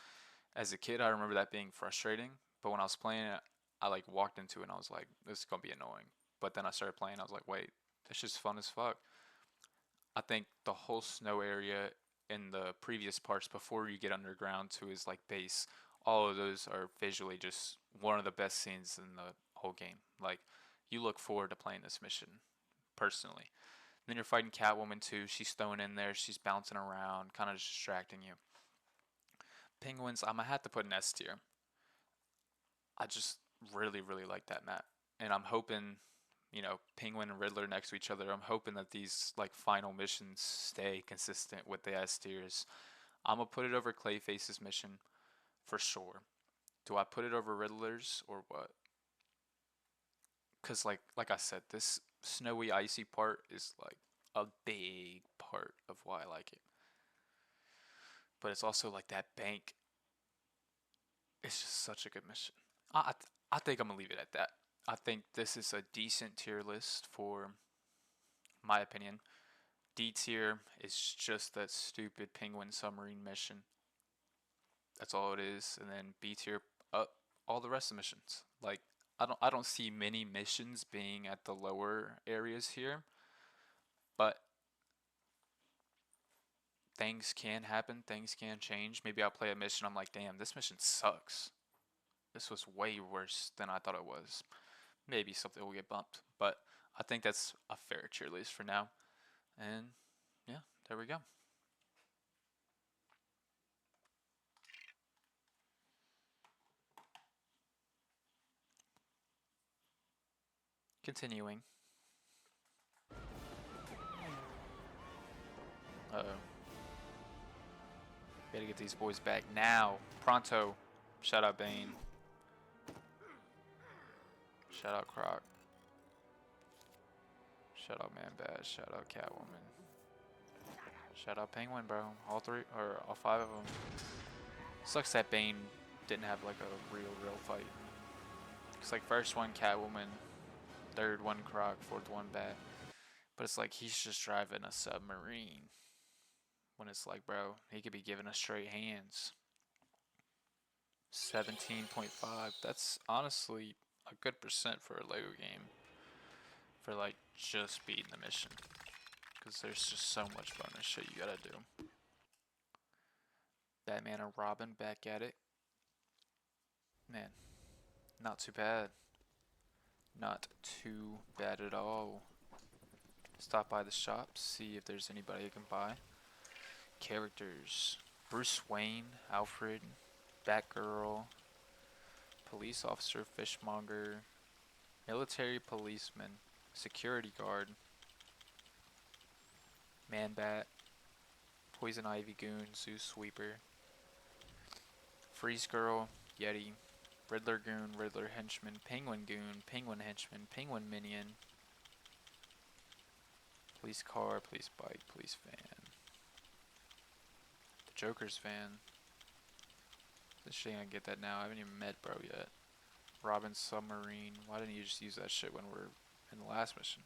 As a kid, I remember that being frustrating. But when I was playing it, I like walked into it and I was like, this is gonna be annoying. But then I started playing. I was like, wait, this is fun as fuck. I think the whole snow area in the previous parts before you get underground to his like base, all of those are visually just one of the best scenes in the whole game. Like you look forward to playing this mission personally. Then you're fighting Catwoman too. She's thrown in there. She's bouncing around, kind of distracting you. Penguins, I'm gonna have to put an S tier. I just really like that map, and I'm hoping, you know, Penguin and Riddler next to each other. I'm hoping that these like final missions stay consistent with the S tiers. I'm gonna put it over Clayface's mission for sure. Do I put it over Riddler's or what? Cause like I said, this snowy icy part is like a big part of why I like it. But it's also like that bank. It's just such a good mission. I think I'm gonna leave it at that. I think this is a decent tier list for my opinion. D tier is just that stupid penguin submarine mission. That's all it is. And then B tier, all the rest of the missions. Like I don't see many missions being at the lower areas here, but things can happen, things can change. Maybe I'll play a mission, I'm like, damn, this mission sucks. This was way worse than I thought it was. Maybe something will get bumped, but I think that's a fair tier list for now. And yeah, there we go. Continuing. Uh-oh. Gotta get these boys back now. Pronto. Shout out Bane. Shout out Croc. Shout out Man Bat. Shout out Catwoman. Shout out Penguin, bro. All three, or all five of them. Sucks that Bane didn't have like a real fight. It's like first one Catwoman, third one Croc, fourth one Bat. But it's like he's just driving a submarine. When it's like, bro, he could be giving us straight hands. 17.5. That's honestly a good percent for a Lego game. For like just beating the mission. Because there's just so much bonus shit you gotta do. Batman and Robin back at it. Man, not too bad. Not too bad at all. Stop by the shop, see if there's anybody you can buy. Characters. Bruce Wayne, Alfred, Batgirl, police officer, fishmonger, military policeman, security guard, Man-Bat, Poison Ivy Goon, Zoo Sweeper, Freeze Girl, Yeti, Riddler Goon, Riddler Henchman, Penguin Goon, Penguin Henchman, Penguin Minion, Police Car, Police Bike, Police Van, the Joker's Van. This shit ain't gonna get that now. I haven't even met bro yet. Robin Submarine. Why didn't you just use that shit when we're in the last mission?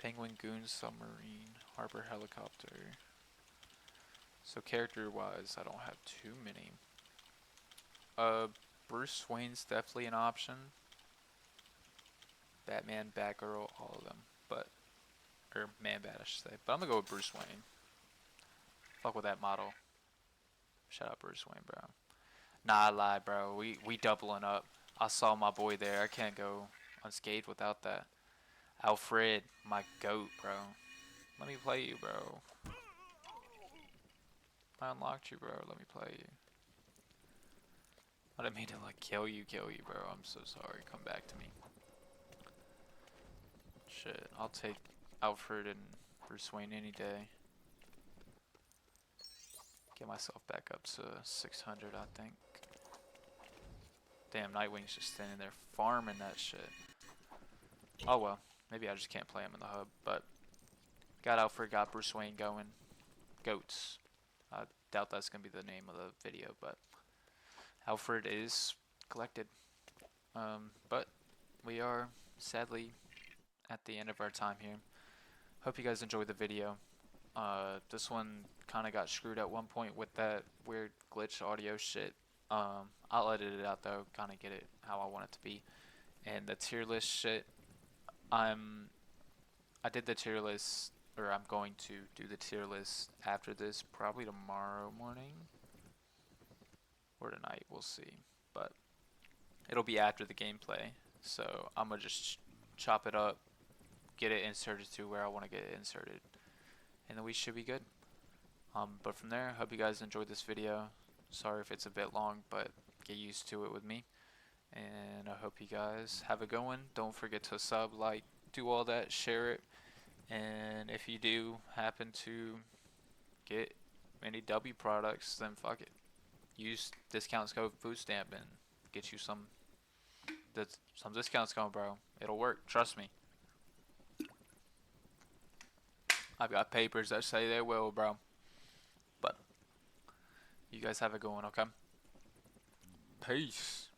Penguin Goon Submarine, Harper Helicopter. So character wise, I don't have too many. Bruce Wayne's definitely an option. Batman, Batgirl, all of them. But, or Man-Bat I should say. But I'm gonna go with Bruce Wayne. Fuck with that model. Shout out Bruce Wayne, bro. Nah, I lied, bro. We doubling up. I saw my boy there. I can't go unscathed without that. Alfred, my goat, bro. Let me play you, bro. I unlocked you, bro. Let me play you. I didn't mean to like kill you, bro. I'm so sorry. Come back to me. Shit, I'll take Alfred and Bruce Wayne any day. Get myself back up to 600, I think. Damn, Nightwing's just standing there farming that shit. Oh well, maybe I just can't play him in the hub, but got Alfred, got Bruce Wayne going. Goats. I doubt that's gonna be the name of the video, but Alfred is collected. But we are sadly at the end of our time here. Hope you guys enjoyed the video. This one kind of got screwed at one point with that weird glitch audio shit. I'll edit it out though, kind of get it how I want it to be. And the tier list shit, I did the tier list, or I'm going to do the tier list after this, probably tomorrow morning or tonight, we'll see. But it'll be after the gameplay, so I'm gonna just chop it up, get it inserted to where I want to get it inserted, and then we should be good. But from there, hope you guys enjoyed this video. Sorry if it's a bit long, but get used to it with me. And I hope you guys have a good one. Don't forget to sub, like, do all that, share it. And if you do happen to get any W products, then fuck it. Use discount code FoodStamp and get you some discounts going, bro. It'll work, trust me. I've got papers that say they will, bro. But you guys have a good one, okay? Peace.